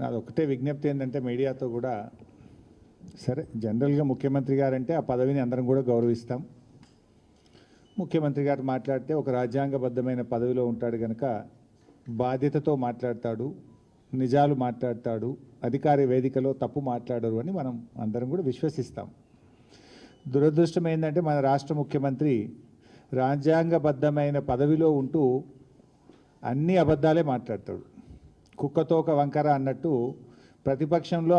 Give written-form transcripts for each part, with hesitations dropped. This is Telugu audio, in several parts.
నాది ఒకటే విజ్ఞప్తి ఏంటంటే మీడియాతో కూడా సరే జనరల్గా ముఖ్యమంత్రి గారంటే ఆ పదవిని అందరం కూడా గౌరవిస్తాం. ముఖ్యమంత్రి గారు మాట్లాడితే ఒక రాజ్యాంగబద్ధమైన పదవిలో ఉంటాడు కనుక బాధ్యతతో మాట్లాడతాడు, నిజాలు మాట్లాడతాడు, అధికార వేదికలో తప్పు మాట్లాడరు అని మనం అందరం కూడా విశ్వసిస్తాం. దురదృష్టం ఏంటంటే మన రాష్ట్ర ముఖ్యమంత్రి రాజ్యాంగబద్ధమైన పదవిలో ఉంటూ అన్ని అబద్ధాలే మాట్లాడతాడు. కుక్కతోక వంకర అన్నట్టు ప్రతిపక్షంలో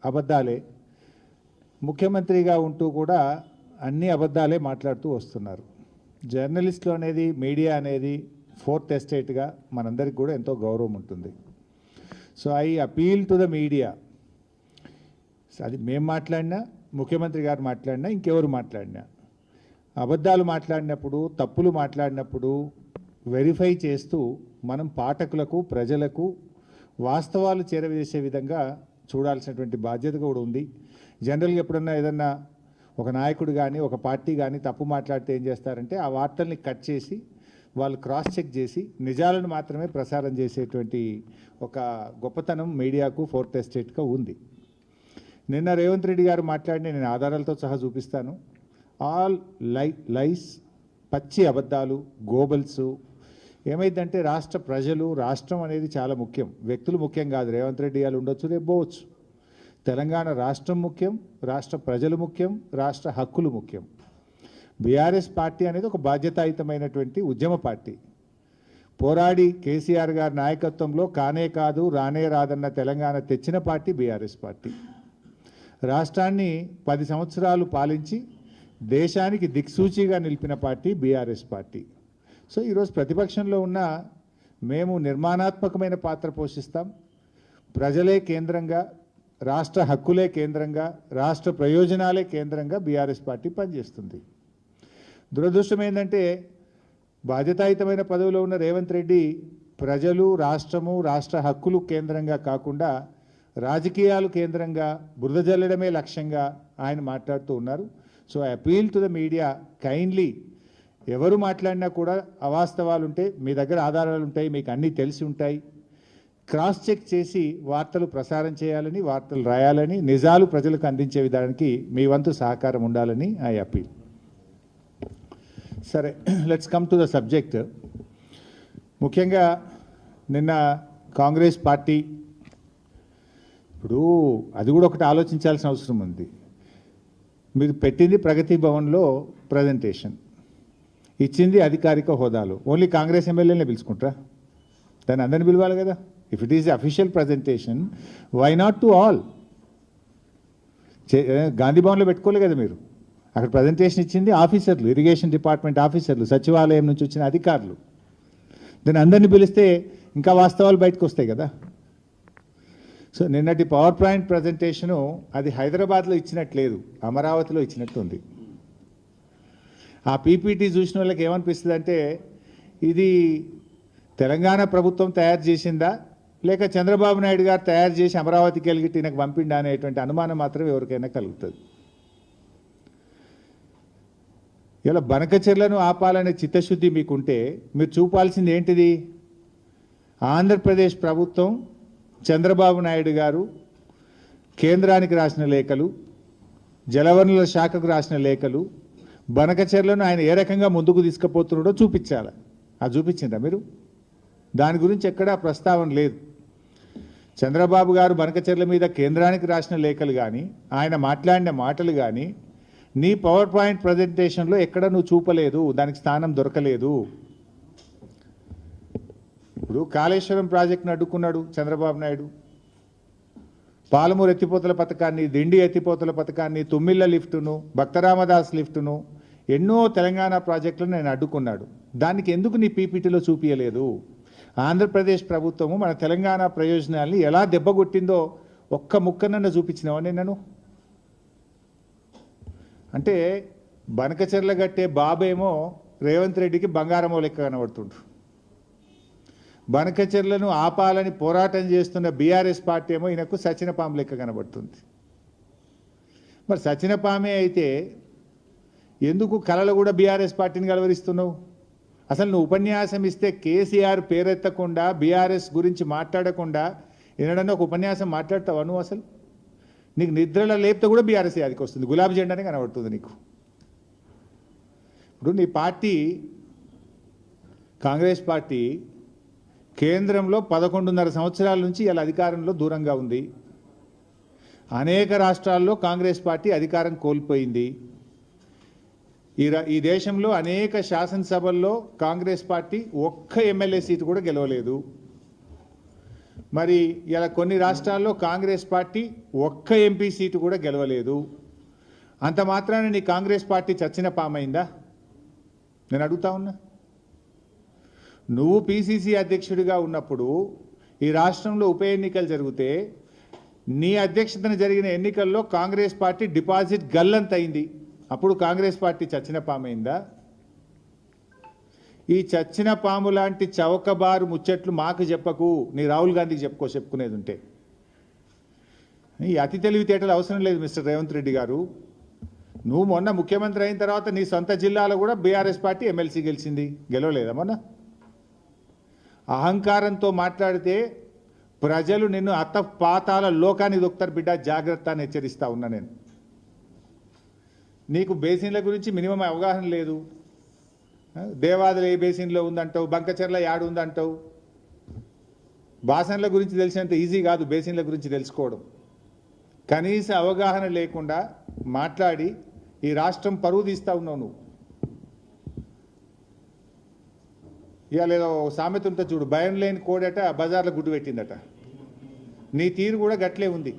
అబద్ధాలే, ముఖ్యమంత్రిగా ఉంటూ కూడా అన్ని అబద్ధాలే మాట్లాడుతూ వస్తున్నారు. జర్నలిస్టులు అనేది, మీడియా అనేది ఫోర్త్ ఎస్టేట్గా మనందరికీ కూడా ఎంతో గౌరవం ఉంటుంది. So I appeal to the media. అది మేము మాట్లాడినా, ముఖ్యమంత్రి గారు మాట్లాడినా, ఇంకెవరు మాట్లాడినా అబద్ధాలు మాట్లాడినప్పుడు, తప్పులు మాట్లాడినప్పుడు వెరిఫై చేస్తూ మనం పాఠకులకు, ప్రజలకు వాస్తవాలు చేరవేసే విధంగా చూడాల్సినటువంటి బాధ్యత కూడా ఉంది. జనరల్గా ఎప్పుడన్నా ఏదన్నా ఒక నాయకుడు కానీ, ఒక పార్టీ కానీ తప్పు మాట్లాడితే ఏం చేస్తారంటే ఆ వార్తల్ని కట్ చేసి వాళ్ళు క్రాస్ చెక్ చేసి నిజాలను మాత్రమే ప్రసారం చేసేటువంటి ఒక గొప్పతనం మీడియాకు ఫోర్త్ ఎస్టేట్గా ఉంది. నిన్న రేవంత్ రెడ్డి గారు మాట్లాడిన, నేను ఆధారాలతో సహా చూపిస్తాను, ఆల్ లైస్, పచ్చి అబద్ధాలు, గోబల్స్. ఏమైందంటే రాష్ట్ర ప్రజలు, రాష్ట్రం అనేది చాలా ముఖ్యం, వ్యక్తులు ముఖ్యం కాదు. రేవంత్ రెడ్డి గారు ఉండొచ్చు, రేపు పోవచ్చు. తెలంగాణ రాష్ట్రం ముఖ్యం, రాష్ట్ర ప్రజలు ముఖ్యం, రాష్ట్ర హక్కులు ముఖ్యం. బీఆర్ఎస్ పార్టీ అనేది ఒక బాధ్యతాయుతమైనటువంటి ఉద్యమ పార్టీ. పోరాడి కేసీఆర్ గారి నాయకత్వంలో కానే కాదు, రానే రాదన్న తెలంగాణ తెచ్చిన పార్టీ బీఆర్ఎస్ పార్టీ. రాష్ట్రాన్ని 10 సంవత్సరాలు పాలించి దేశానికి దిక్సూచిగా నిలిపిన పార్టీ బీఆర్ఎస్ పార్టీ. సో ఈరోజు ప్రతిపక్షంలో ఉన్న మేము నిర్మాణాత్మకమైన పాత్ర పోషిస్తాం. ప్రజలే కేంద్రంగా, రాష్ట్ర హక్కులే కేంద్రంగా, రాష్ట్ర ప్రయోజనాలే కేంద్రంగా బీఆర్ఎస్ పార్టీ పనిచేస్తుంది. దురదృష్టం ఏంటంటే బాధ్యతాయుతమైన పదవిలో ఉన్న రేవంత్ రెడ్డి ప్రజలు, రాష్ట్రము, రాష్ట్ర హక్కులు కేంద్రంగా కాకుండా రాజకీయాలు కేంద్రంగా, బురద జల్లడమే లక్ష్యంగా ఆయన మాట్లాడుతూ ఉన్నారు. So I appeal to the media, kindly ఎవరు మాట్లాడినా కూడా అవాస్తవాలు ఉంటే మీ దగ్గర ఆధారాలు ఉంటాయి, మీకు అన్నీ తెలిసి ఉంటాయి, క్రాస్ చెక్ చేసి వార్తలు ప్రసారం చేయాలని, వార్తలు రాయాలని, నిజాలు ప్రజలకు అందించే విధానానికి మీ వంతు సహకారం ఉండాలని ఐ అపీల్. సరే, let's come to the subject. ముఖ్యంగా నిన్న కాంగ్రెస్ పార్టీ, ఇప్పుడు అది కూడా ఒకటి ఆలోచించాల్సిన అవసరం ఉంది. మీరు పెట్టింది ప్రగతి భవన్లో ప్రజెంటేషన్, ఇచ్చింది అధికారిక హోదాలో. ఓన్లీ కాంగ్రెస్ ఎమ్మెల్యేనే పిలుచుకుంటారా? దాన్ని అందరిని పిలవాలి కదా. If it is the official presentation, why not to all? గాంధీ భవన్లో పెట్టుకోలే కదా మీరు. అక్కడ ప్రజెంటేషన్ ఇచ్చింది ఆఫీసర్లు, ఇరిగేషన్ డిపార్ట్మెంట్ ఆఫీసర్లు, సచివాలయం నుంచి వచ్చిన అధికారులు. దాన్ని అందరినీ పిలిస్తే ఇంకా వాస్తవాలు బయటకు వస్తాయి కదా. సో నిన్నటి పవర్ పాయింట్ ప్రజెంటేషను అది హైదరాబాద్లో ఇచ్చినట్లేదు, అమరావతిలో ఇచ్చినట్టు ఉంది. ఆ పీపీటీ చూసిన వాళ్ళకి ఏమనిపిస్తుంది అంటే ఇది తెలంగాణ ప్రభుత్వం తయారు చేసిందా, లేక చంద్రబాబు నాయుడు గారు తయారు చేసి అమరావతికి వెళ్ళి నాకు పంపిండా అనేటువంటి అనుమానం మాత్రం ఎవరికైనా కలుగుతుంది. ఇలా బనకచెర్లను ఆపాలనే చిత్తశుద్ధి మీకుంటే మీరు చూపాల్సింది ఏంటిది? ఆంధ్రప్రదేశ్ ప్రభుత్వం, చంద్రబాబు నాయుడు గారు కేంద్రానికి రాసిన లేఖలు, జలవనరుల శాఖకు రాసిన లేఖలు, బనకచెర్లను ఆయన ఏ రకంగా ముందుకు తీసుకుపోతున్నాడో చూపించాలి. అది చూపించిందా మీరు? దాని గురించి ఎక్కడా ప్రస్తావన లేదు. చంద్రబాబు గారు బనకచెర్ల మీద కేంద్రానికి రాసిన లేఖలు కానీ, ఆయన మాట్లాడిన మాటలు కానీ నీ పవర్ పాయింట్ ప్రజెంటేషన్లో ఎక్కడ నువ్వు చూపలేదు, దానికి స్థానం దొరకలేదు. ఇప్పుడు కాళేశ్వరం ప్రాజెక్టును అడ్డుకున్నాడు చంద్రబాబు నాయుడు, పాలమూరు ఎత్తిపోతల పథకాన్ని, దిండి ఎత్తిపోతల పథకాన్ని, తుమ్మిళ్ళ లిఫ్టును, భక్తరామదాస్ లిఫ్టును, ఎన్నో తెలంగాణ ప్రాజెక్టులను నేను అడ్డుకున్నాడు. దానికి ఎందుకు నీ పీపీటీలో చూపించలేదు? ఆంధ్రప్రదేశ్ ప్రభుత్వము మన తెలంగాణ ప్రయోజనాల్ని ఎలా దెబ్బగొట్టిందో ఒక్క ముక్కనన్న చూపించినావా నేను? అంటే బనకచెర్ల గట్టే బాబేమో రేవంత్ రెడ్డికి బంగారమో లెక్క కనబడుతుండ్రు. బనకచెర్లను ఆపాలని పోరాటం చేస్తున్న బీఆర్ఎస్ పార్టీ ఏమో ఈయనకు సచినపాము లెక్క కనబడుతుంది. మరి సచినపామే అయితే ఎందుకు కళలు కూడా బీఆర్ఎస్ పార్టీని కలవరిస్తున్నావు? అసలు నువ్వు ఉపన్యాసం ఇస్తే కేసీఆర్ పేరెత్తకుండా, బీఆర్ఎస్ గురించి మాట్లాడకుండా ఏనాడన్నా ఒక ఉపన్యాసం మాట్లాడతావా నువ్వు? అసలు నీకు నిద్రలో లేపితే కూడా బీఆర్ఎస్ యాదికి వస్తుంది, గులాబీ జెండానే కనబడుతుంది నీకు. ఇప్పుడు నీ పార్టీ కాంగ్రెస్ పార్టీ కేంద్రంలో 11.5 సంవత్సరాల నుంచి ఇలా అధికారంలో దూరంగా ఉంది. అనేక రాష్ట్రాల్లో కాంగ్రెస్ పార్టీ అధికారం కోల్పోయింది. ఈ దేశంలో అనేక శాసనసభల్లో కాంగ్రెస్ పార్టీ ఒక్క ఎమ్మెల్యే సీటు కూడా గెలవలేదు. మరి ఇలా కొన్ని రాష్ట్రాల్లో కాంగ్రెస్ పార్టీ ఒక్క ఎంపీ సీటు కూడా గెలవలేదు. అంత మాత్రాన నీ కాంగ్రెస్ పార్టీ చచ్చిన పామైందా? నేను అడుగుతా ఉన్నా. నువ్వు పిసిసి అధ్యక్షుడిగా ఉన్నప్పుడు ఈ రాష్ట్రంలో ఉప ఎన్నికలు జరిగితే నీ అధ్యక్షతన జరిగిన ఎన్నికల్లో కాంగ్రెస్ పార్టీ డిపాజిట్ గల్లంత అయింది. అప్పుడు కాంగ్రెస్ పార్టీ చచ్చిన పామైందా? ఈ చచ్చిన పాము లాంటి చౌకబారు ముచ్చట్లు మాకు చెప్పకు, నీ రాహుల్ గాంధీకి చెప్పుకునేది ఉంటే. ఈ అతి తెలివితేటలు అవసరం లేదు మిస్టర్ రేవంత్ రెడ్డి గారు. నువ్వు మొన్న ముఖ్యమంత్రి అయిన తర్వాత నీ సొంత జిల్లాలో కూడా బీఆర్ఎస్ పార్టీ ఎమ్మెల్సీ గెలిచింది, గెలవలేదా మొన్న? అహంకారంతో మాట్లాడితే ప్రజలు నిన్ను పాతాల లోకానికి దొక్కుతారు బిడ్డ, జాగ్రత్త అని హెచ్చరిస్తా ఉన్నా నేను. నీకు బేసిన్ల గురించి మినిమం అవగాహన లేదు. దేవాదులు ఏ బేసిన్లో ఉందంటావు, బంకచెర్ల యాడు ఉందంటావు. బాసన్ల గురించి తెలిసినంత ఈజీ కాదు బేసిన్ల గురించి తెలుసుకోవడం. కనీస అవగాహన లేకుండా మాట్లాడి ఈ రాష్ట్రం పరువు తీస్తూ ఉన్నావు నువ్వు. ఇవాళ ఏదో సామెత ఉంటే చూడు, భయం లేని కోడట బజార్లో గుడ్డు పెట్టిందట. నీ తీరు కూడా గట్లే ఉంది.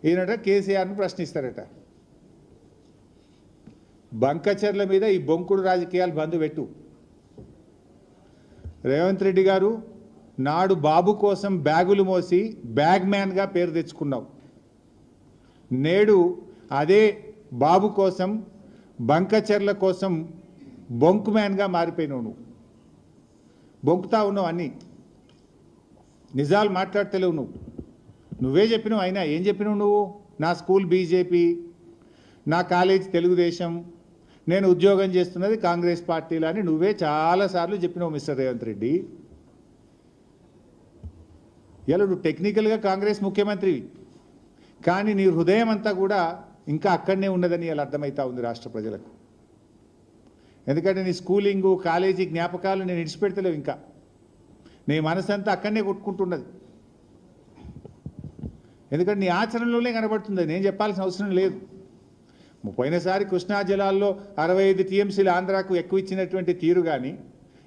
ఈయనట కేసీఆర్ను ప్రశ్నిస్తారట. బంకచర్ల మీద ఈ బొంకుడు రాజకీయాలు బంద్ పెట్టు. రేవంత్ రెడ్డి గారు, నాడు బాబు కోసం బ్యాగులు మోసి బ్యాగ్ మ్యాన్గా పేరు తెచ్చుకున్నావు. నేడు అదే బాబు కోసం బంకచర్ల కోసం బొంకు మ్యాన్గా మారిపోయినావు. నువ్వు బొంకుతా ఉన్నావు, అన్నీ నిజాలు మాట్లాడతలేవు నువ్వు. నువ్వే చెప్పినావు. అయినా ఏం చెప్పినావు నువ్వు? నా స్కూల్ బీజేపీ, నా కాలేజ్ తెలుగుదేశం, నేను ఉద్యోగం చేస్తున్నది కాంగ్రెస్ పార్టీలో అని నువ్వే చాలాసార్లు చెప్పినావు మిస్టర్ రేవంత్ రెడ్డి. ఇలా నువ్వు టెక్నికల్గా కాంగ్రెస్ ముఖ్యమంత్రివి, కానీ నీ హృదయం అంతా కూడా ఇంకా అక్కడనే ఉన్నదని ఇలా అర్థమవుతా ఉంది రాష్ట్ర ప్రజలకు. ఎందుకంటే నీ స్కూలింగు కాలేజీ జ్ఞాపకాలు నేను విడిచిపెడతలేవు. ఇంకా నీ మనసు అంతా అక్కడనే కొట్టుకుంటున్నది. ఎందుకంటే నీ ఆచరణలోనే కనబడుతుంది, నేను చెప్పాల్సిన అవసరం లేదు. పోయినసారి కృష్ణా జలాల్లో 65 టీఎంసీలు ఆంధ్రాకు ఎక్కువ ఇచ్చినటువంటి తీరు కానీ,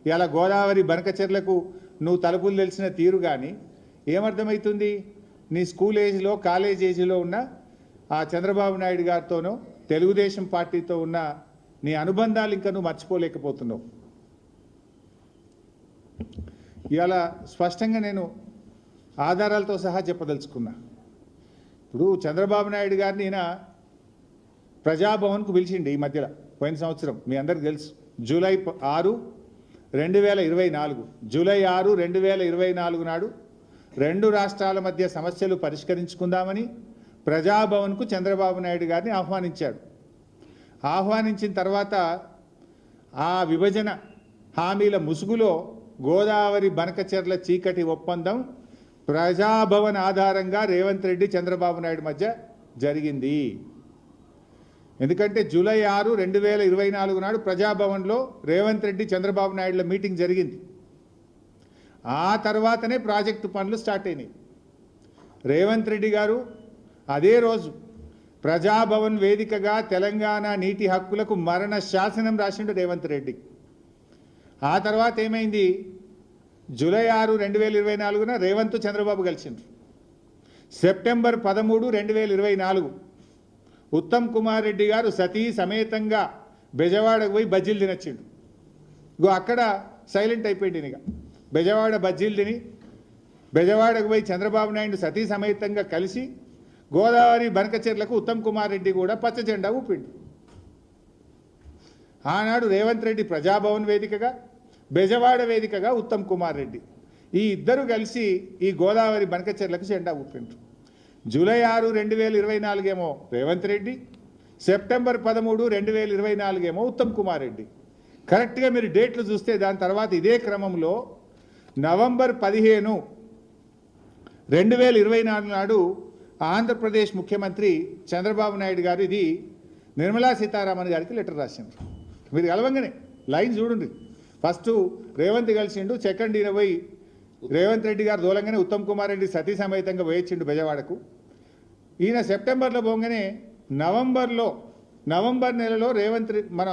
ఇలా గోదావరి బనకచెర్లకు నువ్వు తలుపులు తెలిసిన తీరు కానీ ఏమర్థమవుతుంది? నీ స్కూల్ ఏజ్లో కాలేజ్ ఏజ్లో ఉన్న ఆ చంద్రబాబు నాయుడు గారితోనో తెలుగుదేశం పార్టీతో ఉన్న నీ అనుబంధాలు ఇంకా నువ్వు మర్చిపోలేకపోతున్నావు. ఇవాళ స్పష్టంగా నేను ఆధారాలతో సహా చెప్పదలుచుకున్నా. ఇప్పుడు చంద్రబాబు నాయుడు గారిని ఈయన ప్రజాభవన్కు పిలిచిండి ఈ మధ్యలో, పోయిన సంవత్సరం మీ అందరికీ తెలుసు. జూలై 6, 2024 జూలై 6, 2024 నాడు 2 రాష్ట్రాల మధ్య సమస్యలు పరిష్కరించుకుందామని ప్రజాభవన్కు చంద్రబాబు నాయుడు గారిని ఆహ్వానించాడు. ఆహ్వానించిన తర్వాత ఆ విభజన హామీల ముసుగులో గోదావరి బనకచెర్ల చీకటి ఒప్పందం ప్రజాభవన్ ఆధారంగా రేవంత్ రెడ్డి చంద్రబాబు నాయుడు మధ్య జరిగింది. ఎందుకంటే జూలై 6, 2024 నాడు ప్రజాభవన్లో రేవంత్ రెడ్డి చంద్రబాబు నాయుడుల మీటింగ్ జరిగింది. ఆ తర్వాతనే ప్రాజెక్టు పనులు స్టార్ట్ అయినాయి. రేవంత్ రెడ్డి గారు అదే రోజు ప్రజాభవన్ వేదికగా తెలంగాణ నీటి హక్కులకు మరణ శాసనం రాసిండు రేవంత్ రెడ్డి. ఆ తర్వాత ఏమైంది? జూలై 6, 2024 రేవంత్ చంద్రబాబు కలిసిండ్రు. సెప్టెంబర్ 13, 2024 ఉత్తమ్ కుమార్ రెడ్డి గారు సతీ సమేతంగా బెజవాడకు పోయి బజ్జీలు తినొచ్చిండు. ఇగో అక్కడ సైలెంట్ అయిపోయింది. ఇక బెజవాడ బజ్జీలు తిని బెజవాడకు పోయి చంద్రబాబు నాయుడు సతీ సమేతంగా కలిసి గోదావరి బనకచెర్లకు ఉత్తమ్ కుమార్ రెడ్డి కూడా పచ్చ జెండా ఊపిండు. ఆనాడు రేవంత్ రెడ్డి ప్రజాభవన్ వేదికగా, బెజవాడ వేదికగా ఉత్తమ్ కుమార్ రెడ్డి ఈ ఇద్దరు కలిసి ఈ గోదావరి బనకచెర్లకు జెండా ఊపిండ్రు. జూలై 6, 2024 ఏమో రేవంత్ రెడ్డి, సెప్టెంబర్ 13, 2024 ఏమో ఉత్తమ్ కుమార్ రెడ్డి. కరెక్ట్గా మీరు డేట్లు చూస్తే దాని తర్వాత ఇదే క్రమంలో నవంబర్ 15 2024 నాడు ఆంధ్రప్రదేశ్ ముఖ్యమంత్రి చంద్రబాబు నాయుడు గారు ఇది నిర్మలా సీతారామన్ గారికి లెటర్ రాసిండ్రు. మీరు కలవంగానే లైన్ చూడండి. ఫస్ట్ రేవంత్ కలిసిండు, సెకండ్ ఈయన పోయి రేవంత్ రెడ్డి గారు దూలంగానే ఉత్తమ్ కుమార్ రెడ్డి సతీ సమేతంగా వేయించిండు బెజవాడకు. ఈయన సెప్టెంబర్లో పోగానే నవంబర్ నెలలో మన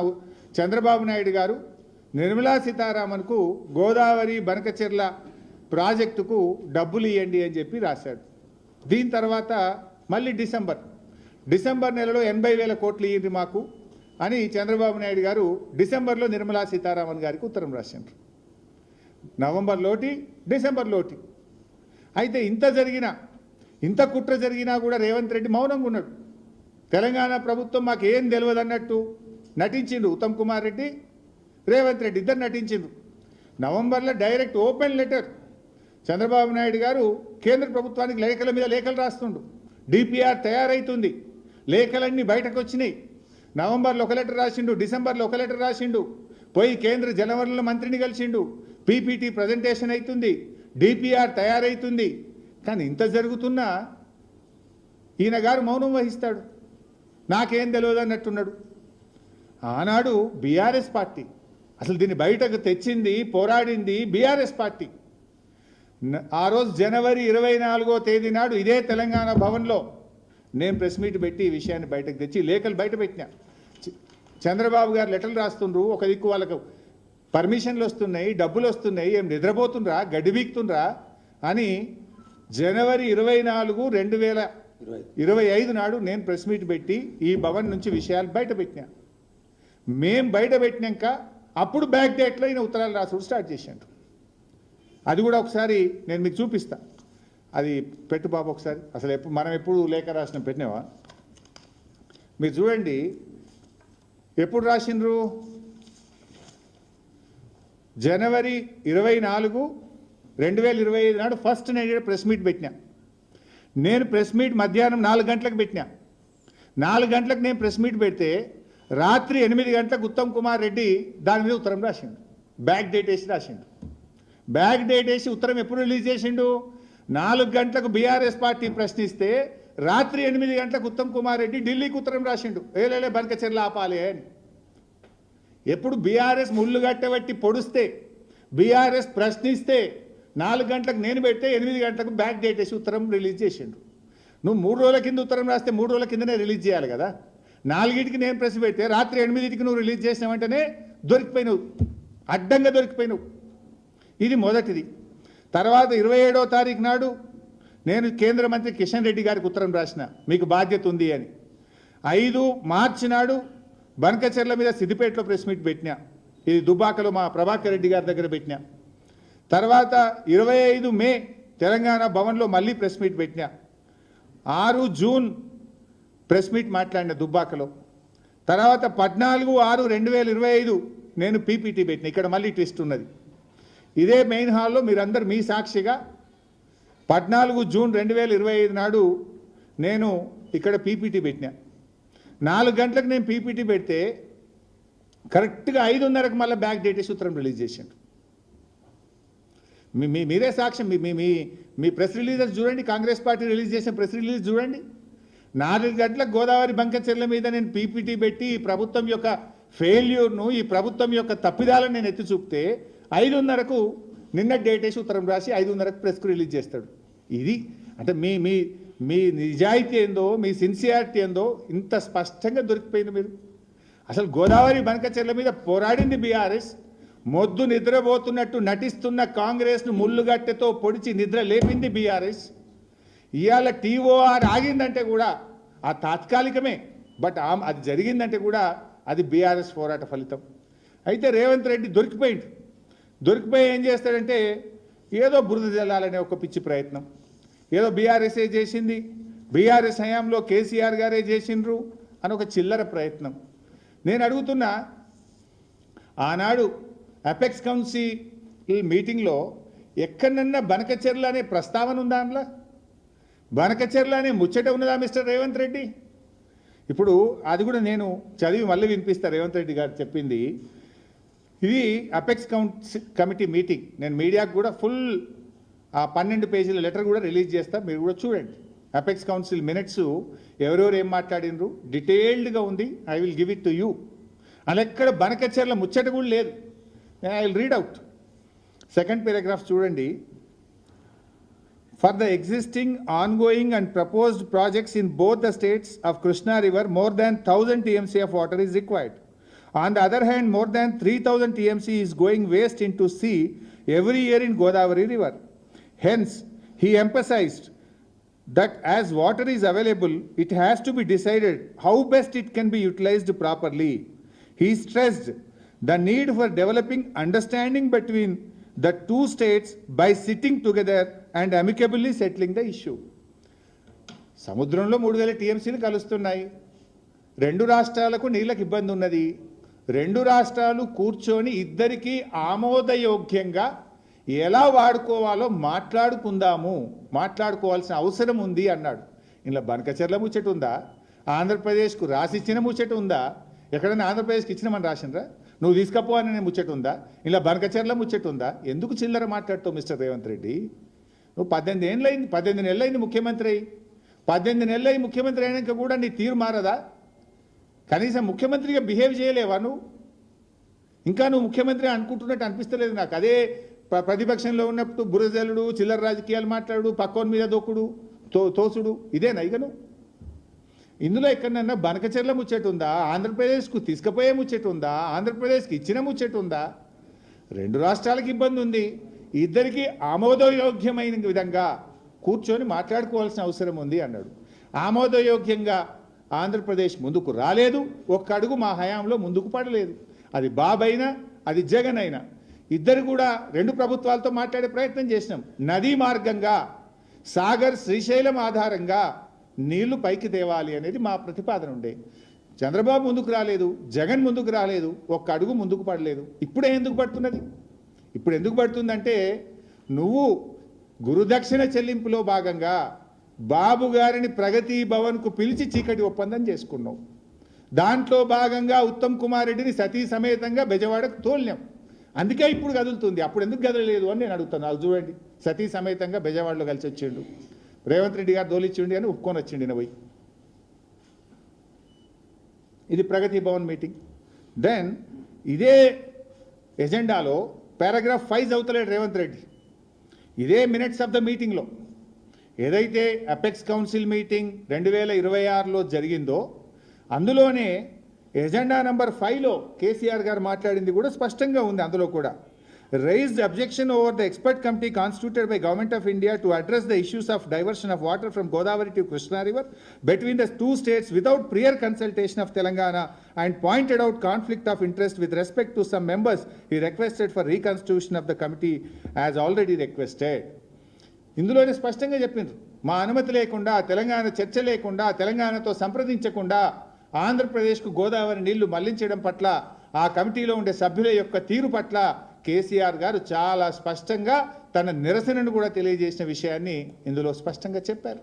చంద్రబాబు నాయుడు గారు నిర్మలా సీతారామన్కు గోదావరి బనకచెర్ల ప్రాజెక్టుకు డబ్బులు ఇవ్వండి అని చెప్పి రాశాడు. దీని తర్వాత మళ్ళీ డిసెంబర్ నెలలో 80,000 కోట్లు ఇవ్వండి మాకు అని చంద్రబాబు నాయుడు గారు డిసెంబర్లో నిర్మలా సీతారామన్ గారికి ఉత్తరం రాశారు. నవంబర్లోటి డిసెంబర్లోటి. అయితే ఇంత కుట్ర జరిగినా కూడా రేవంత్ రెడ్డి మౌనంగా ఉన్నాడు. తెలంగాణ ప్రభుత్వం మాకు ఏం తెలియదు అన్నట్టు నటించిండు. ఉత్తమ్ కుమార్ రెడ్డి, రేవంత్ రెడ్డి ఇద్దరు నటించిండు. నవంబర్లో direct open letter Chandrababu Naidu గారు కేంద్ర ప్రభుత్వానికి లేఖల మీద లేఖలు రాస్తుండు. డిపిఆర్ తయారైతుంది, లేఖలన్నీ బయటకు వచ్చినాయి. నవంబర్లో ఒక లెటర్ రాసిండు, డిసెంబర్లో ఒక లెటర్ రాసిండు, పోయి కేంద్ర జలవనరుల మంత్రిని కలిసిండు, పీపీటీ ప్రజెంటేషన్ అవుతుంది, డిపిఆర్ తయారైతుంది. కానీ ఇంత జరుగుతున్నా ఈయన గారు మౌనం వహిస్తాడు, నాకేం తెలియదు అన్నట్టున్నాడు. ఆనాడు బీఆర్ఎస్ పార్టీ అసలు దీన్ని బయటకు తెచ్చింది, పోరాడింది బీఆర్ఎస్ పార్టీ. ఆ రోజు జనవరి 24వ తేదీ నాడు ఇదే తెలంగాణ భవన్లో నేను ప్రెస్ మీట్ పెట్టి ఈ విషయాన్ని బయటకు తెచ్చి లేఖలు బయట పెట్టినా. చంద్రబాబు గారు లెటర్లు రాస్తుండ్రు, ఒక దిక్కు వాళ్ళకు పర్మిషన్లు వస్తున్నాయి, డబ్బులు వస్తున్నాయి, ఏం నిద్రపోతుండ్రా, గడ్డి బీక్తుండ్రా అని జనవరి 24, 2025 నాడు నేను ప్రెస్ మీట్ పెట్టి ఈ భవన్ నుంచి విషయాలు బయట పెట్టినా. మేం బయట పెట్టినాక అప్పుడు బ్యాక్ డేట్లో ఈయన ఉత్తరాలు రాసుడు స్టార్ట్ చేశాడు. అది కూడా ఒకసారి నేను మీకు చూపిస్తా. అది పెట్టు బాబు ఒకసారి. అసలు మనం ఎప్పుడు లేఖ రాసిన పెట్టినావా? మీరు చూడండి ఎప్పుడు రాసిండ్రు. జనవరి 24, 2025 నాడు ఫస్ట్ నేను ప్రెస్ మీట్ పెట్టినా. నేను ప్రెస్ మీట్ మధ్యాహ్నం 4 గంటలకు పెట్టినా. 4 గంటలకు నేను ప్రెస్ మీట్ పెడితే రాత్రి 8 గంటలకు ఉత్తమ్ కుమార్ రెడ్డి దాని మీద ఉత్తరం రాసిండు. బ్యాక్ డేట్ వేసి రాసిండు. బ్యాక్ డేట్ వేసి ఉత్తరం ఎప్పుడు రిలీజ్ చేసిండు? 4 గంటలకు బీఆర్ఎస్ పార్టీ ప్రశ్నిస్తే రాత్రి 8 గంటలకు ఉత్తమ్ కుమార్ రెడ్డి ఢిల్లీకి ఉత్తరం రాసిండు, ఏలేలే బనకచెర్ల ఆపాలి అని. ఎప్పుడు బీఆర్ఎస్ ముళ్ళు గట్టబట్టి పొడిస్తే, బీఆర్ఎస్ ప్రశ్నిస్తే 4 గంటలకు నేను పెడితే 8 గంటలకు బ్యాక్ డేట్ వేసి ఉత్తరం రిలీజ్ చేసిండు. నువ్వు 3 రోజుల కింద ఉత్తరం రాస్తే 3 రోజుల కిందనే రిలీజ్ చేయాలి కదా. 4కి నేను ప్రెస్ పెడితే రాత్రి 8కి నువ్వు రిలీజ్ చేసిన వెంటనే దొరికిపోయినావు, అడ్డంగా దొరికిపోయినావు. ఇది మొదటిది. తర్వాత 27వ తారీఖు నాడు నేను కేంద్ర మంత్రి కిషన్ రెడ్డి గారికి ఉత్తరం రాసిన, మీకు బాధ్యత ఉంది అని. 5 మార్చి నాడు బనకచెర్ల మీద సిద్దిపేటలో ప్రెస్ మీట్ పెట్టినా. ఇది దుబ్బాకలో మా ప్రభాకర్ రెడ్డి గారి దగ్గర పెట్టినా. తర్వాత 25 మే తెలంగాణ భవన్లో మళ్ళీ ప్రెస్ మీట్ పెట్టినా. 6 జూన్ ప్రెస్ మీట్ మాట్లాడిన దుబ్బాకలో. తర్వాత 14, 6, 2025 నేను పీపీటీ పెట్టిన. ఇక్కడ మళ్ళీ ట్విస్ట్ ఉన్నది. ఇదే మెయిన్ హాల్లో మీరందరూ మీ సాక్షిగా 14 జూన్ 2025 నాడు నేను ఇక్కడ పీపీటీ పెట్టినా. 4 గంటలకు నేను పీపీటీ పెడితే కరెక్ట్గా 5:30కు మళ్ళీ బ్యాక్ డేట్ వేసి ఉత్తరం రిలీజ్ చేసిండు. మీరే సాక్ష్యం. మీ ప్రెస్ రిలీజెస్ చూడండి, కాంగ్రెస్ పార్టీ రిలీజ్ చేసిన ప్రెస్ రిలీజ్ చూడండి. 4 గంటలకు గోదావరి బనకచెర్ల మీద నేను పీపీటీ పెట్టి ఈ ప్రభుత్వం యొక్క ఫెయిల్యూర్ను, ఈ ప్రభుత్వం యొక్క తప్పిదాలను నేను ఎత్తి చూపితే 5:30కు నిన్న డేట్ వేసి ఉత్తరం రాసి 5:30కు ప్రెస్కు రిలీజ్ చేస్తాడు. ఇది అంటే మీ నిజాయితీ ఏందో, మీ సిన్సియారిటీ ఏందో ఇంత స్పష్టంగా దొరికిపోయింది. మీరు అసలు గోదావరి బనకచెర్ల మీద పోరాడింది బీఆర్ఎస్, మొద్దు నిద్రపోతున్నట్టు నటిస్తున్న కాంగ్రెస్ను ముళ్ళుగట్టెతో పొడిచి నిద్ర లేపింది బీఆర్ఎస్. ఇవాళ టీఓఆర్ ఆగిందంటే కూడా ఆ తాత్కాలికమే, బట్ అది జరిగిందంటే కూడా అది బీఆర్ఎస్ పోరాట ఫలితం. అయితే రేవంత్ రెడ్డి దొరికిపోయి ఏం చేస్తాడంటే ఏదో బురద జల్లాలనే ఒక పిచ్చి ప్రయత్నం. ఏదో బీఆర్ఎస్ఏ చేసింది, బీఆర్ఎస్ హయాంలో కేసీఆర్ గారే చేసిండ్రు అని ఒక చిల్లర ప్రయత్నం. నేను అడుగుతున్నా, ఆనాడు అపెక్స్ కౌన్సిల్ మీటింగ్లో ఎక్కడన్నా బనకచెర్ల అనే ప్రస్తావన ఉందా? అందులో బనకచెర్ల అనే ముచ్చట ఉన్నదా మిస్టర్ రేవంత్ రెడ్డి? ఇప్పుడు అది కూడా నేను చదివి మళ్ళీ వినిపిస్తా. రేవంత్ రెడ్డి గారు చెప్పింది ఇది అపెక్స్ కమిటీ మీటింగ్. నేను మీడియాకు కూడా ఫుల్ ఆ 12 పేజీల లెటర్ కూడా రిలీజ్ చేస్తా, మీరు కూడా చూడండి. అపెక్స్ కౌన్సిల్ మినిట్స్ ఎవరెవరు ఏం మాట్లాడినరు డీటెయిల్డ్గా ఉంది. I will give it to you. అలా ఎక్కడ బనకచర్ల ముచ్చట కూడా లేదు. I will read out. Second paragraph చూడండి. For the existing, ongoing and proposed projects in both the states of Krishna River, more than 1000 TMC of water is required. On the other hand, more than 3000 TMC is going waste into sea every year in Godavari River. Hence, he emphasized that as water is available, it has to be decided how best it can be utilized properly. He stressed the need for developing understanding between the two states by sitting together and amicably settling the issue. సముద్రంలో 3000 టీఎంసీలు కలుస్తున్నాయి. 2 రాష్ట్రాలకు నీళ్ళకి ఇబ్బంది ఉన్నది. 2 రాష్ట్రాలు కూర్చొని ఇద్దరికీ ఆమోదయోగ్యంగా ఎలా వాడుకోవాలో మాట్లాడుకోవాల్సిన అవసరం ఉంది అన్నాడు. ఇలా బనకచర్ల ముచ్చట ఉందా? ఆంధ్రప్రదేశ్కు రాసిచ్చిన ముచ్చట ఉందా? ఎక్కడైనా ఆంధ్రప్రదేశ్కి ఇచ్చినామని రాసిండ్రా? నువ్వు తీసుకపో అని నేను ముచ్చట ఉందా? ఇలా బనకచర్ల ముచ్చట ఉందా? ఎందుకు చిల్లర మాట్లాడుతావు మిస్టర్ రేవంత్ రెడ్డి? నువ్వు 18 నెలలైంది ముఖ్యమంత్రి అయ్యి. 18 నెలలైంది ముఖ్యమంత్రి అయినాక కూడా నీ తీరు మారదా? కనీసం ముఖ్యమంత్రిగా బిహేవ్ చేయలేవా నువ్వు? ఇంకా నువ్వు ముఖ్యమంత్రి అనుకుంటున్నట్టు అనిపిస్తలేదు నాకు. అదే ప్రతిపక్షంలో ఉన్నప్పుడు బురజలుడు, చిల్లర రాజకీయాలు మాట్లాడు, పక్కోని మీద దొక్కుడు, తోసుడు, ఇదేనా ఇక నువ్వు? ఇందులో ఎక్కడన్నా బనకచర్ల ముచ్చట ఉందా? ఆంధ్రప్రదేశ్కు తీసుకుపోయే ముచ్చట ఉందా? ఆంధ్రప్రదేశ్కి ఇచ్చిన ముచ్చట ఉందా? 2 రాష్ట్రాలకు ఇబ్బంది ఉంది. ఇద్దరికి ఆమోదయోగ్యమైన విధంగా కూర్చొని మాట్లాడుకోవాల్సిన అవసరం ఉంది అన్నాడు. ఆమోదయోగ్యంగా ఆంధ్రప్రదేశ్ ముందుకు రాలేదు. ఒక్క అడుగు మా హయాంలో ముందుకు పడలేదు. అది బాబు అయినా అది జగన్ అయినా ఇద్దరు కూడా 2 ప్రభుత్వాలతో మాట్లాడే ప్రయత్నం చేసినాం. నదీ మార్గంగా సాగర్ శ్రీశైలం ఆధారంగా నీళ్లు పైకి తేవాలి అనేది మా ప్రతిపాదన ఉండే. చంద్రబాబు ముందుకు రాలేదు, జగన్ ముందుకు రాలేదు, ఒక్క అడుగు ముందుకు పడలేదు. ఇప్పుడే ఎందుకు పడుతున్నది? ఇప్పుడు ఎందుకు పడుతుందంటే నువ్వు గురుదక్షిణ చెల్లింపులో భాగంగా బాబు గారిని ప్రగతి భవన్కు పిలిచి చీకటి ఒప్పందం చేసుకున్నావు. దాంట్లో భాగంగా ఉత్తమ్ కుమార్ రెడ్డిని సతీ సమేతంగా బెజవాడకు తోలినాం. అందుకే ఇప్పుడు కదులుతుంది. అప్పుడు ఎందుకు కదలలేదు అని నేను అడుగుతాను. అది చూడండి, సతీ సమేతంగా బెజవాడలో కలిసి వచ్చిండు. రేవంత్ రెడ్డి గారు దోలిచ్చిండి అని ఒప్పుకొని వచ్చిండి పోయి. ఇది ప్రగతి భవన్ మీటింగ్. దెన్ ఇదే ఎజెండాలో పారాగ్రాఫ్ 5 చదువుతలేడు రేవంత్ రెడ్డి. ఇదే మినిట్స్ ఆఫ్ ద మీటింగ్లో ఏదైతే అపెక్స్ కౌన్సిల్ మీటింగ్ 2026లో జరిగిందో అందులోనే ఎజెండా నెంబర్ 5లో కేసీఆర్ గారు మాట్లాడింది కూడా స్పష్టంగా ఉంది. అందులో కూడా raised objection over the expert committee constituted by Government of India to address the issues of diversion of water from Godavari to Krishna River between the 2 states without prior consultation of Telangana, and pointed out conflict of interest with respect to some members. He requested for reconstitution of the committee as already requested. ఇందులోనే స్పష్టంగా చెప్పిండ్రు, మా అనుమతి లేకుండా, తెలంగాణ చర్చ లేకుండా, తెలంగాణతో సంప్రదించకుండా ఆంధ్రప్రదేశ్కు గోదావరి నీళ్లు మళ్లించడం పట్ల ఆ కమిటీలో ఉండే సభ్యుల యొక్క తీరు పట్ల కేసీఆర్ గారు చాలా స్పష్టంగా తన నిరసనను కూడా తెలియజేసిన విషయాన్ని ఇందులో స్పష్టంగా చెప్పారు.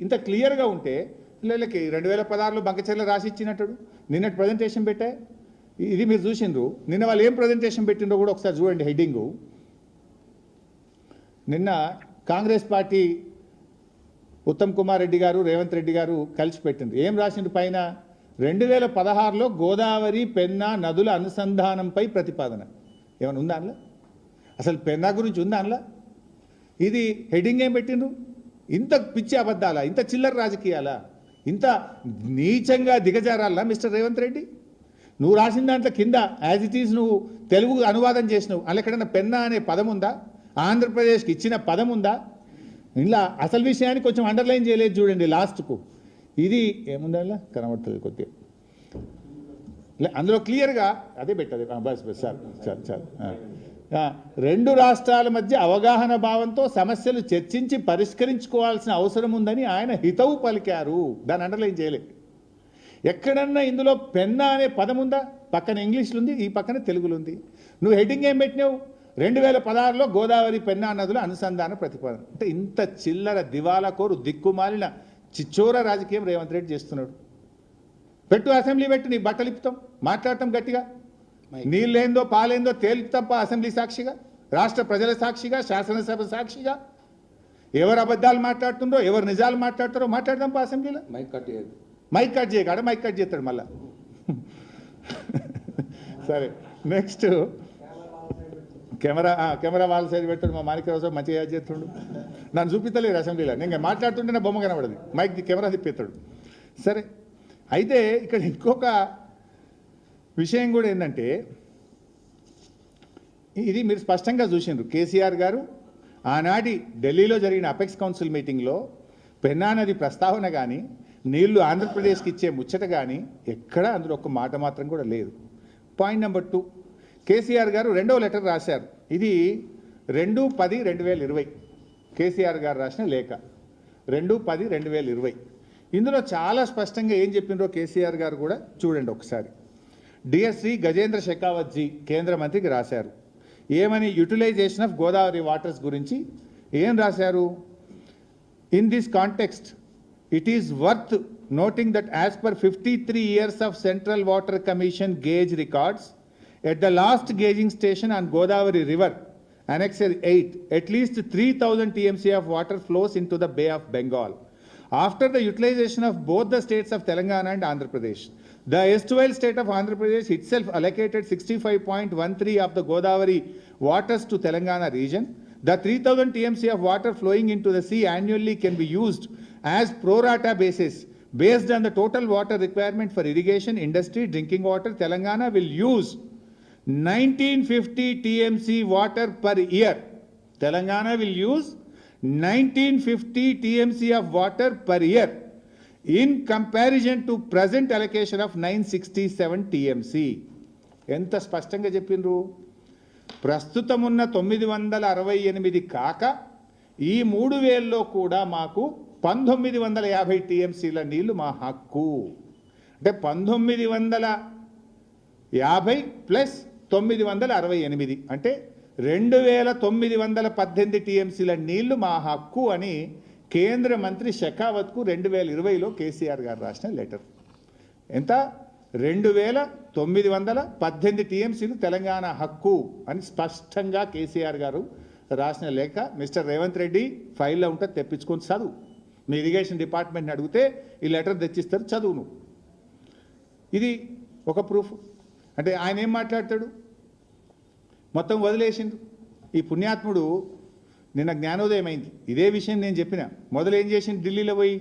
ఇంత క్లియర్గా ఉంటే పిల్లలకి 2016లో బంకచర్ల రాసి ఇచ్చినట్టు నిన్నటి ప్రజెంటేషన్ పెట్టా. ఇది మీరు చూసిండ్రు. నిన్న వాళ్ళు ఏం ప్రజెంటేషన్ పెట్టిండ్రో కూడా ఒకసారి చూడండి. హెడ్డింగు నిన్న కాంగ్రెస్ పార్టీ ఉత్తమ్ కుమార్ రెడ్డి గారు, రేవంత్ రెడ్డి గారు కలిసి పెట్టిండ్రు. ఏం రాసిండ్రు పైన? 2016లో గోదావరి పెన్నా నదుల అనుసంధానంపై ప్రతిపాదన. ఏమైనా ఉందా అందులో? అసలు పెన్నా గురించి ఉందా అందులో? ఇది హెడ్డింగ్ ఏం పెట్టిండ్రు? ఇంత పిచ్చి అబద్ధాలా? ఇంత చిల్లర రాజకీయాలా? ఇంత నీచంగా దిగజారాలా మిస్టర్ రేవంత్ రెడ్డి? నువ్వు రాసిన దాంట్లో కింద యాజ్ ఇట్ ఈజ్ నువ్వు తెలుగు అనువాదం చేసినావు. అలా ఎక్కడన్నా పెన్నా అనే పదం ఉందా? ఆంధ్రప్రదేశ్కి ఇచ్చిన పదం ఉందా? ఇలా అసలు విషయాన్ని కొంచెం అండర్లైన్ చేయలేదు చూడండి లాస్ట్కు. ఇది ఏముందా కనబడుతుంది కొద్దిగా అందులో క్లియర్గా అదే పెట్టదు. బస్ సార్ చాలు చాలు. 2 రాష్ట్రాల మధ్య అవగాహన భావంతో సమస్యలు చర్చించి పరిష్కరించుకోవాల్సిన అవసరం ఉందని ఆయన హితవు పలికారు. దాన్ని అండర్లైన్ చేయలేదు. ఎక్కడన్నా ఇందులో పెన్నా అనే పదం ఉందా? పక్కన ఇంగ్లీష్లో ఉంది, ఈ పక్కన తెలుగులో ఉంది. నువ్వు హెడ్డింగ్ ఏం పెట్టినావు? 2016లో గోదావరి పెన్నా నదుల అనుసంధాన ప్రతిపాదన. అంటే ఇంత చిల్లర దివాలా కోరు దిక్కుమాలిన చిచ్చోర రాజకీయం రేవంత్ రెడ్డి చేస్తున్నాడు. పెట్టు, అసెంబ్లీ పెట్టు, నీ బట్టలు ఇప్పుతాం, మాట్లాడటం గట్టిగా. నీళ్ళేందో పాలేందో తేల్పుతాంప అసెంబ్లీ సాక్షిగా. రాష్ట్ర ప్రజల సాక్షిగా, శాసనసభ సాక్షిగా ఎవరు అబద్ధాలు మాట్లాడుతుండో, ఎవరు నిజాలు మాట్లాడతారో మాట్లాడదాం పా అసెంబ్లీలో. మైక్ కట్ చేయగాడ మైక్ కట్ చేస్తాడు మళ్ళా. సరే, నెక్స్ట్ కెమెరా వాళ్ళ సైడ్ పెడతాడు. మా మాణిక్యరావు సార్ మంచిగా యాడ్ చేస్తుండు. నన్ను చూపిస్తలేరు అసెంబ్లీలో. నేను మాట్లాడుతుంటే నా బొమ్మ కనబడదు, మైక్ కెమెరా తిప్పేస్తాడు. సరే, అయితే ఇక్కడ ఇంకొక విషయం కూడా ఏంటంటే, ఇది మీరు స్పష్టంగా చూసిండ్రు. కేసీఆర్ గారు ఆనాటి ఢిల్లీలో జరిగిన అపెక్స్ కౌన్సిల్ మీటింగ్లో పెన్నా నది ప్రస్తావన కానీ, నీళ్లు ఆంధ్రప్రదేశ్కి ఇచ్చే ముచ్చట కానీ ఎక్కడా అందులో ఒక్క మాట మాత్రం కూడా లేదు. పాయింట్ నెంబర్ 2, కేసీఆర్ గారు రెండవ లెటర్ రాశారు. ఇది 2/10/2020 కేసీఆర్ గారు రాసిన లేఖ, 2/10/2020. ఇందులో చాలా స్పష్టంగా ఏం చెప్పినరో కేసీఆర్ గారు కూడా చూడండి ఒకసారి. డియర్ శ్రీ గజేంద్ర షెకావత్ జీ కేంద్ర మంత్రికి రాశారు. ఏమని? యూటిలైజేషన్ ఆఫ్ గోదావరి వాటర్స్ గురించి ఏం రాశారు? In this context it is worth noting that as per 53 years of Central Water Commission gauge records, at the last gauging station on Godavari River, Annexure 8, at least 3,000 TMC of water flows into the Bay of Bengal. After the utilization of both the states of Telangana and Andhra Pradesh, the erstwhile state of Andhra Pradesh itself allocated 65.13 of the Godavari waters to Telangana region. The 3,000 TMC of water flowing into the sea annually can be used as pro rata basis. Based on the total water requirement for irrigation, industry, drinking water, Telangana will use 1950 TMC water per year. Telangana will use 1950 TMC of water per year in comparison to present allocation of 967 TMC. ఎంత స్పష్టంగా చెప్పిండ్రు. ప్రస్తుతం ఉన్న 968 కాక ఈ 3000లో కూడా మాకు 1950 TMCల నీళ్లు మా హక్కు. అంటే 1950 ప్లస్ 968 అంటే 2918 TMCల నీళ్లు మా హక్కు అని కేంద్ర మంత్రి షెకావత్కు 2020లో కేసీఆర్ గారు రాసిన లెటర్. ఎంత? 2918 TMCలు తెలంగాణ హక్కు అని స్పష్టంగా కేసీఆర్ గారు రాసిన లేఖ. మిస్టర్ రేవంత్ రెడ్డి ఫైల్లో ఉంటే తెప్పించుకొని చదువు. మీ ఇరిగేషన్ డిపార్ట్మెంట్ని అడిగితే ఈ లెటర్ తెచ్చిస్తారు, చదువును. ఇది ఒక ప్రూఫ్. అంటే ఆయన ఏం మాట్లాడతాడు? మొత్తం వదిలేసిండు. ఈ పుణ్యాత్ముడు నిన్న జ్ఞానోదయం అయింది. ఇదే విషయం నేను చెప్పిన. మొదలు ఏం చేసిండు? ఢిల్లీలో పోయి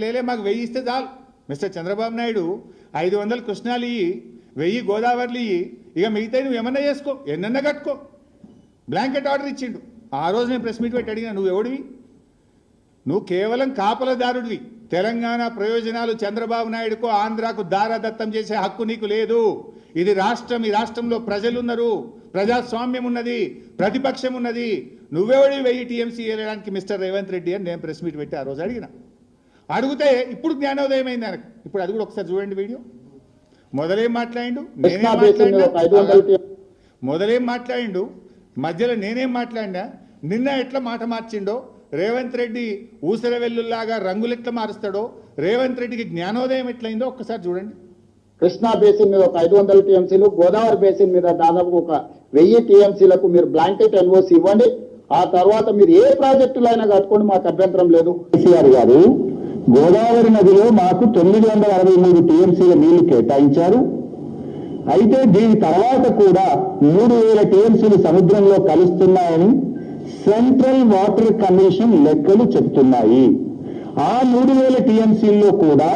లేలే మాకు 1000 ఇస్తే చాలు. మిస్టర్ చంద్రబాబు నాయుడు 500 కృష్ణాలు ఇయ్యి, 1000 గోదావరిలు ఇయ్యి, ఇక మిగతా నువ్వు ఏమన్నా చేసుకో, ఎన్నన్నా కట్టుకో. బ్లాంకెట్ ఆర్డర్ ఇచ్చిండు. ఆ రోజు నేను ప్రెస్ మీట్ పెట్టి అడిగినా, నువ్వు ఎవడివి? నువ్వు కేవలం కాపలదారుడివి. తెలంగాణ ప్రయోజనాలు చంద్రబాబు నాయుడుకు, ఆంధ్రాకు దారాదత్తం చేసే హక్కు నీకు లేదు. ఇది రాష్ట్రం. ఈ రాష్ట్రంలో ప్రజలున్నారు, ప్రజాస్వామ్యం ఉన్నది, ప్రతిపక్షం ఉన్నది. నువ్వెవడి 1000 TMC వెళ్ళడానికి మిస్టర్ రేవంత్ రెడ్డి అని నేను ప్రెస్ మీట్ పెట్టి ఆ రోజు అడిగిన. అడిగితే ఇప్పుడు జ్ఞానోదయం అయింది ఆయనకు. ఇప్పుడు అది కూడా ఒకసారి చూడండి వీడియో. మొదలేం మాట్లాడిండు, మధ్యలో నేనేం మాట్లాడినా, నిన్న ఎట్లా మాట మార్చిండో, రేవంత్ రెడ్డి ఊసర వెల్లుల్లాగా రంగులు ఎట్లా మారుస్తాడో, రేవంత్ రెడ్డికి జ్ఞానోదయం ఎట్లయిందో ఒక్కసారి చూడండి. కృష్ణా బేసిన్ మీద ఒక 500 TMCలు, గోదావరి బేసిన్ మీద దాదాపు ఒక 1000 TMCలకు మీరు బ్లాంకెట్ ఎన్ఓసి ఇవ్వండి. ఆ తర్వాత మీరు ఏ ప్రాజెక్టులు అయినా కట్టుకోండి, మాకు అభ్యంతరం లేదు. కేసీఆర్ గారు గోదావరి నదిలో మాకు 963 TMCల నీళ్లు కేటాయించారు. అయితే దీని తర్వాత కూడా 3000 TMCలు సముద్రంలో కలుస్తున్నాయని సెంట్రల్ వాటర్ కమిషన్ లెక్కలు చెప్తున్నాయి. ఆ 3000 TMCల్లో కూడా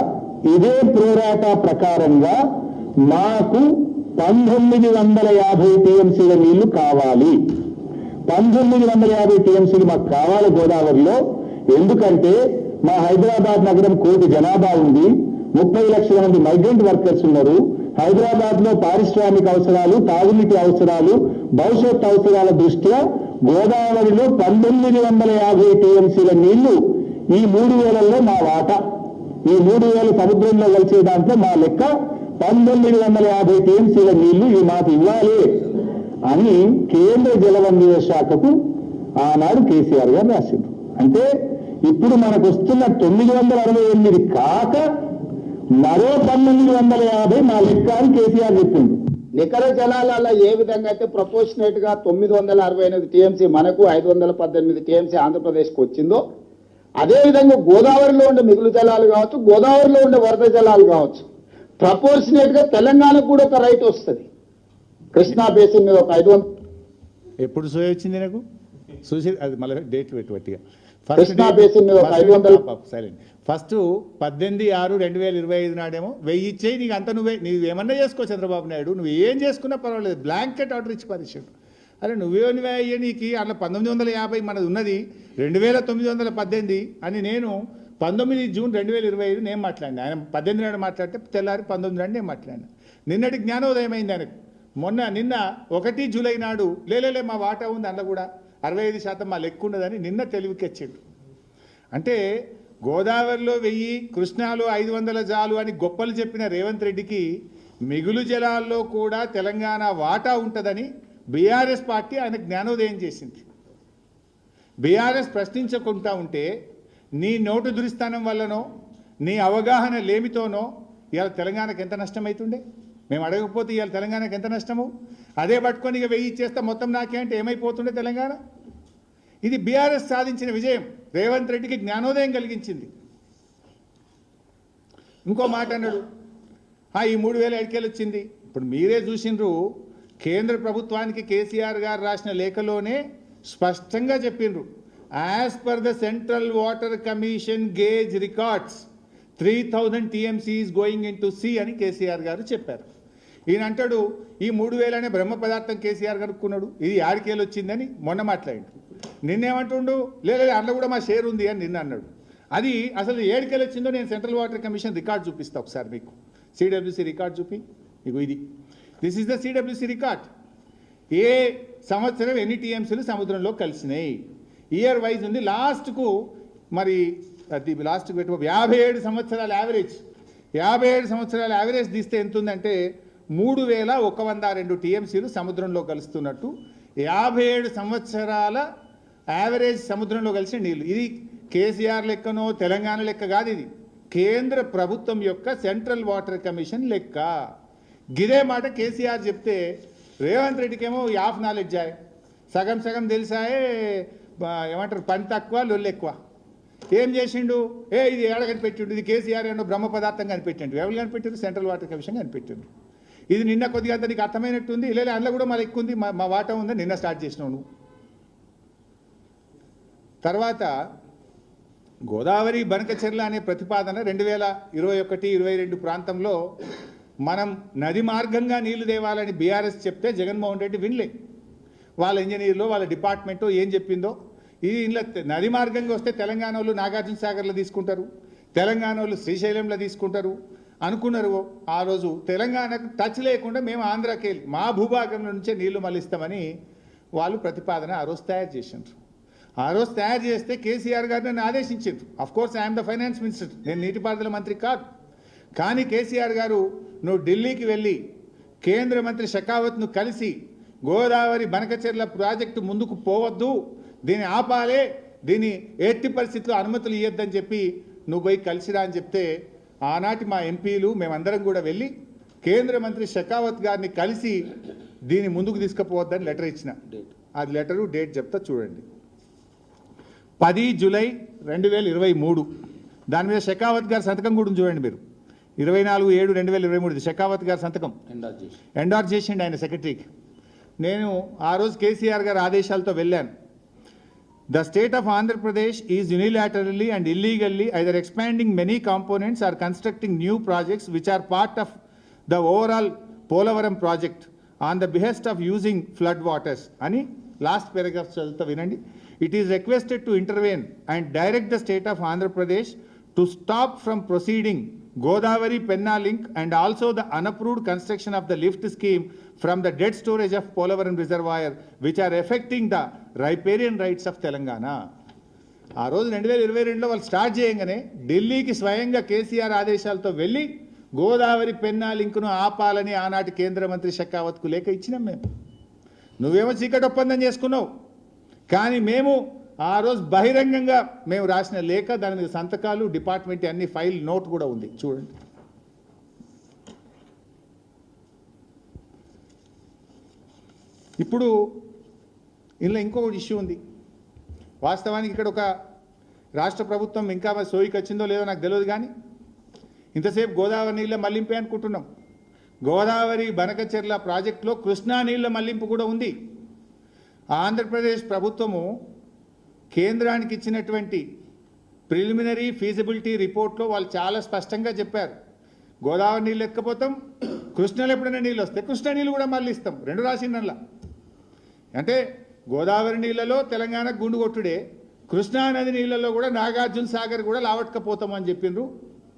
ఇదే ప్రోరాటా ప్రకారంగా మాకు 1950 TMCల నీళ్లు కావాలి. 1950 TMCలు మాకు కావాలి గోదావరిలో. ఎందుకంటే మా హైదరాబాద్ నగరం 1 కోటి జనాభా ఉంది, 30 లక్షల మంది మైగ్రెంట్ వర్కర్స్ ఉన్నారు. హైదరాబాద్ లో పారిశ్రామిక అవసరాలు, తాగునీటి అవసరాలు, భవిష్యత్ అవసరాల దృష్ట్యా గోదావరిలో 1950 TMCల నీళ్లు ఈ 3000లో మా వాటా. ఈ 3000 సముద్రంలో కలిసే దాంట్లో మా లెక్క 1950 TMCల నీళ్లు ఈ మాకు ఇవ్వాలి అని కేంద్ర జలవనరుల శాఖకు ఆనాడు కేసీఆర్ గారు రాసిండ్రు. అంటే ఇప్పుడు మనకు వస్తున్న 968 కాక మరో 1950 మా లెక్క అని కేసీఆర్ చెప్పిండు. నికర జలాలలో ఏ విధంగా అయితే ప్రపోర్షనేట్ గా 968 టీఎంసీ మనకు 518 టీఎంసీ ఆంధ్రప్రదేశ్కి వచ్చిందో అదే విధంగా గోదావరిలో ఉండే మిగులు జలాలు కావచ్చు, గోదావరిలో ఉండే వరద జలాలు కావచ్చు, ప్రపోర్షనేట్ గా తెలంగాణకు కూడా ఒక రైట్ వస్తుంది. కృష్ణా బేసిన్ మీద ఒక 500 ఎప్పుడు సోయ వచ్చింది నాకు చూసి అది మళ్ళీ డేట్ పెట్టుబట్టిగా కృష్ణా బేసిన్ మీద ఒక 500 సైలెంట్ ఫస్ట్ 18/6/2025 నాడేమో 1000 ఇచ్చేయి, నీకు అంత నువ్వు ఏమన్నా చేసుకో చంద్రబాబు నాయుడు, నువ్వు ఏం చేసుకున్నా పర్వాలేదు, బ్లాంకెట్ ఆర్డర్ ఇచ్చి పరిచాడు. అరే నువ్వే అయ్యే నీకు అట్లా 1950 మనది ఉన్నది 2918 అని నేను 19 జూన్ 2025 నేను మాట్లాడినా. ఆయన 18 నాడు మాట్లాడితే తెల్లారి 19 నాడు నేను మాట్లాడినా. నిన్నటి జ్ఞానోదయం అయింది ఆయనకు. నిన్న 1 జూలై నాడు లేలే మా వాటా ఉంది అందులో కూడా 65% మా లెక్క ఉండదని నిన్న తెలివికెచ్చిండు. అంటే గోదావరిలో 1000, కృష్ణాలో 500 జాలు అని గొప్పలు చెప్పిన రేవంత్ రెడ్డికి మిగులు జలాల్లో కూడా తెలంగాణ వాటా ఉంటుందని బీఆర్ఎస్ పార్టీ ఆయన జ్ఞానోదయం చేసింది. బీఆర్ఎస్ ప్రశ్నించకుండా ఉంటే నీ నోటు దురిస్థానం వల్లనో నీ అవగాహన లేమితోనో ఇవాళ తెలంగాణకు ఎంత నష్టమవుతుండే? మేము అడగకపోతే ఇవాళ తెలంగాణకు ఎంత నష్టము? అదే పట్టుకొని ఇక 1000 ఇచ్చేస్తా మొత్తం నాకే అంటే ఏమైపోతుండే తెలంగాణ? ఇది బీఆర్ఎస్ సాధించిన విజయం, రేవంత్ రెడ్డికి జ్ఞానోదయం కలిగించింది. ఇంకో మాట అన్నాడు, ఈ 3000 ఎడికేలు వచ్చింది. ఇప్పుడు మీరే చూసిండ్రు, కేంద్ర ప్రభుత్వానికి కేసీఆర్ గారు రాసిన లేఖలోనే స్పష్టంగా చెప్పిండ్రు, as per the central water commission gauge records 3000 TMC is going into sea అని కేసీఆర్ గారు చెప్పారు. ఈయన అంటాడు ఈ 3000 అనే బ్రహ్మ పదార్థం కేసీఆర్ కనుక్కున్నాడు, ఇది 6 వచ్చిందని మొన్న మాట్లాడిండు. నిన్నేమంటుండు, లేదు అందులో కూడా మా షేర్ ఉంది అని నిన్న అన్నాడు. అది అసలు 7 వచ్చిందో నేను సెంట్రల్ వాటర్ కమిషన్ రికార్డ్ చూపిస్తా ఒకసారి మీకు. సిడబ్ల్యూసీ రికార్డ్ చూపి, మీకు ఇది this is the CWC record. ఏ సంవత్సరం ఎన్ని టీఎంసీలు సముద్రంలో కలిసినాయి ఇయర్ వైజ్ ఉంది. లాస్ట్కు మరి లాస్ట్కు పెట్టి 57 సంవత్సరాల యావరేజ్, 57 సంవత్సరాల యావరేజ్ తీస్తే ఎంత ఉందంటే 3102 టీఎంసీలు సముద్రంలో కలుస్తున్నట్టు 57 సంవత్సరాల యావరేజ్ సముద్రంలో కలిసిన నీళ్ళు. ఇది కేసీఆర్ లెక్కనో తెలంగాణ లెక్క కాదు, ఇది కేంద్ర ప్రభుత్వం యొక్క సెంట్రల్ వాటర్ కమిషన్ లెక్క. గిదే మాట కేసీఆర్ చెప్తే రేవంత్ రెడ్డికి ఏమో హాఫ్ నాలెడ్జ్ ఆయే, సగం సగం తెలిసాయే, ఏమంటారు పని తక్కువ లొల్లు ఎక్కువ. ఏం చేసిండు, ఇది ఏడ కనిపెట్టిండు, ఇది కేసీఆర్ ఏమో బ్రహ్మ పదార్థం కనిపెట్టిండు. ఎవరు కనిపెట్టారు? సెంట్రల్ వాటర్ కమిషన్ కనిపెట్టిండు. ఇది నిన్న కొద్దిగా అంత నీకు అర్థమైనట్టుంది, లేదా అందులో కూడా మా ఎక్కువ ఉంది, మా వాటా ఉందని నిన్న స్టార్ట్ చేసినావు నువ్వు. తర్వాత గోదావరి బనకచెర్ల అనే ప్రతిపాదన 2021-22 ప్రాంతంలో మనం నది మార్గంగా నీళ్లు తేవాలని బీఆర్ఎస్ చెప్తే జగన్మోహన్ రెడ్డి వినలే. వాళ్ళ ఇంజనీర్లో వాళ్ళ డిపార్ట్మెంటో ఏం చెప్పిందో, ఇది ఇంట్లో నది మార్గంగా వస్తే తెలంగాణ వాళ్ళు నాగార్జున సాగర్లో తీసుకుంటారు, తెలంగాణ వాళ్ళు శ్రీశైలంలో తీసుకుంటారు అనుకున్నారు. ఆ రోజు తెలంగాణకు టచ్ లేకుండా మేము ఆంధ్రాకి వెళ్ళి మా భూభాగం నుంచే నీళ్లు మళ్ళిస్తామని వాళ్ళు ప్రతిపాదన ఆ రోజు తయారు చేసిండ్రు. ఆ రోజు తయారు చేస్తే కేసీఆర్ గారు నన్ను ఆదేశించారు. Of course I'm the finance minister, నేను నీటిపారుదల మంత్రి కాదు. కానీ కేసీఆర్ గారు నువ్వు ఢిల్లీకి వెళ్ళి కేంద్ర మంత్రి షెకావత్ను కలిసి గోదావరి బనకచెర్ల ప్రాజెక్టు ముందుకు పోవద్దు, దీన్ని ఆపాలే, దీన్ని ఎట్టి పరిస్థితుల్లో అనుమతులు ఇవ్వద్దని చెప్పి నువ్వు పోయి కలిసిరా అని చెప్తే ఆనాటి మా ఎంపీలు మేమందరం కూడా వెళ్ళి కేంద్ర మంత్రి షెకావత్ గారిని కలిసి దీన్ని ముందుకు తీసుకుపోవద్దని లెటర్ ఇచ్చిన. అది లెటరు డేట్ చెప్తా చూడండి, 10 జూలై 2023. దాని మీద షెకావత్ గారి సంతకం కూడా చూడండి మీరు. 24/7/2023 షెకావత్ గారి సంతకం ఎండార్జ్ చేసిండి ఆయన సెక్రటరీకి. నేను ఆ రోజు కేసీఆర్ గారి ఆదేశాలతో వెళ్ళాను. The state of Andhra Pradesh is unilaterally and illegally either expanding many components or constructing new projects which are part of the overall Polavaram project on the behest of using flood waters. అని లాస్ట్ పారాగ్రాఫ్ చదువుతా వినండి. It is requested to intervene and direct the state of Andhra Pradesh to stop from proceeding Godavari Penna link and also the unapproved construction of the lift scheme from the dead storage of Polavaram reservoir which are affecting the riparian rights of Telangana. ఆ రోజు 2022లో వాళ్ళు స్టార్ట్ చేయగానే ఢిల్లీకి స్వయంగా కేసీఆర్ ఆదేశాలతో వెళ్ళి గోదావరి పెన్నా లింకును ఆపాలని ఆనాటి కేంద్ర మంత్రి షెకావత్కు లేఖ ఇచ్చినాం మేము. నువ్వేమో చీకటి ఒప్పందం చేసుకున్నావు, కానీ మేము ఆ రోజు బహిరంగంగా మేము రాసిన లేఖ, దాని మీద సంతకాలు, డిపార్ట్మెంట్ అన్ని ఫైల్ నోట్ కూడా ఉంది చూడండి. ఇప్పుడు ఇందులో ఇంకొక ఇష్యూ ఉంది. వాస్తవానికి ఇక్కడ ఒక రాష్ట్ర ప్రభుత్వం ఇంకా సోయికి వచ్చిందో లేదో నాకు తెలియదు, కానీ ఇంతసేపు గోదావరి నీళ్ళ మళ్లింపే అనుకుంటున్నాం. గోదావరి బనకచెర్ల ప్రాజెక్టులో కృష్ణా నీళ్ళ మళ్లింపు కూడా ఉంది. ఆంధ్రప్రదేశ్ ప్రభుత్వము కేంద్రానికి ఇచ్చినటువంటి ప్రిలిమినరీ ఫీజిబిలిటీ రిపోర్ట్లో వాళ్ళు చాలా స్పష్టంగా చెప్పారు, గోదావరి నీళ్ళు ఎత్తుకపోతాం, కృష్ణలో ఎప్పుడైనా నీళ్ళు వస్తే కృష్ణా నీళ్ళు కూడా మళ్ళీ ఇస్తాం. రెండు రాసిండల్లా. అంటే గోదావరి నీళ్ళలో తెలంగాణ గుండు కొట్టుడే, కృష్ణా నది నీళ్ళలో కూడా నాగార్జున సాగర్ కూడా లావట్కపోతామని చెప్పిండ్రు.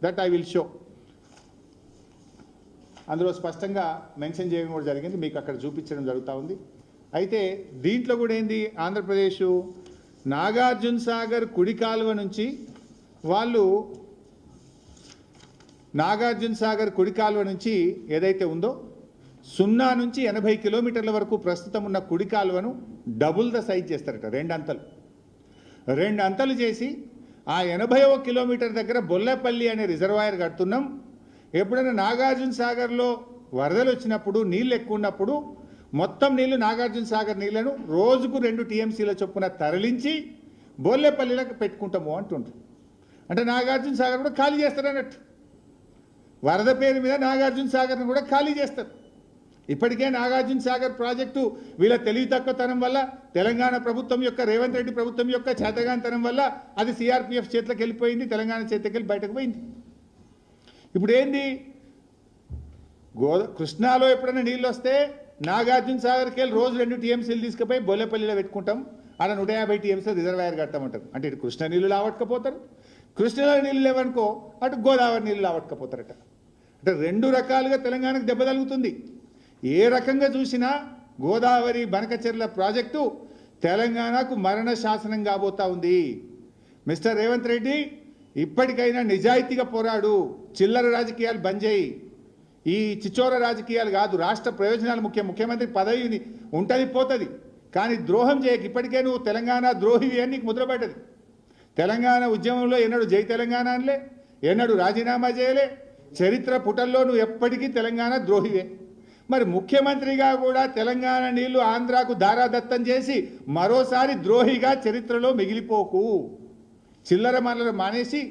That I will show. అందులో స్పష్టంగా మెన్షన్ చేయడం కూడా జరిగింది, మీకు అక్కడ చూపించడం జరుగుతూ ఉంది. అయితే దీంట్లో కూడా ఏంది, ఆంధ్రప్రదేశ్ నాగార్జున సాగర్ కుడి కాలువ నుంచి వాళ్ళు నాగార్జున సాగర్ కుడి కాలువ నుంచి ఏదైతే ఉందో 0 నుంచి 80 కిలోమీటర్ల వరకు ప్రస్తుతం ఉన్న కుడి కాలువను డబుల్ ద సైజ్ చేస్తారట. రెండు అంతలు చేసి ఆ 80వ కిలోమీటర్ దగ్గర బొల్లపల్లి అనే రిజర్వాయర్ కడుతున్నాం. ఎప్పుడైనా నాగార్జున సాగర్లో వరదలు వచ్చినప్పుడు, నీళ్ళు ఎక్కువ ఉన్నప్పుడు మొత్తం నీళ్లు నాగార్జున సాగర్ నీళ్లను రోజుకు 2 టీఎంసీల చొప్పున తరలించి బొల్లపల్లిలకు పెట్టుకుంటాము అంటుండ్రు. అంటే నాగార్జున సాగర్ కూడా ఖాళీ చేస్తారన్నట్టు. వరద పేరు మీద నాగార్జున సాగర్ను కూడా ఖాళీ చేస్తారు. ఇప్పటికే నాగార్జున సాగర్ ప్రాజెక్టు వీళ్ళ తెలివి తక్కువతనం వల్ల, తెలంగాణ ప్రభుత్వం యొక్క, రేవంత్ రెడ్డి ప్రభుత్వం యొక్క చేతగానితనం వల్ల అది సిఆర్పిఎఫ్ చేతిలోకి వెళ్ళిపోయింది, తెలంగాణ చేతికి వెళ్ళి బయటకు పోయింది. ఇప్పుడు ఏంది, కృష్ణాలో ఎప్పుడైనా నీళ్ళు వస్తే నాగార్జున సాగర్కి వెళ్ళి రోజు 2 టీఎంసీలు తీసుకుపోయి బొల్లపల్లిలో పెట్టుకుంటాం, ఆడ 150 టీఎంసీలు రిజర్వాయర్ కట్టమంటారు. అంటే ఇటు కృష్ణా నీళ్ళు లావట్టుకపోతారు, కృష్ణలో నీళ్ళు లేవనుకో అటు గోదావరి నీళ్ళు లావట్టుకపోతారట. అంటే 2 రకాలుగా తెలంగాణకు దెబ్బ తగులుతుంది. ఏ రకంగా చూసినా గోదావరి బనకచెర్ల ప్రాజెక్టు తెలంగాణకు మరణ శాసనం కాబోతా ఉంది. మిస్టర్ రేవంత్ రెడ్డి, ఇప్పటికైనా నిజాయితీగా పోరాడు, చిల్లర రాజకీయాలు బంద్ చేయి. ఈ చిచోర రాజకీయాలు కాదు, రాష్ట్ర ప్రయోజనాలు ముఖ్యం. ముఖ్యమంత్రి పదవి ఉంటుంది పోతుంది, కానీ ద్రోహం చేయక. ఇప్పటికే నువ్వు తెలంగాణ ద్రోహివి అని నీకు ముద్రపడ్డది. తెలంగాణ ఉద్యమంలో ఎన్నడూ జై తెలంగాణ అనలే, ఎన్నడూ రాజీనామా చేయలే. చరిత్ర పుటల్లో నువ్వు ఎప్పటికీ తెలంగాణ ద్రోహివే. మరి ముఖ్యమంత్రిగా కూడా తెలంగాణ నీళ్లు ఆంధ్రాకు దారాదత్తం చేసి మరోసారి ద్రోహిగా చరిత్రలో మిగిలిపోకు. చిల్లర మనలు మానేసి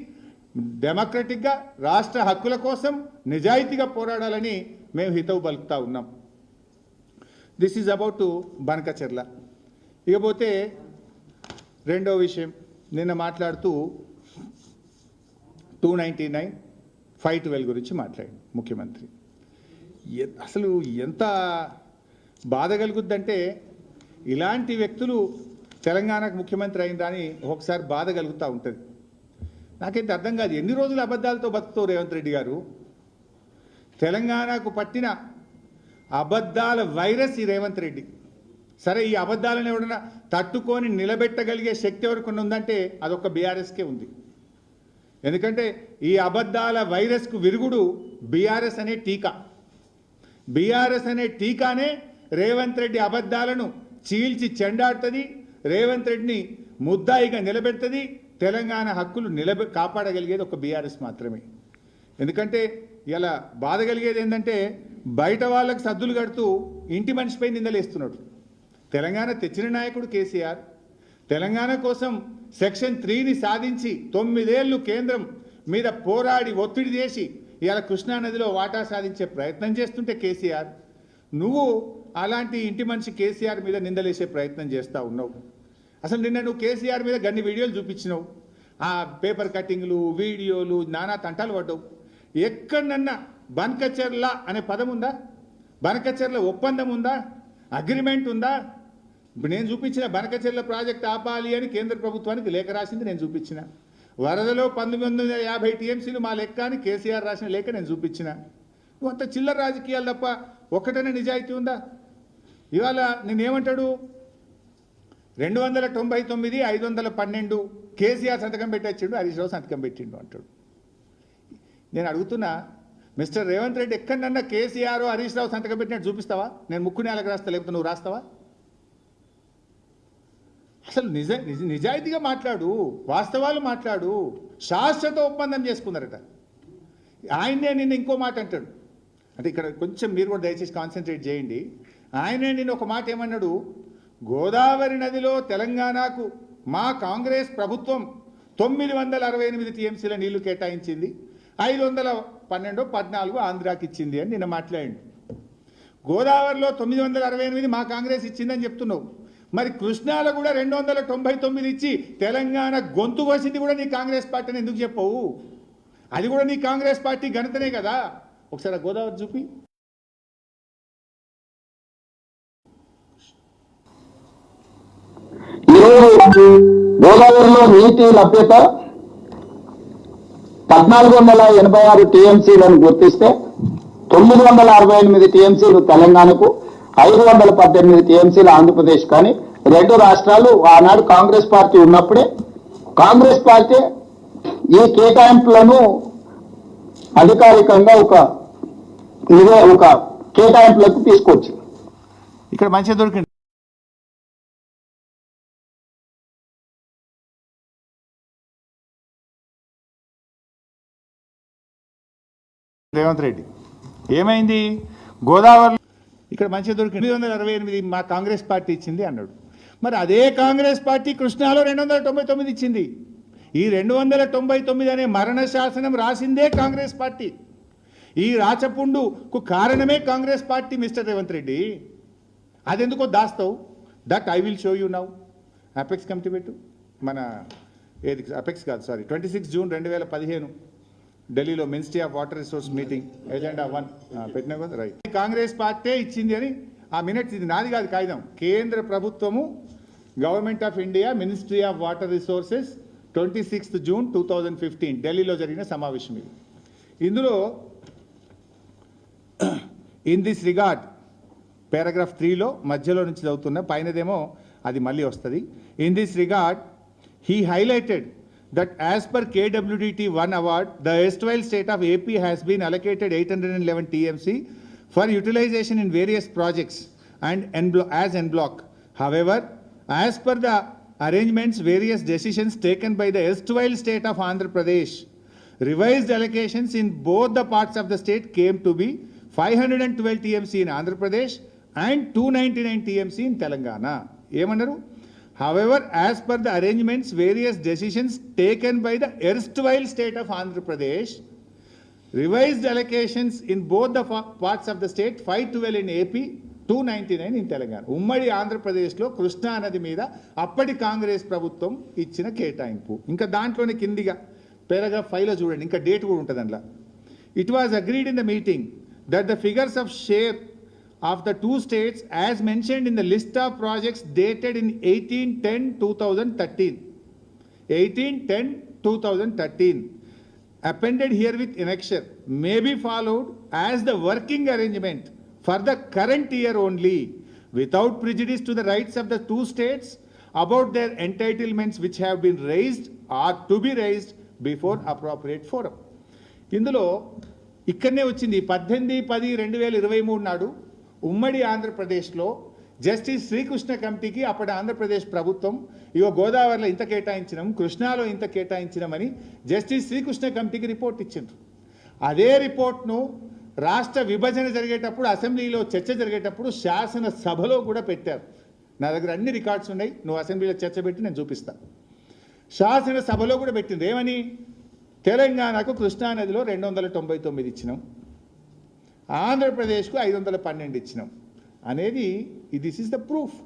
డెమోక్రటిక్గా రాష్ట్ర హక్కుల కోసం నిజాయితీగా పోరాడాలని మేము హితవు పలుకుతా ఉన్నాం. This is about Banakacherla. ఇకపోతే రెండో విషయం, నిన్న మాట్లాడుతూ 299, 512 గురించి మాట్లాడింది ముఖ్యమంత్రి. అసలు ఎంత బాధ కలుగుద్దంటే, ఇలాంటి వ్యక్తులు తెలంగాణకు ముఖ్యమంత్రి అయిందా అని ఒకసారి బాధ కలుగుతూ ఉంటుంది. నాకైతే అర్థం కాదు, ఎన్ని రోజులు అబద్ధాలతో బతుకుతావు రేవంత్ రెడ్డి గారు? తెలంగాణకు పట్టిన అబద్ధాల వైరస్ ఈ రేవంత్ రెడ్డి. సరే, ఈ అబద్ధాలను ఎవడన్నా తట్టుకొని నిలబెట్టగలిగే శక్తి ఎవరికి ఉందంటే అదొక బీఆర్ఎస్కే ఉంది. ఎందుకంటే ఈ అబద్ధాల వైరస్కు విరుగుడు బీఆర్ఎస్ అనే టీకా. బీఆర్ఎస్ అనే టీకానే రేవంత్ రెడ్డి అబద్ధాలను చీల్చి చెండాడుతుంది, రేవంత్ రెడ్డిని ముద్దాయిగా నిలబెడుతుంది. తెలంగాణ హక్కులు కాపాడగలిగేది ఒక బీఆర్ఎస్ మాత్రమే. ఎందుకంటే ఇలా బాధ కలిగేది ఏంటంటే, బయట వాళ్ళకి సద్దులు కడుతూ ఇంటి మనిషిపై నిందలేస్తున్నాడు. తెలంగాణ తెచ్చిన నాయకుడు కేసీఆర్. తెలంగాణ కోసం సెక్షన్ 3ని సాధించి 9 ఏళ్ళు కేంద్రం మీద పోరాడి ఒత్తిడి చేసి ఇవాళ కృష్ణానదిలో వాటా సాధించే ప్రయత్నం చేస్తుంటే కేసీఆర్, నువ్వు అలాంటి ఇంటి మనిషి కేసీఆర్ మీద నిందలేసే ప్రయత్నం చేస్తూ ఉన్నావు. అసలు నిన్న నువ్వు కేసీఆర్ మీద గన్ని వీడియోలు చూపించినావు, ఆ పేపర్ కటింగ్లు, వీడియోలు, నానా తంటాలు పడ్డావు. ఎక్కడన్నా బనకచెర్ల అనే పదం ఉందా? బనకచెర్ల ఒప్పందం ఉందా? అగ్రిమెంట్ ఉందా? ఇప్పుడు నేను చూపించిన బనకచెర్ల ప్రాజెక్ట్ ఆపాలి అని కేంద్ర ప్రభుత్వానికి లేఖ రాసింది నేను చూపించిన. వరదలో 1950 టీఎంసీలు మా లెక్క అని కేసీఆర్ రాసిన లేఖ నేను చూపించిన. నువ్వు అంత చిల్లర రాజకీయాలు తప్ప ఒక్కటనే నిజాయితీ ఉందా? ఇవాళ నేనేమంటాడు, 299, 512 కేసీఆర్ సంతకం పెట్టిండు, హరీష్ రావు సంతకం పెట్టిండు అంటాడు. నేను అడుగుతున్నా, మిస్టర్ రేవంత్ రెడ్డి, ఎక్కడన్నా కేసీఆర్ హరీష్ రావు సంతకం పెట్టినట్టు చూపిస్తావా? నేను ముక్కు నేలకు రాస్తా, లేకపోతే నువ్వు రాస్తావా? అసలు నిజాయితీగా మాట్లాడు, వాస్తవాలు మాట్లాడు. శాశ్వత ఒప్పందం చేసుకున్నారట. ఆయన్నే నిన్న ఇంకో మాట అంటాడు. అంటే ఇక్కడ కొంచెం మీరు కూడా దయచేసి కాన్సన్ట్రేట్ చేయండి. ఆయనే నేను ఒక మాట ఏమన్నాడు, గోదావరి నదిలో తెలంగాణకు మా కాంగ్రెస్ ప్రభుత్వం 968 టీఎంసీల నీళ్లు కేటాయించింది, 512 14 ఆంధ్రాకి ఇచ్చింది అని నిన్న మాట్లాడండి. గోదావరిలో 968 మా కాంగ్రెస్ ఇచ్చిందని చెప్తున్నావు, మరి కృష్ణాలో కూడా 299 ఇచ్చి తెలంగాణ గొంతు కోసింది కూడా నీ కాంగ్రెస్ పార్టీ అని ఎందుకు చెప్పవు? అది కూడా నీ కాంగ్రెస్ పార్టీ ఘనతనే కదా. ఒకసారి ఆ గోదావరి చూపి. ఈరోజు గోదావరిలో నీటి లభ్యత 1486 టీఎంసీలను గుర్తిస్తే 968 టీఎంసీలు తెలంగాణకు, 518 టీఎంసీలు ఆంధ్రప్రదేశ్. కానీ రెండు రాష్ట్రాలు ఆనాడు కాంగ్రెస్ పార్టీ ఉన్నప్పుడే కాంగ్రెస్ పార్టీ ఈ కేటాయింపులను అధికారికంగా ఒక కేటాయింపులకు తీసుకొచ్చింది. ఇక్కడ మంచిగా దొరికింది. రేవంత్ రెడ్డి ఏమైంది, గోదావరి ఇక్కడ మంచిగా దొరికింది 968 మా కాంగ్రెస్ పార్టీ ఇచ్చింది అన్నాడు. మరి అదే కాంగ్రెస్ పార్టీ కృష్ణాలో 299 ఇచ్చింది. ఈ 299 అనే మరణ శాసనం రాసిందే కాంగ్రెస్ పార్టీ. ఈ రాచపుండుకు కారణమే కాంగ్రెస్ పార్టీ. మిస్టర్ రేవంత్ రెడ్డి, అదెందుకో దాస్తావు? That I will show you now. Apex committee పెట్టు. మన ఏది అపెక్స్ కాదు, సారీ, 26 జూన్ 2015 ఢిల్లీలో ministry of water resource meeting agenda 1 పెట్టినా కదా, రైట్. కాంగ్రెస్ పార్టీ ఇచ్చింది అని ఆ మినిట్స్, ఇది నాది కాదు కాగితం, కేంద్ర ప్రభుత్వము government of India ministry of water resources 26 June 2015 ఢిల్లీలో జరిగిన సమావేశం ఇది. ఇందులో ఇన్ దిస్ రిగార్డ్ పారాగ్రాఫ్ 3లో మధ్యలో నుంచి చదువుతున్న, పైనదేమో అది మళ్ళీ వస్తుంది. In this regard he highlighted that as per KWDT 1 award, the erstwhile state of AP has been allocated 811 TMC for utilization in various projects and as en bloc. However, as per the arrangements, various decisions taken by the erstwhile state of Andhra Pradesh, revised allocations in both the parts of the state came to be 512 TMC in Andhra Pradesh and 299 TMC in Telangana. Emannaru? However, as per the arrangements, various decisions taken by the erstwhile state of Andhra Pradesh, revised allocations in both the parts of the state, 512 in AP, 299 in Telangana. ఉమ్మడి ఆంధ్రప్రదేశ్లో కృష్ణా నది మీద అప్పటి కాంగ్రెస్ ప్రభుత్వం ఇచ్చిన కేటాయింపు. ఇంకా దాంట్లోనే కిందిగా పారాగ్రాఫ్ 5లో చూడండి, ఇంకా డేట్ కూడా ఉంటుంది అందులో. It was agreed in the meeting that the figures of share of the two states as mentioned in the list of projects dated in 18/10/2013 18/10/2013 appended here with annexure may be followed as the working arrangement for the current year only without prejudice to the rights of the two states about their entitlements which have been raised or to be raised before appropriate forum. ఇందులో ఇక్కడనే వచ్చింది 18/10/2023 నాడు ఉమ్మడి ఆంధ్రప్రదేశ్లో జస్టిస్ శ్రీకృష్ణ కమిటీకి అప్పటి ఆంధ్రప్రదేశ్ ప్రభుత్వం ఇగో గోదావరిలో ఇంత కేటాయించినాం, కృష్ణాలో ఇంత కేటాయించినామని జస్టిస్ శ్రీకృష్ణ కమిటీకి రిపోర్ట్ ఇచ్చిండ్రు. అదే రిపోర్ట్ను రాష్ట్ర విభజన జరిగేటప్పుడు అసెంబ్లీలో చర్చ జరిగేటప్పుడు శాసనసభలో కూడా పెట్టారు. నా దగ్గర అన్ని రికార్డ్స్ ఉన్నాయి, నువ్వు అసెంబ్లీలో చర్చ పెట్టి నేను చూపిస్తాను. శాసనసభలో కూడా పెట్టింది ఏమని, తెలంగాణకు కృష్ణానదిలో 299 ఇచ్చినాం, ఆంధ్రప్రదేశ్కు 512 ఇచ్చినాం అనేది. This is the proof.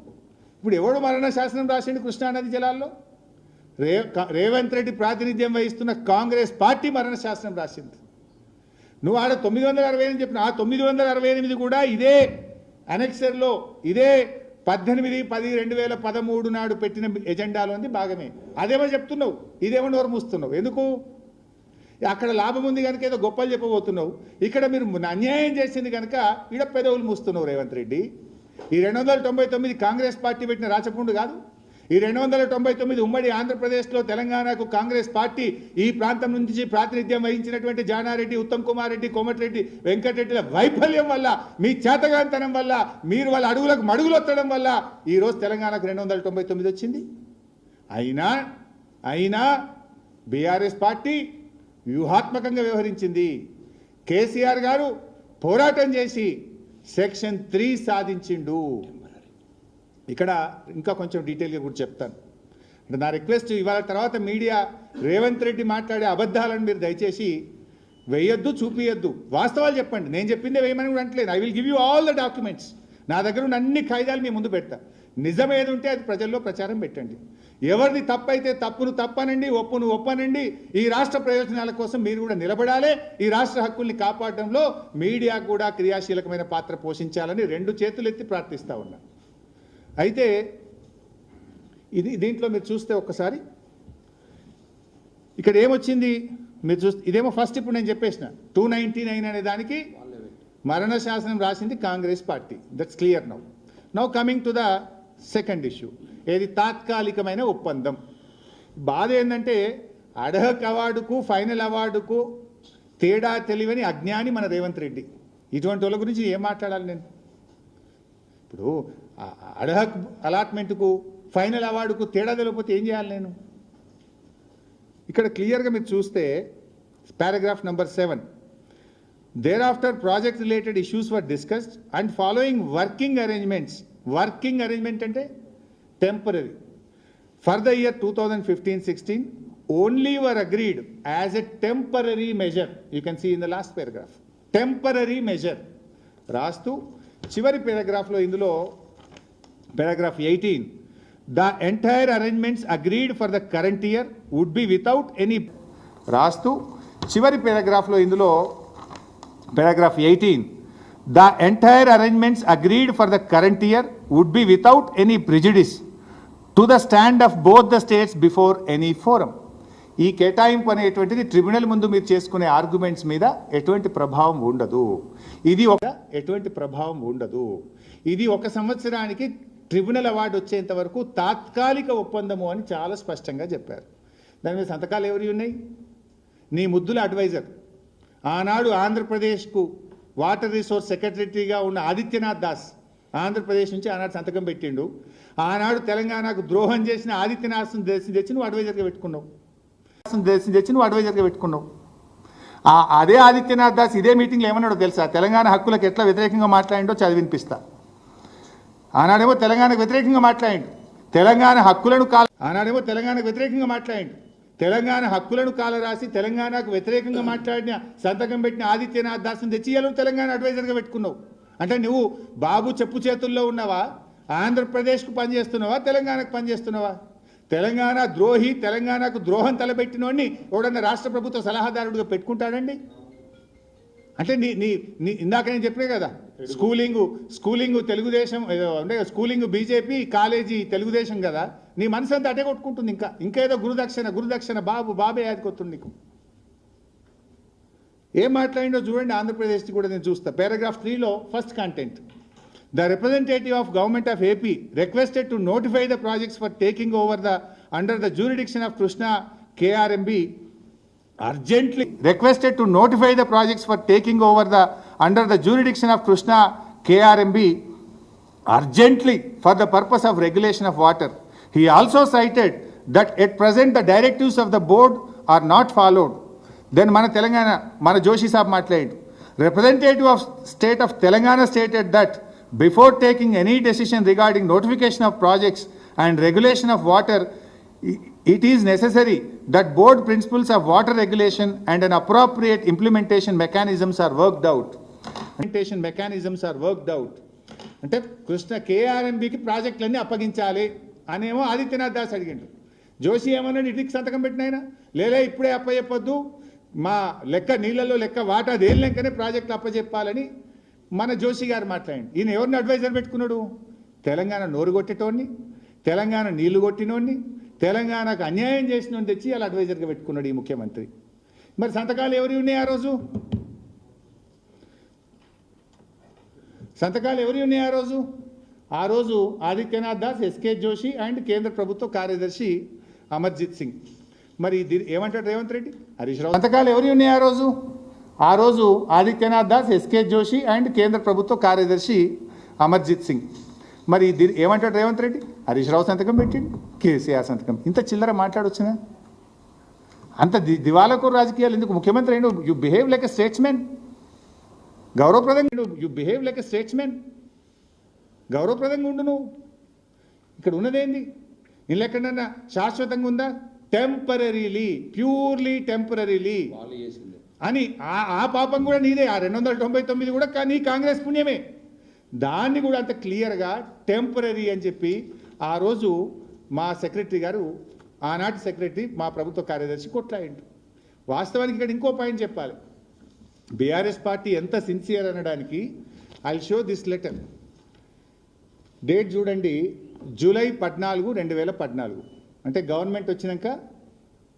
ఇప్పుడు ఎవడు మరణ శాసనం రాసిండు కృష్ణానది జలాల్లో? రేవంత్ రెడ్డి ప్రాతినిధ్యం వహిస్తున్న కాంగ్రెస్ పార్టీ మరణ శాసనం రాసింది. నువ్వు ఆడ 968 చెప్పిన ఆ 968 కూడా ఇదే అనెక్సర్లో ఇదే 18/10/2013 నాడు పెట్టిన ఎజెండాలో ఉంది భాగమే. అదేమో చెప్తున్నావు, ఇదేమో నోరు మూస్తున్నావు. ఎందుకు? అక్కడ లాభం ఉంది కనుక ఏదో గొప్పలు చెప్పబోతున్నావు, ఇక్కడ మీరు అన్యాయం చేసింది కనుక ఈడ పెదవులు మూస్తున్నావు రేవంత్ రెడ్డి. ఈ 299 కాంగ్రెస్ పార్టీ పెట్టిన రాచపుండు కాదు. ఈ 299 ఉమ్మడి ఆంధ్రప్రదేశ్లో తెలంగాణకు కాంగ్రెస్ పార్టీ ఈ ప్రాంతం నుంచి ప్రాతినిధ్యం వహించినటువంటి జానారెడ్డి, ఉత్తమ్ కుమార్ రెడ్డి, కోమటిరెడ్డి వెంకటరెడ్డిల వైఫల్యం వల్ల, మీ చేతగాంతనం వల్ల, మీరు వాళ్ళ అడుగులకు మడుగులొత్తడం వల్ల ఈరోజు తెలంగాణకు 299 వచ్చింది. అయినా బీఆర్ఎస్ పార్టీ వ్యూహాత్మకంగా వ్యవహరించింది. కేసీఆర్ గారు పోరాటం చేసి సెక్షన్ 3 సాధించిండు. ఇక్కడ ఇంకా కొంచెం డీటెయిల్గా కూడా చెప్తాను. అంటే నా రిక్వెస్ట్, ఇవాళ తర్వాత మీడియా రేవంత్ రెడ్డి మాట్లాడే అబద్ధాలను మీరు దయచేసి వేయొద్దు, చూపియొద్దు, వాస్తవాలు చెప్పండి. నేను చెప్పిందే వేయమని కూడా అంటలేదు. I will give you all the documents. నా దగ్గర ఉన్న అన్ని ఖైదాలు మీ ముందు పెడతా. నిజం ఏది ఉంటే అది ప్రజల్లో ప్రచారం పెట్టండి. ఎవరిది తప్పైతే తప్పును తప్పనండి, ఒప్పును ఒప్పనండి. ఈ రాష్ట్ర ప్రయోజనాల కోసం మీరు కూడా నిలబడాలి. ఈ రాష్ట్ర హక్కుల్ని కాపాడడంలో మీడియా కూడా క్రియాశీలకమైన పాత్ర పోషించాలని 2 చేతులు ఎత్తి ప్రార్థిస్తూ ఉన్నా. అయితే దీంట్లో మీరు చూస్తే ఒక్కసారి ఇక్కడ ఏమొచ్చింది మీరు చూస్తే, ఇదేమో ఫస్ట్ ఇప్పుడు నేను చెప్పేసిన 299 అనే దానికి మరణ శాసనం రాసింది Congress party. That's clear. Now coming to the second issue, ఏది తాత్కాలికమైన ఒప్పందం. బాధ ఏంటంటే అడహక్ అవార్డుకు ఫైనల్ అవార్డుకు తేడా తెలియని అజ్ఞాని మన రేవంత్ రెడ్డి. ఇటువంటి వాళ్ళ గురించి ఏం మాట్లాడాలి నేను? ఇప్పుడు అడహక్ అలాట్మెంట్కు ఫైనల్ అవార్డుకు తేడా తెలియకపోతే ఏం చేయాలి నేను? ఇక్కడ క్లియర్గా మీరు చూస్తే paragraph number 7, thereafter project related issues were discussed and following working arrangements అంటే temporary for the year 2015-16 only were agreed as a temporary measure. You can see in the last paragraph temporary measure రాస్తూ చివరి పారాగ్రాఫ్లో ఇందులో paragraph 18, the entire arrangements agreed for the current year would be without any రాస్తూ చివరి పారాగ్రాఫ్లో ఇందులో paragraph 18, the entire arrangements agreed for the current year would be without any prejudice to the stand of both the states before any forum. ఈ కేటాయింపు అనేటువంటిది ట్రిబ్యునల్ ముందు మీరు చేసుకునే ఆర్గ్యుమెంట్స్ మీద ఎటువంటి ప్రభావం ఉండదు. ఎటువంటి ప్రభావం ఉండదు. ఇది 1 సంవత్సరానికి ట్రిబ్యునల్ అవార్డు వచ్చేంత వరకు తాత్కాలిక ఒప్పందము అని చాలా స్పష్టంగా చెప్పారు. దాని మీద సంతకాలు ఎవరి ఉన్నాయి? నీ ముద్దుల అడ్వైజర్, ఆనాడు ఆంధ్రప్రదేశ్కు వాటర్ రిసోర్స్ సెక్రటరీగా ఉన్న ఆదిత్యనాథ్ దాస్ ఆంధ్రప్రదేశ్ నుంచి ఆనాడు సంతకం పెట్టిండు. ఆనాడు తెలంగాణకు ద్రోహం చేసిన ఆదిత్యనాథ్ తెచ్చి నువ్వు అడ్వైజర్గా పెట్టుకున్నావు. అదే ఆదిత్యనాథ్ దాస్ ఇదే మీటింగ్లో ఏమన్నాడో తెలుసా? తెలంగాణ హక్కులకు ఎట్లా వ్యతిరేకంగా మాట్లాడిండో చదివినిపిస్తా. ఆనాడేమో తెలంగాణకు వ్యతిరేకంగా మాట్లాడిండు, తెలంగాణ హక్కులను తెలంగాణ హక్కులను కాలరాసి తెలంగాణకు వ్యతిరేకంగా మాట్లాడిన సంతకం పెట్టిన ఆదిత్యనాథ్ దాస్ని తెచ్చి తెలంగాణ అడ్వైజర్గా పెట్టుకున్నావు. అంటే నువ్వు బాబు చెప్పు చేతుల్లో ఉన్నావా? ఆంధ్రప్రదేశ్కు పనిచేస్తున్నావా? తెలంగాణకు పనిచేస్తున్నావా? తెలంగాణ ద్రోహి, తెలంగాణకు ద్రోహం తలపెట్టినోడిని ఎవడన్నా రాష్ట్ర ప్రభుత్వ సలహాదారుడిగా పెట్టుకుంటాడండి? అంటే ఇందాక నేను చెప్పినా కదా, స్కూలింగ్ తెలుగుదేశం అంటే స్కూలింగ్ బీజేపీ, కాలేజీ తెలుగుదేశం కదా. నీ మనసు అంతా అటే కొట్టుకుంటుంది. ఇంకేదో గురుదక్షిణ బాబే యాదికొస్తుంది నీకు. ఏం మాట్లాడిండో చూడండి. ఆంధ్రప్రదేశ్ కూడా నేను చూస్తా. పారాగ్రాఫ్ 3లో first content, the representative of government of AP requested to notify the projects for taking over under the jurisdiction of Krishna KRMB urgently requested to notify the projects for taking over under the jurisdiction of Krishna KRMB urgently for the purpose of regulation of water. He also cited that at present the directives of the board are not followed. Then mana Joshi Saab maatlayindu. Representative of state of Telangana stated that before taking any decision regarding notification of projects and regulation of water, it is necessary that board principles of water regulation and an appropriate implementation mechanisms are worked out. అంటే కృష్ణ KRMBకి ప్రాజెక్టులన్నీ అప్పగించాలి అనేమో ఆదిత్యనాథ్ దాస్ అడిగిండు. జోషి ఏమన్నాడు? ఇంటికి సంతకం పెట్టినాయన లేలే ఇప్పుడే అప్పచెప్పొద్దు, మా నీళ్ళలో వాటా తేలినాకనే ప్రాజెక్టులు అప్పచెప్పాలని మన జోషి గారు మాట్లాడండి. ఈయన ఎవరిని అడ్వైజర్ పెట్టుకున్నాడు? తెలంగాణ నోరు కొట్టేటోడిని, తెలంగాణ నీళ్లు కొట్టినోడిని, తెలంగాణకు అన్యాయం చేసిన తెచ్చి అలా అడ్వైజర్గా పెట్టుకున్నాడు ఈ ముఖ్యమంత్రి. మరి సంతకాలు ఎవరి ఉన్నాయి ఆ రోజు? ఆ రోజు ఆదిత్యనాథ్ దాస్, SK జోషి అండ్ కేంద్ర ప్రభుత్వ కార్యదర్శి అమర్జిత్ సింగ్. మరి ఏమంటాడు రేవంత్ రెడ్డి? హరీష్ రావు. సంతకాలు ఎవరి ఉన్నాయి ఆ రోజు ఆదిత్యనాథ్ దాస్, SK జోషి అండ్ కేంద్ర ప్రభుత్వ కార్యదర్శి అమర్జిత్ సింగ్. మరి ఏమంటాడు రేవంత్ రెడ్డి? హరీష్ రావు సంతకం పెట్టిండు, KCR సంతకం. ఇంత చిల్లర మాట్లాడొచ్చునా? అంత దివాలకు రాజకీయాలు ఎందుకు? ముఖ్యమంత్రి అయిన you behave like a statesman. గౌరవప్రదంగా you behave like a statesman. గౌరవప్రదంగా ఉండు నువ్వు. ఇక్కడ ఉన్నదేంది? ఇల్లు ఎక్కడన్నా శాశ్వతంగా ఉందా? టెంపరీలీ, ప్యూర్లీ టెంపరీలీ అని ఆ పాపం కూడా నీదే. ఆ 299 కూడా నీ కాంగ్రెస్ పుణ్యమే. దాన్ని కూడా అంత క్లియర్గా టెంపరీ అని చెప్పి ఆ రోజు మా సెక్రటరీ గారు, ఆనాటి సెక్రటరీ, మా ప్రభుత్వ కార్యదర్శి కొట్లాయిండు. వాస్తవానికి ఇక్కడ ఇంకో పాయింట్ చెప్పాలి. బీఆర్ఎస్ పార్టీ ఎంత సిన్సియర్ అనడానికి I show this letter. Date చూడండి, జూలై 14, 2014. అంటే గవర్నమెంట్ వచ్చినాక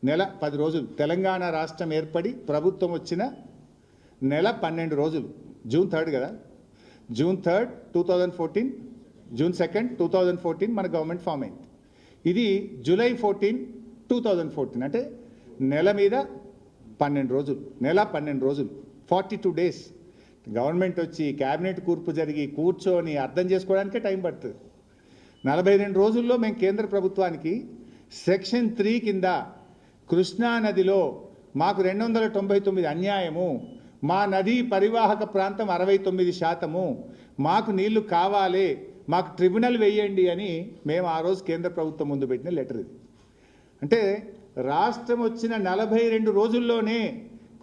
నెల 10 రోజులు, తెలంగాణ రాష్ట్రం ఏర్పడి ప్రభుత్వం వచ్చిన నెల 12 రోజులు. జూన్ 3 కదా, జూన్ 3, 2014, జూన్ 2, 2014 మన గవర్నమెంట్ ఫామ్ అయింది. ఇది జూలై 14, 2014 అంటే నెల మీద 12 రోజులు, నెల 12 రోజులు, 42 days. గవర్నమెంట్ వచ్చి క్యాబినెట్ కూర్పు జరిగి కూర్చొని అర్థం చేసుకోవడానికే టైం పడుతుంది. 42 రోజుల్లో మేము కేంద్ర ప్రభుత్వానికి సెక్షన్ 3 కింద కృష్ణా నదిలో మాకు 299 అన్యాయము, మా నదీ పరివాహక ప్రాంతం 69%, మాకు నీళ్లు కావాలి, మాకు ట్రిబ్యునల్ వేయండి అని మేము ఆ రోజు కేంద్ర ప్రభుత్వం ముందు పెట్టిన లెటర్ ఇది. అంటే రాష్ట్రం వచ్చిన 42 రోజుల్లోనే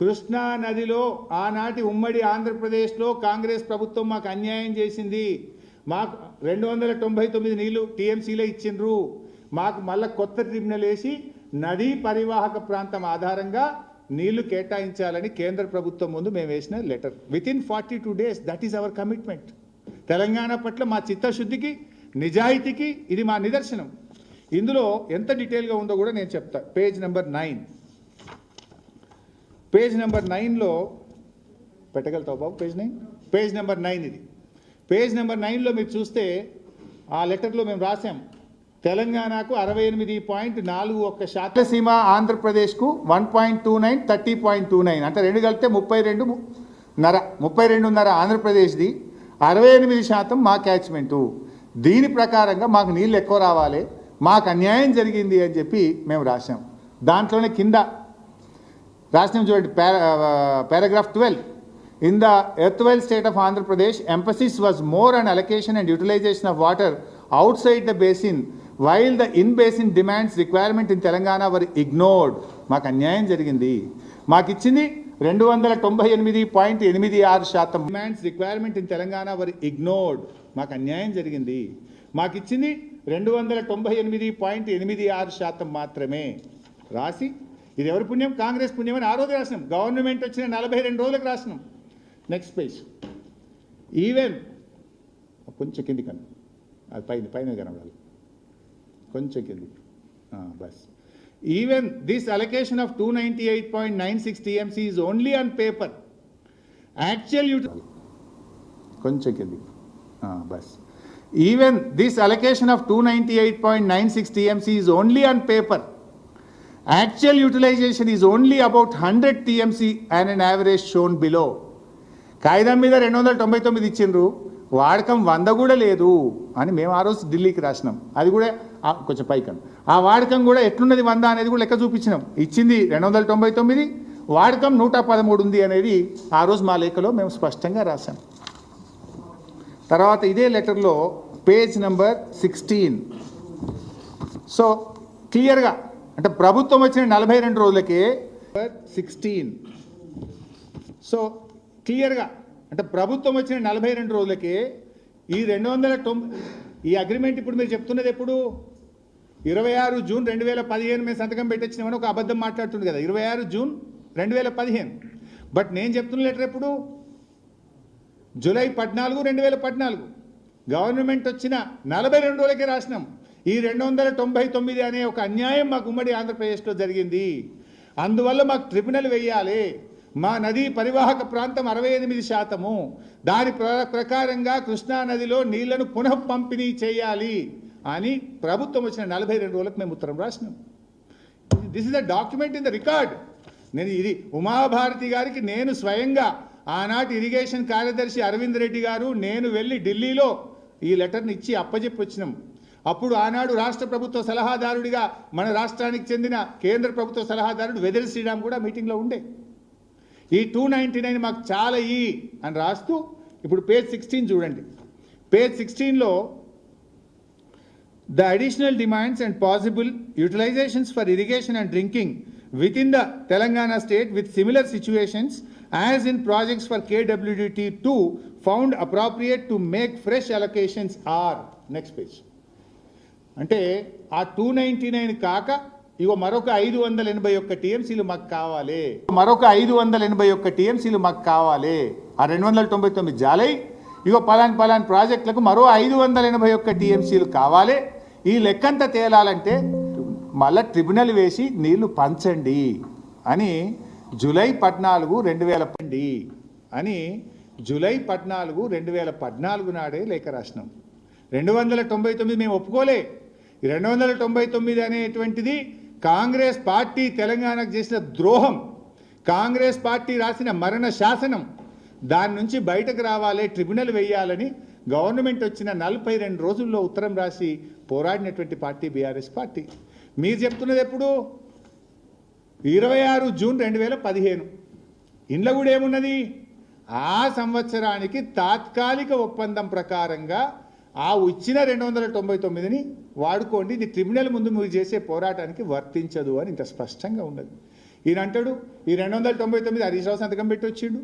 కృష్ణా నదిలో ఆనాటి ఉమ్మడి ఆంధ్రప్రదేశ్లో కాంగ్రెస్ ప్రభుత్వం మాకు అన్యాయం చేసింది. మాకు 299 నీళ్లు టీఎంసీలో ఇచ్చిండ్రు, మాకు మళ్ళీ కొత్త ట్రిబ్యునల్ వేసి నదీ పరివాహక ప్రాంతం ఆధారంగా నీళ్లు కేటాయించాలని కేంద్ర ప్రభుత్వం ముందు మేము వేసిన letter. Within 42 days. That is our commitment. Telangana పట్ల మా చిత్తశుద్ధికి, నిజాయితీకి ఇది మా నిదర్శనం. ఇందులో ఎంత డీటెయిల్గా ఉందో కూడా నేను చెప్తా. పేజ్ నెంబర్ 9, పేజ్ నెంబర్ 9లో పెట్టగలుగుతావు బాబు? పేజ్ నెంబర్ 9 ఇది. పేజ్ నెంబర్ 9లో మీరు చూస్తే ఆ లెటర్లో మేము రాసాం, తెలంగాణకు 68.41%, సీమ ఆంధ్రప్రదేశ్కు 1.29, 30.29, అంటే 2 కలిపితే 32.5 ఆంధ్రప్రదేశ్ది, 68% మా క్యాచ్మెంటు. దీని ప్రకారంగా మాకు నీళ్ళు ఎక్కువ రావాలి, మాకు అన్యాయం జరిగింది అని చెప్పి మేము రాసాం. దాంట్లోనే కింద రాసినాం చూడండి, paragraph 12. In the erstwhile state of Andhra Pradesh, emphasis was more on allocation and utilization of water outside the basin, while the in-basin demands requirement in Telangana were ignored. మాకు అన్యాయం జరిగింది. మాకు ఇచ్చింది 298.86%. Demands requirement in Telangana were ignored. మాకు అన్యాయం జరిగింది. మాకు ఇచ్చింది 298.86% మాత్రమే. రాసి ఇది ఎవరి పుణ్యం? కాంగ్రెస్ పుణ్యం అని ఆ రోజు రాసినాం. గవర్నమెంట్ వచ్చిన 42 రోజులకు రాసినాం. Next page. ఈవెన్ కొంచెం కింది కన్నా, అది పైన కనబడాలి, కొంచెం కింది bus. Even this allocation of 298.96 TMC is only on paper. Actual కొంచెం కింది bus. Even this allocation of 298.96 TMC is only on paper. Actual utilization is only about 100 TMC and an average shown below. కాగితం మీద 299 ఇచ్చిండ్రు, వాడకం 100 కూడా లేదు అని మేము ఆ రోజు ఢిల్లీకి రాసినాం. అది కూడా కొంచెం పైకం, ఆ వాడకం కూడా ఎట్లున్నది 100 అనేది కూడా లెక్క చూపించినాం. ఇచ్చింది 299, వాడకం 113 ఉంది అనేది ఆ రోజు మా లేఖలో మేము స్పష్టంగా రాసాం. తర్వాత ఇదే లెటర్లో పేజ్ నెంబర్ 16. సో క్లియర్గా, అంటే ప్రభుత్వం వచ్చిన 42 రోజులకే 16. సో క్లియర్గా, అంటే ప్రభుత్వం వచ్చిన 42 రోజులకే ఈ 290 ఈ అగ్రిమెంట్ ఇప్పుడు మీరు చెప్తున్నది ఎప్పుడు? 26 జూన్ 2015 మేము సంతకం పెట్టించినామని ఒక అబద్ధం మాట్లాడుతుంది కదా, 26 జూన్ 2015. బట్ నేను చెప్తున్న లెటర్ ఎప్పుడు? జూలై 14, 2014. గవర్నమెంట్ వచ్చిన 42 రోజులకే రాసినాం. ఈ 299 అనే ఒక అన్యాయం మాకు ఉమ్మడి ఆంధ్రప్రదేశ్లో జరిగింది, అందువల్ల మాకు ట్రిబ్యునల్ వేయాలి, మా నదీ పరివాహక ప్రాంతం 68%, దాని ప్రకారంగా కృష్ణా నదిలో నీళ్లను పునః పంపిణీ చేయాలి అని ప్రభుత్వం వచ్చిన 42 రోజులకు మేము ఉత్తరం రాసినాం. This is the document in the record. నేను ఇది ఉమాభారతి గారికి నేను స్వయంగా ఆనాటి ఇరిగేషన్ కార్యదర్శి అరవింద్ రెడ్డి గారు నేను వెళ్ళి ఢిల్లీలో ఈ లెటర్ని ఇచ్చి అప్పచెప్పి వచ్చినాం. అప్పుడు ఆనాడు రాష్ట్ర ప్రభుత్వ సలహాదారుడిగా మన రాష్ట్రానికి చెందిన కేంద్ర ప్రభుత్వ సలహాదారుడు వెదర్ శ్రీరామ్ కూడా మీటింగ్లో ఉండే. ఈ 299 మాకు చాలా అని రాస్తూ ఇప్పుడు పేజ్ 16 చూడండి. పేజ్ 16లో the additional demands and possible utilizations for irrigation and drinking within the Telangana state with similar situations as in projects for KWDT2 found appropriate to make fresh allocations are next page. అంటే ఆ 299 కాక ఇగో మరొక 581 టీఎంసీలు మాకు కావాలి, మరొక 581 టీఎంసీలు మాకు కావాలి. ఆ 299 జాలై ఇగో పలాన్ ప్రాజెక్టులకు మరో 581 టీఎంసీలు కావాలి. ఈ లెక్కంతా తేలాలంటే మళ్ళా ట్రిబ్యునల్ వేసి నీళ్లు పంచండి అని జూలై 14, 2000 అని జూలై 14, 2014 నాడే లేఖ రాసినాం. 299 మేము ఒప్పుకోలే. ఈ 299 అనేటువంటిది కాంగ్రెస్ పార్టీ తెలంగాణకు చేసిన ద్రోహం, కాంగ్రెస్ పార్టీ రాసిన మరణ శాసనం. దాని నుంచి బయటకు రావాలి, ట్రిబ్యునల్ వేయాలని గవర్నమెంట్ వచ్చిన 42 రోజుల్లో ఉత్తరం రాసి పోరాడినటువంటి పార్టీ బీఆర్ఎస్ పార్టీ. మీరు చెప్తున్నది ఎప్పుడు? 26 జూన్ 2015. ఇంట్లో కూడా ఏమున్నది? ఆ సంవత్సరానికి తాత్కాలిక ఒప్పందం ప్రకారంగా ఆ ఇచ్చిన 299ని వాడుకోండి, ఇది ట్రిబ్యునల్ ముందు మీరు చేసే పోరాటానికి వర్తించదు అని ఇంత స్పష్టంగా ఉన్నది. ఈయన అంటాడు ఈ 299 హరీష్ రావు సంతకం పెట్టి వచ్చిండు,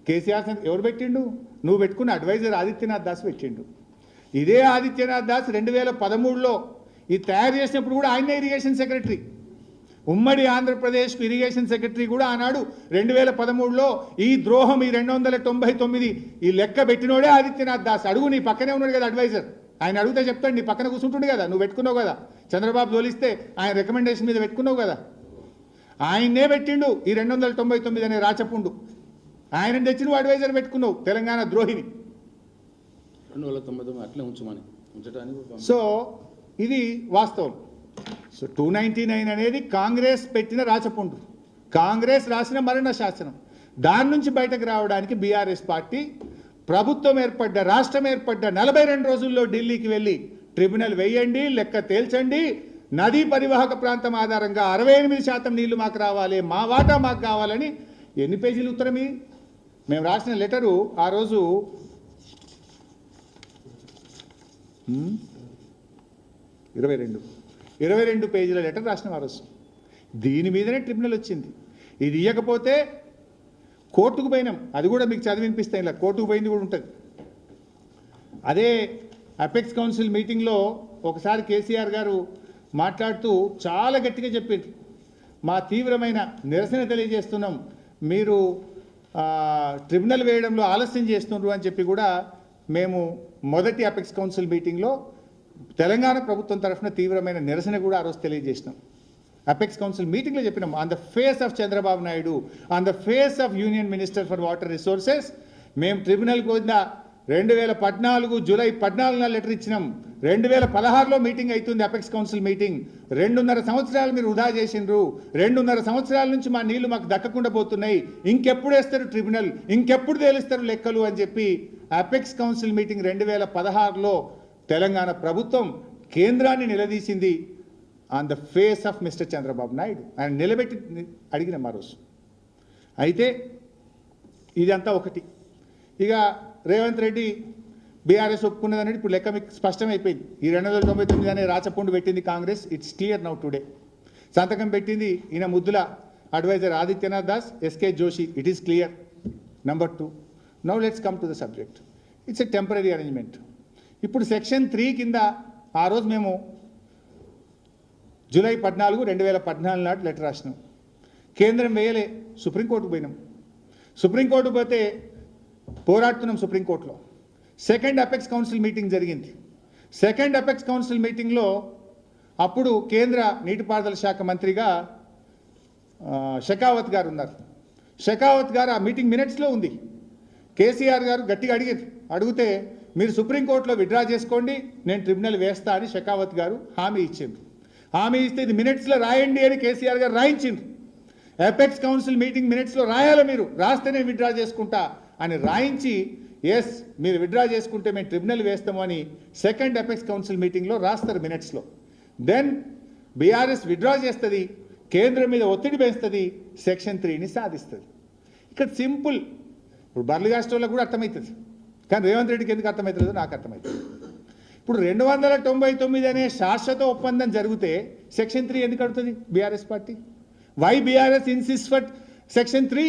కేసీఆర్ ఎవరు పెట్టిండు? నువ్వు పెట్టుకున్న అడ్వైజర్ ఆదిత్యనాథ్ దాస్ పెట్టిండు. ఇదే ఆదిత్యనాథ్ దాస్ 2013లో ఇది తయారు చేసినప్పుడు కూడా ఆయనే ఇరిగేషన్ సెక్రటరీ, ఉమ్మడి ఆంధ్రప్రదేశ్కు ఇరిగేషన్ సెక్రటరీ కూడా ఆనాడు 2013లో ఈ ద్రోహం ఈ 299 ఈ లెక్క పెట్టినోడే ఆదిత్యనాథ్ దాస్. అడుగు, నీ పక్కనే ఉన్నాడు కదా అడ్వైజర్, ఆయన అడిగితే చెప్తాడు. నీ పక్కన కూర్చుంటుండే కదా, నువ్వు పెట్టుకున్నావు కదా, చంద్రబాబు తోలిస్తే ఆయన రికమెండేషన్ మీద పెట్టుకున్నావు కదా, ఆయన్నే పెట్టిండు ఈ 299 అనే రాచపుండు. ఆయన తెచ్చిన అడ్వైజర్ పెట్టుకున్నావు, తెలంగాణ ద్రోహిని. 299 అట్లే ఉంచడానికి. సో ఇది వాస్తవం. సో 299 అనేది కాంగ్రెస్ పెట్టిన రాచపుండు, కాంగ్రెస్ రాసిన మరణ శాసనం. దాని నుంచి బయటకు రావడానికి బీఆర్ఎస్ పార్టీ ప్రభుత్వం ఏర్పడ్డ, రాష్ట్రం ఏర్పడ్డ 42 రోజుల్లో ఢిల్లీకి వెళ్ళి ట్రిబ్యునల్ వేయండి, లెక్క తేల్చండి, నదీ పరివాహక ప్రాంతం ఆధారంగా 68% నీళ్లు మాకు రావాలి, మా వాటా మాకు కావాలని. ఎన్ని పేజీలు ఉత్తరం? మేము రాసిన లెటరు ఆ రోజు 22 పేజీల లెటర్ రాసిన ఆ రోజు. దీని మీదనే ట్రిబ్యునల్ వచ్చింది. ఇది ఇవ్వకపోతే కోర్టుకు పోయినాం, అది కూడా మీకు చదివినిపిస్తాయి. ఇలా కోర్టుకు పోయింది కూడా ఉంటుంది. అదే అపెక్స్ కౌన్సిల్ మీటింగ్లో ఒకసారి కేసీఆర్ గారు మాట్లాడుతూ చాలా గట్టిగా చెప్పారు, మా తీవ్రమైన నిరసన తెలియజేస్తున్నాం, మీరు ట్రిబ్యునల్ వేయడంలో ఆలస్యం చేస్తున్నారు అని చెప్పి కూడా మేము మొదటి అపెక్స్ కౌన్సిల్ మీటింగ్లో తెలంగాణ ప్రభుత్వం తరఫున తీవ్రమైన నిరసన కూడా ఆ రోజు తెలియజేసినాం. అపెక్స్ కౌన్సిల్ మీటింగ్లో చెప్పినాం, on the face of Chandrababu Naidu, on the face of union minister for water resources, మేము ట్రిబ్యునల్కి వద్ద 2014 జూలై 14 లెటర్ ఇచ్చినాం. 2016లో మీటింగ్ అవుతుంది అపెక్స్ కౌన్సిల్ మీటింగ్. 2.5 సంవత్సరాలు మీరు వృధా చేసిండ్రు, 2.5 సంవత్సరాల నుంచి మా నీళ్లు మాకు దక్కకుండా పోతున్నాయి, ఇంకెప్పుడు వేస్తారు ట్రిబ్యునల్, ఇంకెప్పుడు తేలుస్తారు లెక్కలు అని చెప్పి అపెక్స్ కౌన్సిల్ మీటింగ్ 2016లో తెలంగాణ ప్రభుత్వం కేంద్రాన్ని నిలదీసింది. On the face of mister Chandrababu Naidu ఆయన నిలబెట్టి అడిగిన మా రోజు. అయితే ఇదంతా ఒకటి. ఇక రేవంత్ రెడ్డి బీఆర్ఎస్ ఒప్పుకున్నది అనేది ఇప్పుడు లెక్క మీకు స్పష్టమైపోయింది. ఈ 299 అనే రాచపుండు పెట్టింది Congress. It's clear now today. సంతకం పెట్టింది ఈయన ముద్దుల adviser Adityanath Das, SK Joshi. It is clear. Number 2, now let's come to the subject. It's a temporary arrangement. ఇప్పుడు సెక్షన్ 3 కింద ఆ రోజు మేము జూలై 14, 2014 నాడు లెటర్ రాసినాం. కేంద్రం వేయలే, సుప్రీంకోర్టుకు పోయినాం. సుప్రీంకోర్టుకు పోతే పోరాడుతున్నాం సుప్రీంకోర్టులో. సెకండ్ అపెక్స్ కౌన్సిల్ మీటింగ్ జరిగింది. సెకండ్ అపెక్స్ కౌన్సిల్ మీటింగ్లో అప్పుడు కేంద్ర నీటిపారుదల శాఖ మంత్రిగా షెకావత్ గారు ఉన్నారు. షెకావత్ గారు ఆ మీటింగ్ మినిట్స్లో ఉంది. కేసీఆర్ గారు గట్టిగా అడిగితే మీరు సుప్రీంకోర్టులో విత్డ్రా చేసుకోండి, నేను ట్రిబ్యునల్ వేస్తా అని షెకావత్ గారు హామీ ఇచ్చింది. హామీ ఇస్తే ఇది మినిట్స్లో రాయండి అని కేసీఆర్ గారు రాయించింది. అపెక్స్ కౌన్సిల్ మీటింగ్ మినిట్స్లో రాయాలి, మీరు రాస్తే నేను విత్డ్రా చేసుకుంటా అని రాయించి, ఎస్ మీరు విత్డ్రా చేసుకుంటే మేము ట్రిబ్యునల్ వేస్తాము అని సెకండ్ అపెక్స్ కౌన్సిల్ మీటింగ్లో రాస్తారు మినిట్స్లో. దెన్ బీఆర్ఎస్ విత్డ్రా చేస్తుంది, కేంద్రం మీద ఒత్తిడి పెంచుతుంది, సెక్షన్ 3ని సాధిస్తుంది. ఇక్కడ సింపుల్. ఇప్పుడు బర్లు కాస్టోళ్ళకు కూడా అర్థమవుతుంది, కానీ రేవంత్ రెడ్డికి ఎందుకు అర్థమవుతుందో నాకు అర్థమవుతుంది. ఇప్పుడు 299 అనే శాశ్వత ఒప్పందం జరిగితే సెక్షన్ 3 ఎందుకు అడుగుతుంది BRS party? Why BRS insist for section 3?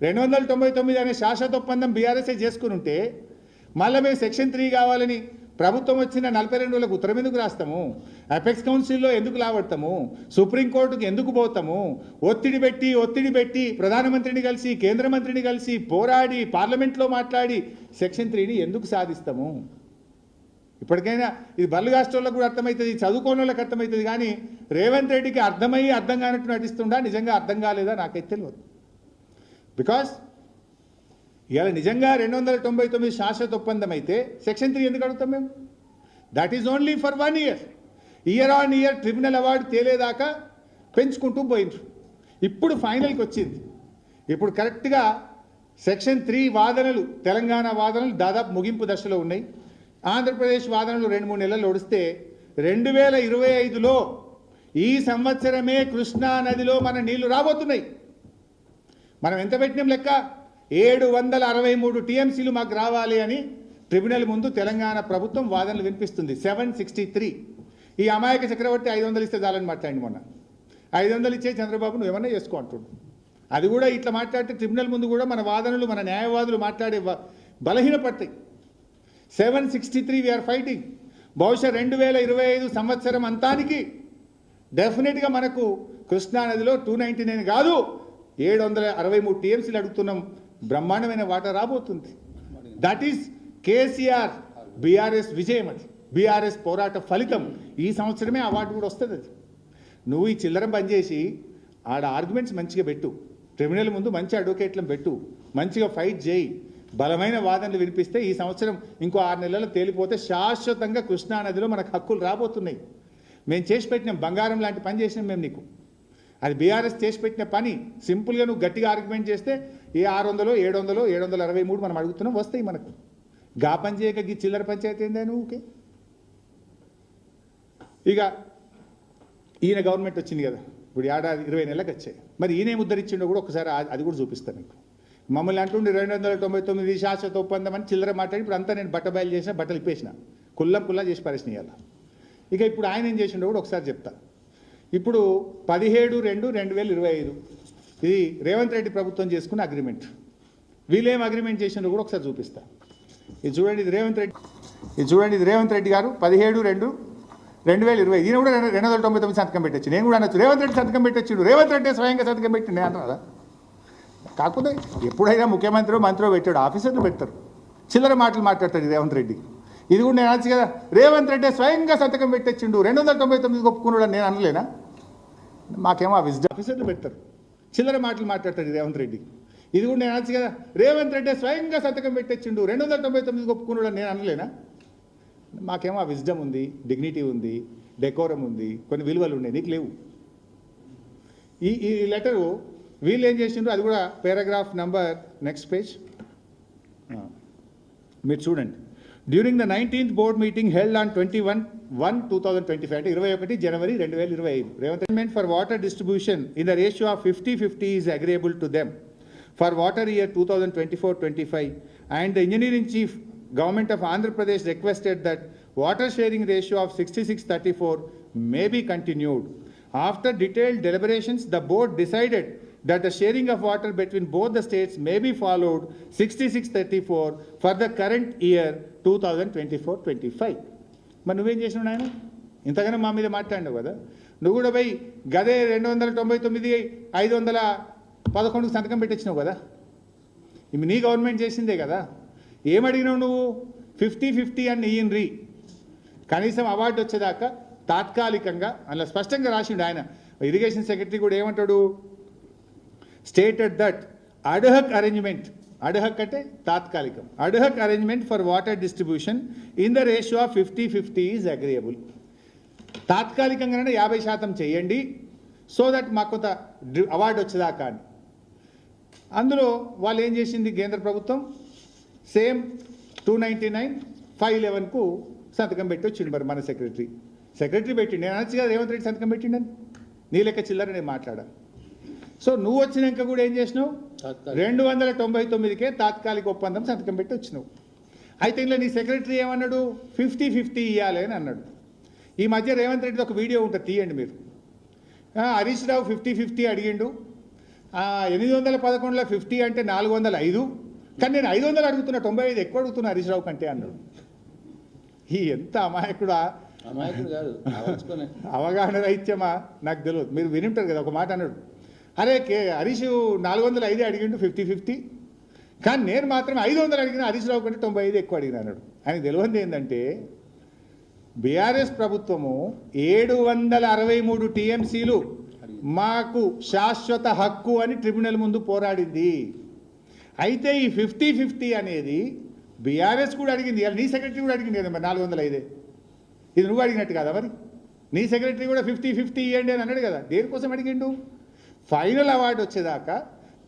299 అనే శాశ్వత ఒప్పందం బీఆర్ఎస్ఏ చేసుకుని ఉంటే మళ్ళీ మేము సెక్షన్ 3 కావాలని ప్రభుత్వం వచ్చిన 42 రోజులకు ఉత్తరం ఎందుకు రాస్తాము? అపెక్స్ కౌన్సిల్లో ఎందుకు లావడతాము? సుప్రీంకోర్టుకు ఎందుకు పోతాము? ఒత్తిడి పెట్టి ప్రధానమంత్రిని కలిసి కేంద్ర మంత్రిని కలిసి పోరాడి పార్లమెంట్లో మాట్లాడి సెక్షన్ 3ని ఎందుకు సాధిస్తాము? ఇప్పటికైనా ఇది బల్లు కాస్టోళ్ళకు కూడా అర్థమవుతుంది, చదువుకోని వాళ్ళకి అర్థమవుతుంది, కానీ రేవంత్ రెడ్డికి అర్థమయ్యి అర్థం కానట్టు నటిస్తుండా, నిజంగా అర్థం కాలేదా నాకైతే తెలియదు. బికాస్ ఇవాళ నిజంగా 299 శాశ్వత ఒప్పందం అయితే సెక్షన్ 3 ఎందుకు అడుగుతాం మేము? That is only for 1 year. Year on year tribunal award తేలేదాకా పెంచుకుంటూ పోయిండ్రు. ఇప్పుడు ఫైనల్కి వచ్చింది. ఇప్పుడు కరెక్ట్గా సెక్షన్ 3 వాదనలు, తెలంగాణ వాదనలు దాదాపు ముగింపు దశలో ఉన్నాయి. ఆంధ్రప్రదేశ్ వాదనలు 2-3 నెలలు నడిస్తే 2025లో ఈ సంవత్సరమే కృష్ణా నదిలో మన నీళ్లు రాబోతున్నాయి. మనం ఎంత పెట్టినాం లెక్క? 763 టీఎంసీలు మాకు రావాలి అని ట్రిబ్యునల్ ముందు తెలంగాణ ప్రభుత్వం వాదనలు వినిపిస్తుంది. 763. ఈ అమాయక చక్రవర్తి 500 ఇస్తే చాలని మాట్లాడి మొన్న 500 ఇచ్చే చంద్రబాబు నువ్వు ఏమన్నా చేసుకో అంటుండు. అది కూడా ఇట్లా మాట్లాడితే ట్రిబ్యునల్ ముందు కూడా మన వాదనలు, మన న్యాయవాదులు మాట్లాడే బలహీనపడతాయి. 763 వీఆర్ ఫైటింగ్. బహుశా 2025 సంవత్సరం అంతానికి డెఫినెట్గా మనకు కృష్ణానదిలో 299 కాదు 763 టీఎంసీలు అడుగుతున్నాం. బ్రహ్మాండమైన వాటర్ రాబోతుంది. దట్ ఈస్ కేసీఆర్ బీఆర్ఎస్ విజయం. అది బీఆర్ఎస్ పోరాట ఫలితం. ఈ సంవత్సరమే అవార్డు కూడా వస్తుంది. అది నువ్వు ఈ చిల్లరం పనిచేసి ఆడ ఆర్గ్యుమెంట్స్ మంచిగా పెట్టు, ట్రిబ్యునల్ ముందు మంచి అడ్వకేట్లను పెట్టు, మంచిగా ఫైట్ చేయి, బలమైన వాదనలు వినిపిస్తే ఈ సంవత్సరం ఇంకో 6 నెలలు తేలిపోతే శాశ్వతంగా కృష్ణానదిలో మనకు హక్కులు రాబోతున్నాయి. మేము చేసి పెట్టినాం, బంగారం లాంటి పని చేసినాం మేము నీకు. అది బీఆర్ఎస్ చేసి పెట్టిన పని. సింపుల్గా నువ్వు గట్టిగా ఆర్గ్యుమెంట్ చేస్తే ఏ 600, 700, 723 మనం అడుగుతున్నాం, వస్తాయి మనకు. గా పని చేయక ఈ చిల్లర పంచాయతీ ఏందా నువ్వుకే? ఇక ఈయన గవర్నమెంట్ వచ్చింది కదా, ఇప్పుడు ఏడాది 20 నెలలకు వచ్చాయి. మరి ఈయన ముద్దరిచ్చిండో కూడా ఒకసారి అది కూడా చూపిస్తాను మీకు. మమ్మల్ని అంటుండే 299 శాశ్వత ఒప్పందం అని చిల్లర మాట్లాడి ఇప్పుడు అంతా నేను బయలు చేసిన, బట్టలు ఇప్పేసిన, కుల్లా చేసి పరిశ్రమ. ఇక ఇప్పుడు ఆయన ఏం చేసిండో కూడా ఒకసారి చెప్తా. ఇప్పుడు 17/2/2025 ఇది రేవంత్ రెడ్డి ప్రభుత్వం చేసుకున్న అగ్రిమెంట్. వీళ్ళేం అగ్రిమెంట్ చేసిండో కూడా ఒకసారి చూపిస్తా. ఇది చూడండి, ఇది రేవంత్ రెడ్డి గారు 17/2/2020. ఈయన కూడా 299 సంతకం పెట్టచ్చు. నేను కూడా అనొచ్చు రేవంత్ రెడ్డి సంతకం పెట్టచ్చు, రేవంత్ రెడ్డి స్వయంగా సంతకం పెట్టిండు నేను అన్నా. కాకపోతే ఎప్పుడైనా ముఖ్యమంత్రి మంత్రి పెట్టాడు, ఆఫీసర్లు పెడతారు, చిల్లర మాటలు మాట్లాడతాడు రేవంత్ రెడ్డి. ఇది కూడా నేను అనొచ్చు కదా, రేవంత్ రెడ్డి స్వయంగా సంతకం పెట్టచ్చిండు 299 ఒప్పుకున్నాడు నేను అనలేనా? మాకేమో ఆ విజ్డమ్. ఆఫీసర్లు పెడతారు, చిల్లర మాటలు మాట్లాడతాడు రేవంత్ రెడ్డి. ఇది కూడా నేను అనొచ్చు కదా, రేవంత్ రెడ్డి స్వయంగా సంతకం పెట్టచ్చిండు 299 ఒప్పుకున్నాడు నేను అనలేనా? మాకేమో ఆ విజ్డమ్ ఉంది, డిగ్నిటీ ఉంది, డెకోరం ఉంది, కొన్ని విలువలు ఉన్నాయి, నీకు లేవు. ఈ లెటరు వీళ్ళు ఏం చేసిండ్రు అది కూడా పారాగ్రాఫ్ నంబర్ నెక్స్ట్ పేజ్ మీరు చూడండి. During the 19th board meeting held on 21/1/2025 అంటే 21 జనవరి 2025 Revanth Reddy for water distribution in the ratio of 50-50 is agreeable to them for water year 2024-25 and the engineering chief government of Andhra Pradesh requested that water sharing ratio of 66-34 may be continued. After detailed deliberations, the board decided that the sharing of water between both the states may be followed 66-34 for the current year 2024-25. మరి నువ్వేం చేసినావు నాయన? ఇంతగానో మా మీద మాట్లాడినావు కదా, నువ్వు కూడా పోయి గదే 299/511 సంతకం పెట్టించినావు కదా. ఇవి నీ గవర్నమెంట్ చేసిందే కదా. ఏమడిగినావు నువ్వు? 50-50 అని ఇయ్యండ్రి, కనీసం అవార్డు వచ్చేదాకా తాత్కాలికంగా. అలా స్పష్టంగా రాసిండు ఆయన. ఇరిగేషన్ సెక్రటరీ కూడా ఏమంటాడు? Stated that ad hoc arrangement, ad hoc అంటే తాత్కాలికం, ad hoc arrangement for water distribution in the ratio of 50-50 is agreeable. తాత్కాలికంగానే 50% చేయండి, సో దట్ మాకు కొంత అవార్డు వచ్చేదాకా అని. అందులో వాళ్ళు ఏం చేసింది కేంద్ర ప్రభుత్వం? సేమ్ 299/511కు సంతకం పెట్టి వచ్చిండు. మరి మన సెక్రటరీ పెట్టిండు. నేను అనొచ్చు కదా రేవంత్ రెడ్డి సంతకం పెట్టిండని, నీ లెక్క చిల్లర నేను మాట్లాడా. సో నువ్వు వచ్చినాక కూడా ఏం చేసినావు? తాత్కాలిక. 299కే తాత్కాలిక ఒప్పందం సంతకం పెట్టి వచ్చినావు. అయితే ఇందులో నీ సెక్రటరీ ఏమన్నాడు, 50-50 ఇవ్వాలి అని అన్నాడు. ఈ మధ్య రేవంత్ రెడ్డి ఒక వీడియో ఉంటుంది, తీయండి మీరు. హరీష్ రావు 50-50 అడిగిండు, 811లో 50 అంటే 405, కానీ నేను 500 అడుగుతున్నా, 95 ఎక్కువ అడుగుతున్నా హరీష్ రావు కంటే అన్నాడు. ఈ ఎంత అమాయకుడా, అమాయకుడు కాదు, ఆలోచించుకోలే. అవగాహన రహిత్యమా నాకు తెలియదు. మీరు వినింటారు కదా, ఒక మాట అన్నాడు, అరే హరీష్ 405 అడిగిండు 50-50, కానీ నేను మాత్రం 500 అడిగిన, హరీష్ రావు కంటే 95 ఎక్కువ అడిగిన అన్నాడు. ఆయన తెలియంది ఏంటంటే బీఆర్ఎస్ ప్రభుత్వము 763 టీఎంసీలు మాకు శాశ్వత హక్కు అని ట్రిబ్యునల్ ముందు పోరాడింది. అయితే ఈ 50-50 అనేది బీఆర్ఎస్ కూడా అడిగింది, నీ సెక్రటరీ కూడా అడిగింది కదా, మరి 405 ఇది నువ్వు అడిగినట్టు కదా, మరి నీ సెక్రటరీ కూడా 50-50 ఇవ్వండి అని అన్నాడు కదా. దేనికోసం అడిగిండు, ఫైనల్ అవార్డు వచ్చేదాకా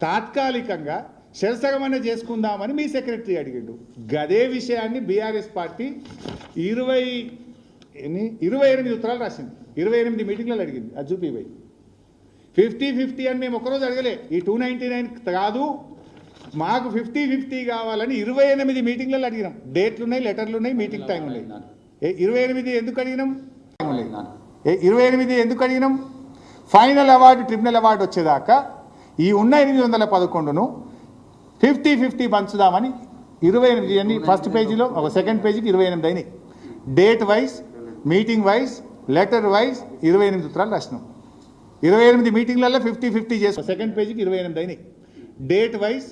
తాత్కాలికంగా శరసగమన చేసుకుందామని మీ సెక్రటరీ అడిగిండు. గదే విషయాన్ని బీఆర్ఎస్ పార్టీ 28 ఉత్తరాలు రాసింది, 28 మీటింగ్లలో అడిగింది. అది చూపిపోయి 50-50 అని మేము ఒకరోజు అడగలే, ఈ 299 కాదు మాకు 50-50 కావాలని 28 మీటింగ్లలో అడిగినాం. డేట్లు ఉన్నాయి, లెటర్లు ఉన్నాయి, మీటింగ్ టైం ఉన్నాయి. 28 ఎందుకు అడిగినాం, 28 ఎందుకు అడిగినాం, ఫైనల్ అవార్డు ట్రిబ్యునల్ అవార్డు వచ్చేదాకా ఈ ఉన్న 811ను 50-50 పంచుదామని 28 అన్ని ఫస్ట్ పేజీలో, ఒక సెకండ్ పేజీకి 28 అయినాయి. Date wise, meeting wise, letter wise 28 ఉత్తరాలు రాసినాం. 28 మీటింగ్లలో 50-50 చేసి సెకండ్ పేజీకి 28 అయినాయి. Date wise,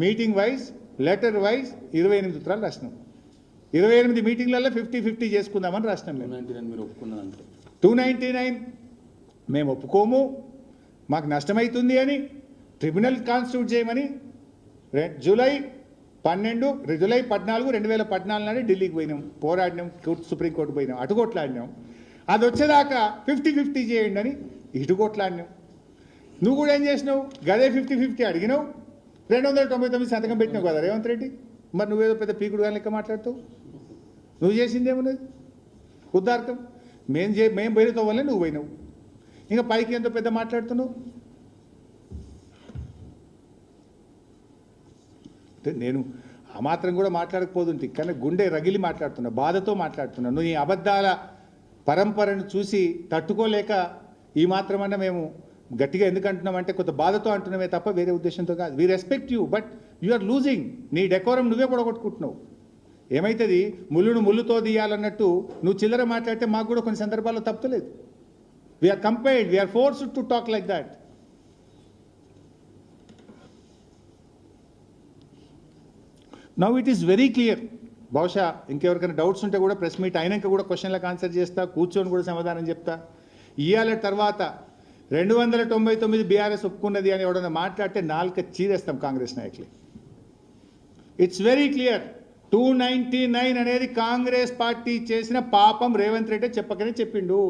meeting wise, letter wise 28 ఉత్తరాలు రాసినాం. 28 మీటింగ్లలో 50-50 చేసుకుందామని రాసినాం. మేము 299 మీరు ఒప్పుకున్నారంటే 299 మేము ఒప్పుకోము, మాకు నష్టమవుతుంది అని ట్రిబ్యునల్ కాన్స్టిట్యూట్ చేయమని జూలై 14, 2014 నాడే ఢిల్లీకి పోయినాం, పోరాడినాం, సుప్రీంకోర్టు పోయినాం, అటుకొట్లాడినాం. అది వచ్చేదాకా 50-50 చేయండి అని ఇటుకొట్లాడినాం. నువ్వు కూడా ఏం చేసినావు, గదే 50-50 అడిగినావు, 299 సంతకం పెట్టినావు కదా రేవంత్ రెడ్డి. మరి నువ్వేదో పెద్ద పీకుడు కానీ లెక్క మాట్లాడుతావు. నువ్వు చేసిందేమున్నది ఉద్దార్కం, మేము పోయినతో వల్లే నువ్వు పోయినావు. ఇంకా పైకి ఎంతో పెద్ద మాట్లాడుతున్నావు. నేను ఆ మాత్రం కూడా మాట్లాడకపోతుంటే, కానీ గుండె రగిలి మాట్లాడుతున్నా, బాధతో మాట్లాడుతున్నా. నువ్వు ఈ అబద్ధాల పరంపరను చూసి తట్టుకోలేక ఈ మాత్రమన్నా మేము గట్టిగా ఎందుకు అంటున్నామంటే కొంత బాధతో అంటున్నామే తప్ప వేరే ఉద్దేశంతో కాదు. We respect you, but you are losing. నీ డెకోరం నువ్వే పొడగొట్టుకుంటున్నావు. ఏమైతుంది, ముళ్ళును ముళ్ళుతో తీయాలన్నట్టు నువ్వు చిల్లర మాట్లాడితే మాకు కూడా కొన్ని సందర్భాల్లో తప్పలేదు. We are compelled, we are forced to talk like that. Now it is very clear. బహుశా ఇంకెవరికైనా డౌట్స్ ఉంటే కూడా ప్రెస్ మీట్ అయినాక కూడా క్వశ్చన్లకు ఆన్సర్ చేస్తా, కూర్చొని కూడా సమాధానం చెప్తా. ఇవాళ తర్వాత 299 బీఆర్ఎస్ ఒప్పుకున్నది అని ఎవడన్నా మాట్లాడితే నాలుక చీరేస్తాం కాంగ్రెస్ నాయకులు. It's very clear. 299 అనేది కాంగ్రెస్ పార్టీ చేసిన పాపం. రేవంత్ రెడ్డి చెప్పకనే చెప్పిండు.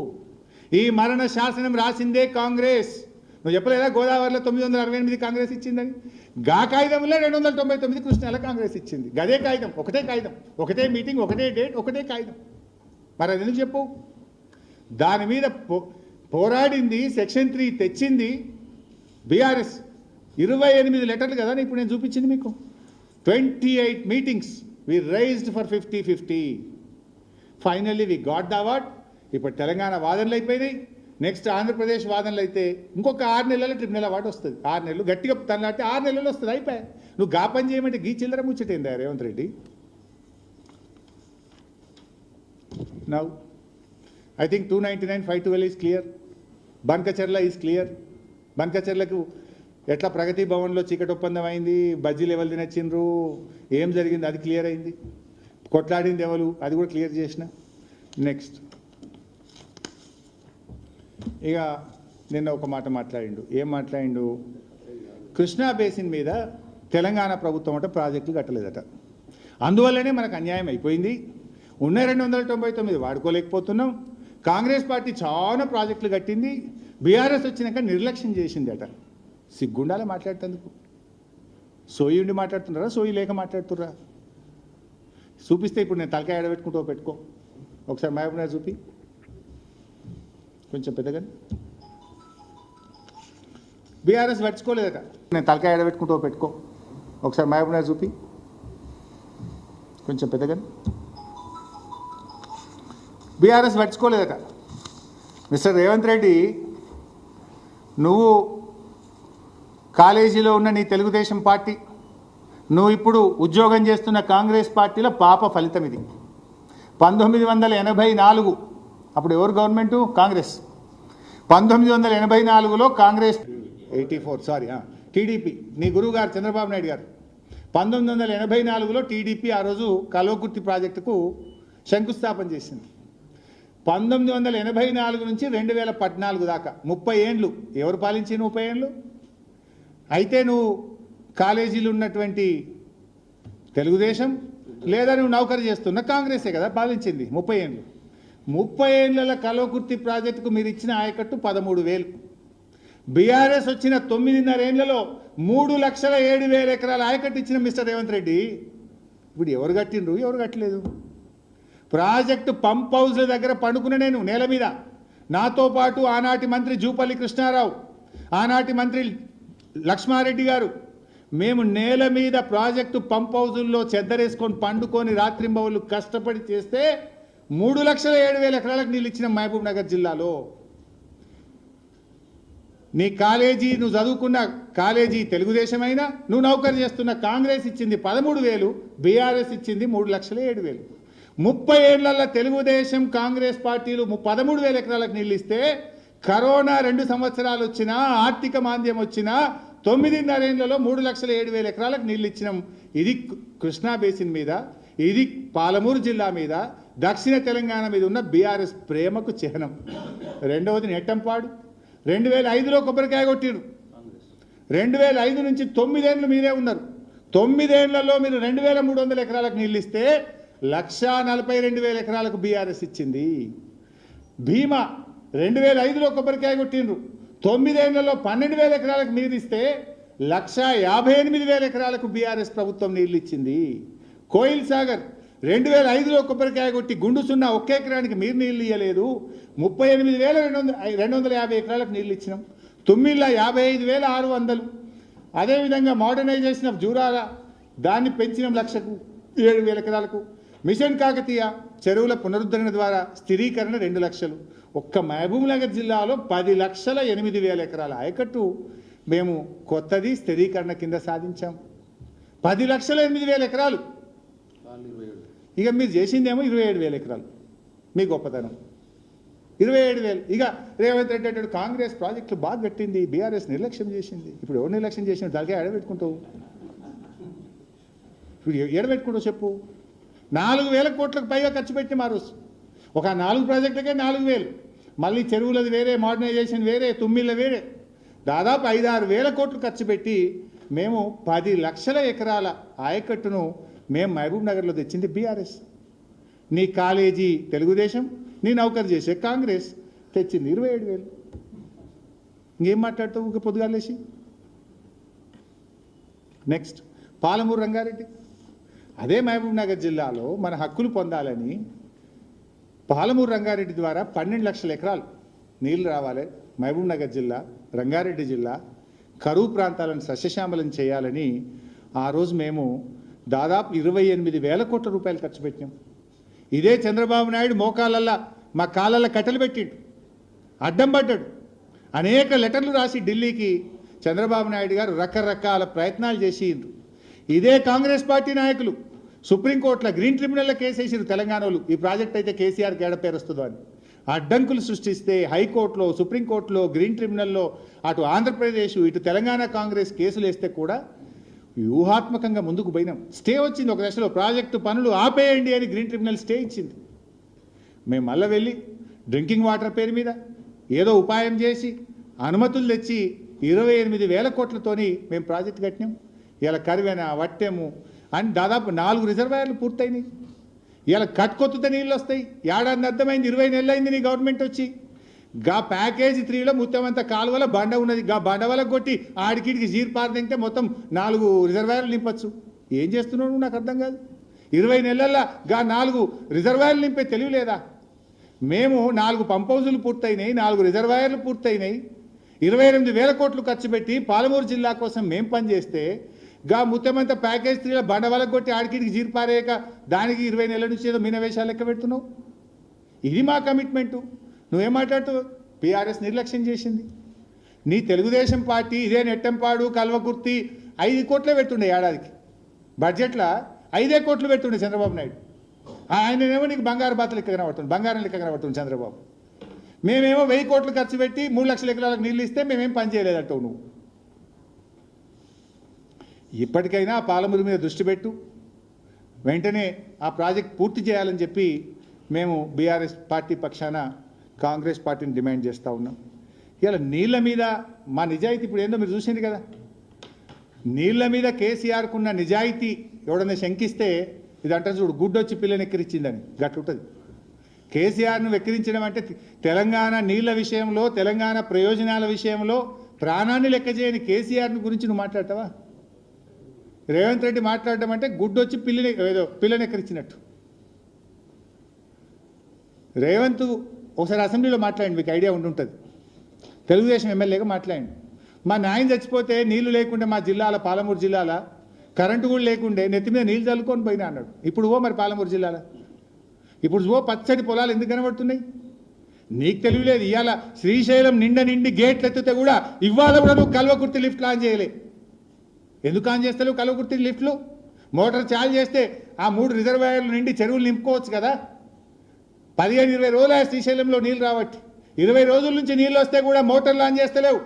ఈ మరణ శాసనం రాసిందే కాంగ్రెస్. నువ్వు చెప్పలేదా గోదావరిలో 968 కాంగ్రెస్ ఇచ్చిందని? గా కాగితంలో 299 కృష్ణాల కాంగ్రెస్ ఇచ్చింది. గదే కాగితం, ఒకటే కాగితం, ఒకటే మీటింగ్, ఒకటే డేట్, ఒకటే కాగితం. మరి అది ఎందుకు చెప్పు? దాని మీద పోరాడింది, సెక్షన్ 3 తెచ్చింది బీఆర్ఎస్. 28 లెటర్లు కదా ఇప్పుడు నేను చూపించింది మీకు. 28 meetings we raised for 50-50. Finally we got the award. ఇప్పుడు తెలంగాణ వాదనలు అయిపోయినాయి. నెక్స్ట్ ఆంధ్రప్రదేశ్ వాదనలు అయితే ఇంకొక 6 నెలల ట్రిబ్యునల్ అవార్డు వస్తుంది. 6 నెలలు గట్టిగా తనలాంటి 6 నెలలు వస్తుంది. అయిపోయా. నువ్వు గా పని చేయమంటే గీ చిల్లర ముచ్చటైందా Revanth Reddy? Now I think 299, 512 is clear. Banakacherla is clear. బన్కచర్లకు ఎట్లా ప్రగతి భవన్లో చీకటి ఒప్పందం అయింది, బజ్జీలు ఎవరు తినచ్చిండ్రు, ఏం జరిగింది అది క్లియర్ అయింది. కొట్లాడింది ఎవరు అది కూడా క్లియర్ చేసిన. నెక్స్ట్ ఇక నిన్న ఒక మాట మాట్లాడిండు. ఏం మాట్లాడిండు? కృష్ణా బేసిన్ మీద తెలంగాణ ప్రభుత్వం అంటే ప్రాజెక్టులు కట్టలేదట. అందువల్లనే మనకు అన్యాయం అయిపోయింది. ఉన్న 299 వాడుకోలేకపోతున్నాం. కాంగ్రెస్ పార్టీ చాలా ప్రాజెక్టులు కట్టింది, బీఆర్ఎస్ వచ్చినాక నిర్లక్ష్యం చేసింది అట. సిగ్గుండాలే మాట్లాడుతందుకు. సోయి ఉండి మాట్లాడుతున్నారా, సోయి లేక మాట్లాడుతుర్రా? చూపిస్తే ఇప్పుడు నేను తలకాయ ఆడబెట్టుకుంటూ పెట్టుకో. ఒకసారి మహబూబ్నగర్ చూపి, కొంచెం పెద్దగా. బీఆర్ఎస్ పట్టించుకోలేదట. నేను తలకాయ ఎడబెట్టుకుంటూ పెట్టుకో, ఒకసారి మహబూబ్నగర్ చూపి కొంచెం పెద్దగా. బీఆర్ఎస్ పట్టించుకోలేదట. మిస్టర్ రేవంత్ రెడ్డి, నువ్వు కాలేజీలో ఉన్న నీ తెలుగుదేశం పార్టీ, నువ్వు ఇప్పుడు ఉద్యోగం చేస్తున్న కాంగ్రెస్ పార్టీల పాప ఫలితం ఇది. 1984 అప్పుడు ఎవరు గవర్నమెంటు? కాంగ్రెస్. 1984లో కాంగ్రెస్ 84 టీడీపీ, నీ గురువు గారు చంద్రబాబు నాయుడు గారు 1984లో టీడీపీ ఆ రోజు కల్వకుర్తి ప్రాజెక్టుకు శంకుస్థాపన చేసింది. 1984 నుంచి 2014 దాకా 30 ఏండ్లు ఎవరు పాలించిన 30 ఏండ్లు? అయితే నువ్వు కాలేజీలు ఉన్నటువంటి తెలుగుదేశం లేదా నువ్వు నౌకరీ చేస్తున్న కాంగ్రెసే కదా పాలించింది 30 ఏండ్లు. 30 ఏండ్ల కల్వకుర్తి ప్రాజెక్టుకు మీరు ఇచ్చిన ఆయకట్టు 13,000. బీఆర్ఎస్ వచ్చిన 9.5 ఏండ్లలో 3,07,000 ఎకరాల ఆయకట్టు ఇచ్చిన మిస్టర్ రేవంత్ రెడ్డి. ఇప్పుడు ఎవరు కట్టిండ్రు, ఎవరు కట్టలేదు? ప్రాజెక్టు పంప్ హౌస్ల దగ్గర పండుకున్న నేను నేల మీద, నాతో పాటు ఆనాటి మంత్రి జూపల్లి కృష్ణారావు, ఆనాటి మంత్రి లక్ష్మారెడ్డి గారు, మేము నేల మీద ప్రాజెక్టు పంప్ హౌజుల్లో చెద్దరేసుకొని పండుకొని రాత్రింబవళ్ళు కష్టపడి చేస్తే 3,07,000 ఎకరాలకు నీళ్ళు ఇచ్చిన మహబూబ్ నగర్ జిల్లాలో. నీ కాలేజీ, నువ్వు చదువుకున్న కాలేజీ తెలుగుదేశం అయినా, నువ్వు నౌకరీ చేస్తున్న కాంగ్రెస్ ఇచ్చింది 13,000, బీఆర్ఎస్ ఇచ్చింది 3,07,000. 30 ఏళ్లలో తెలుగుదేశం కాంగ్రెస్ పార్టీలు 13,000 ఎకరాలకు నీళ్ళు ఇస్తే, కరోనా 2 సంవత్సరాలు వచ్చినా, ఆర్థిక మాంద్యం వచ్చినా 9.5 ఏళ్లలో 3,07,000 ఎకరాలకు నీళ్ళు ఇచ్చినాం. ఇది కృష్ణా బేసిన్ మీద, ఇది పాలమూరు జిల్లా మీద, దక్షిణ తెలంగాణ మీద ఉన్న బీఆర్ఎస్ ప్రేమకు చిహ్నం. రెండవది నెట్టంపాడు. 2005లో కొబ్బరికాయ కొట్టిరు. 2005 నుంచి 9 ఏళ్ళు మీరే ఉన్నారు. 9 ఏళ్లలో మీరు 2,300 ఎకరాలకు నీళ్ళు ఇస్తే 1,42,000 ఎకరాలకు బీఆర్ఎస్ ఇచ్చింది. భీమా 2005లో కొబ్బరికాయ కొట్టిండ్రు. 9 ఏళ్లలో 12,000 ఎకరాలకు నీరు ఇస్తే 1,58,000 ఎకరాలకు బీఆర్ఎస్ ప్రభుత్వం నీళ్ళు ఇచ్చింది. కోయిల్ సాగర్ 2005లో కొబ్బరికాయ కొట్టి గుండు సున్నా 1 ఎకరానికి మీరు నీళ్ళు ఇవ్వలేదు. 38,250 ఎకరాలకు నీళ్ళు ఇచ్చినాం. తుమ్మిళ్ళ 55,600. అదేవిధంగా మోడర్నైజేషన్ ఆఫ్ జూరాల దాన్ని పెంచినాం 1,07,000 ఎకరాలకు. మిషన్ కాకతీయ చెరువుల పునరుద్ధరణ ద్వారా స్థిరీకరణ 2 లక్షలు. ఒక్క మహబూబ్ నగర్ జిల్లాలో 10,08,000 ఎకరాల ఆయకట్టు మేము కొత్తది స్థిరీకరణ కింద సాధించాం. 10,08,000 ఎకరాలు. ఇక మీరు చేసిందేమో 27,000 ఎకరాలు. మీ గొప్పతనం 27,000. ఇక రేవంత్ రెడ్డి అంటాడు కాంగ్రెస్ ప్రాజెక్టులు బాగా కట్టింది, బీఆర్ఎస్ నిర్లక్ష్యం చేసింది. ఇప్పుడు ఎవరు నిర్లక్ష్యం చేసిన దానికే ఎడబెట్టుకుంటావు? ఇప్పుడు ఎడబెట్టుకుంటావు చెప్పు. 4,000 కోట్లకు పైగా ఖర్చు పెట్టి మా రోజు ఒక 4 ప్రాజెక్టులకే 4,000, మళ్ళీ చెరువులది వేరే, మోడర్నైజేషన్ వేరే, తుమ్మిళ్ళ వేరే, దాదాపు 5-6 కోట్లు ఖర్చు పెట్టి మేము 10 లక్షల ఎకరాల ఆయకట్టును మేము మహబూబ్ నగర్లో తెచ్చింది బీఆర్ఎస్. నీ కాలేజీ తెలుగుదేశం, నీ నౌకరు చేసే కాంగ్రెస్ తెచ్చింది 27,000. ఇంకేం మాట్లాడుతావు ఊరికే పొద్దుగాలేసి? నెక్స్ట్ పాలమూరు రంగారెడ్డి. అదే మహబూబ్ నగర్ జిల్లాలో మన హక్కులు పొందాలని పాలమూరు రంగారెడ్డి ద్వారా 12 లక్షల ఎకరాలు నీళ్లు రావాలి. మహబూబ్ నగర్ జిల్లా, రంగారెడ్డి జిల్లా కరువు ప్రాంతాలను సస్యశ్యామలం చేయాలని ఆ రోజు మేము దాదాపు 28,000 కోట్ల రూపాయలు ఖర్చు పెట్టాం. ఇదే చంద్రబాబు నాయుడు మోకాలల్లా మా కాళ్ళల్లో కట్టెలు పెట్టిండు, అడ్డం పడ్డాడు. అనేక లెటర్లు రాసి ఢిల్లీకి చంద్రబాబు నాయుడు గారు రకరకాల ప్రయత్నాలు చేసిండ్రు. ఇదే కాంగ్రెస్ పార్టీ నాయకులు సుప్రీంకోర్టులో గ్రీన్ ట్రిబ్యునల్లో కేసేసారు తెలంగాణలో, ఈ ప్రాజెక్ట్ అయితే కేసీఆర్కి ఏడ పేరు వస్తుందో అని. అడ్డంకులు సృష్టిస్తే హైకోర్టులో, సుప్రీంకోర్టులో, గ్రీన్ ట్రిబ్యునల్లో అటు ఆంధ్రప్రదేశ్ ఇటు తెలంగాణ కాంగ్రెస్ కేసులు వేస్తే కూడా వ్యూహాత్మకంగా ముందుకు పోయినాం. స్టే వచ్చింది ఒక దశలో, ప్రాజెక్టు పనులు ఆపేయండి అని గ్రీన్ ట్రిబ్యునల్ స్టే ఇచ్చింది. మేము మళ్ళీ వెళ్ళి డ్రింకింగ్ వాటర్ పేరు మీద ఏదో ఉపాయం చేసి అనుమతులు తెచ్చి 28,000 కోట్లతోని మేము ప్రాజెక్టు కట్టినాం. ఇలా కరివెన, వట్టెము అని దాదాపు 4 రిజర్వాయర్లు పూర్తయినాయి. ఇలా కట్టుకొత్తుత నీళ్ళు వస్తాయి. ఏడాది అర్థమైంది, 20 నెలలు అయింది నీ గవర్నమెంట్ వచ్చి. గా ప్యాకేజీ 3లో మొత్తం కాలువల బండ ఉన్నది, గా బండ వరకు కొట్టి ఆడికిడికి జీర్ పారదింటే మొత్తం 4 రిజర్వాయర్లు నింపచ్చు. ఏం చేస్తున్నావు నాకు అర్థం కాదు. 20 నెలల్లో గా 4 రిజర్వాయర్లు నింపే తెలివి లేదా? మేము 4 పంప్ హౌజులు పూర్తయినాయి, 4 రిజర్వాయర్లు పూర్తయినాయి. 28,000 కోట్లు ఖర్చు పెట్టి పాలమూరు జిల్లా కోసం మేం పనిచేస్తే గా ముత్తమంత ప్యాకేజ్ 3 బండవలకు కొట్టి ఆడికిడికి జీరిపారేయక దానికి 20 నెలల నుంచి ఏదో మీనవేషాలు లెక్క పెడుతున్నావు. ఇది మా కమిట్మెంటు. నువ్వేం మాట్లాడుతావు? PRS నిర్లక్ష్యం చేసింది. నీ తెలుగుదేశం పార్టీ ఇదే నెట్టంపాడు కల్వకుర్తి 5 కోట్లే పెట్టుండే ఏడాదికి బడ్జెట్లో 5 కోట్లు పెట్టుండే చంద్రబాబు నాయుడు. ఆయననేమో నీకు బంగారు బాతలు లెక్క కనబడుతుంది, బంగారం లెక్క కనబడుతుంది చంద్రబాబు. మేమేమో 1000 కోట్లు ఖర్చు పెట్టి 3 లక్షల ఎకరాలకు నీళ్ళు ఇస్తే మేమేం పని చేయలేదంటావు నువ్వు. ఇప్పటికైనా ఆ పాలమూరు మీద దృష్టి పెట్టు, వెంటనే ఆ ప్రాజెక్ట్ పూర్తి చేయాలని చెప్పి మేము బీఆర్ఎస్ పార్టీ పక్షాన కాంగ్రెస్ పార్టీని డిమాండ్ చేస్తూ ఉన్నాం. ఇలా నీళ్ళ మీద మా నిజాయితీ ఇప్పుడు ఏందో మీరు చూసింది కదా. నీళ్ళ మీద కేసీఆర్కు ఉన్న నిజాయితీ ఎవడన్నా శంకిస్తే ఇది అంటారు చూడు, గుడ్డొచ్చి పిల్లని ఎక్కిరించిందని గట్లుంటుంది. కేసీఆర్ను వెక్కిరించడం అంటే తెలంగాణ నీళ్ళ విషయంలో, తెలంగాణ ప్రయోజనాల విషయంలో ప్రాణాన్ని లెక్క చేయని కేసీఆర్ని గురించి నువ్వు మాట్లాడతావా? రేవంత్ రెడ్డి మాట్లాడడం అంటే గుడ్డొచ్చి పిల్లని ఎక్కిరించినట్టు. రేవంత్ ఒకసారి అసెంబ్లీలో మాట్లాడండి, మీకు ఐడియా ఉండుంటుంది. తెలుగుదేశం ఎమ్మెల్యేగా మాట్లాడండి. మా న్యాయం చచ్చిపోతే నీళ్లు లేకుంటే మా జిల్లాల పాలమూరు జిల్లాల కరెంటు కూడా లేకుండే నెత్తి మీద నీళ్ళు చల్లుకొని పోయినా అన్నాడు. ఇప్పుడు మరి పాలమూరు జిల్లాల ఇప్పుడు పచ్చడి పొలాలు ఎందుకు కనబడుతున్నాయి? నీకు తెలియలేదు. ఇవాళ శ్రీశైలం నిండి గేట్లు ఎత్తితే కూడా ఇవాళ కూడా నువ్వు కల్వకుర్తి లిఫ్ట్లు ఆన్ చేయలే. ఎందుకు ఆన్ చేస్తలేవు కల్వకుర్తి లిఫ్ట్లు? మోటార్ చాలు చేస్తే ఆ 3 రిజర్వాయర్లు నిండి చెరువులు నింపుకోవచ్చు కదా. 15-20 రోజులు శ్రీశైలంలో నీళ్ళు రావట్టి 20 రోజుల నుంచి నీళ్ళు వస్తే కూడా మోటార్లు ఆన్ చేస్తలేవు.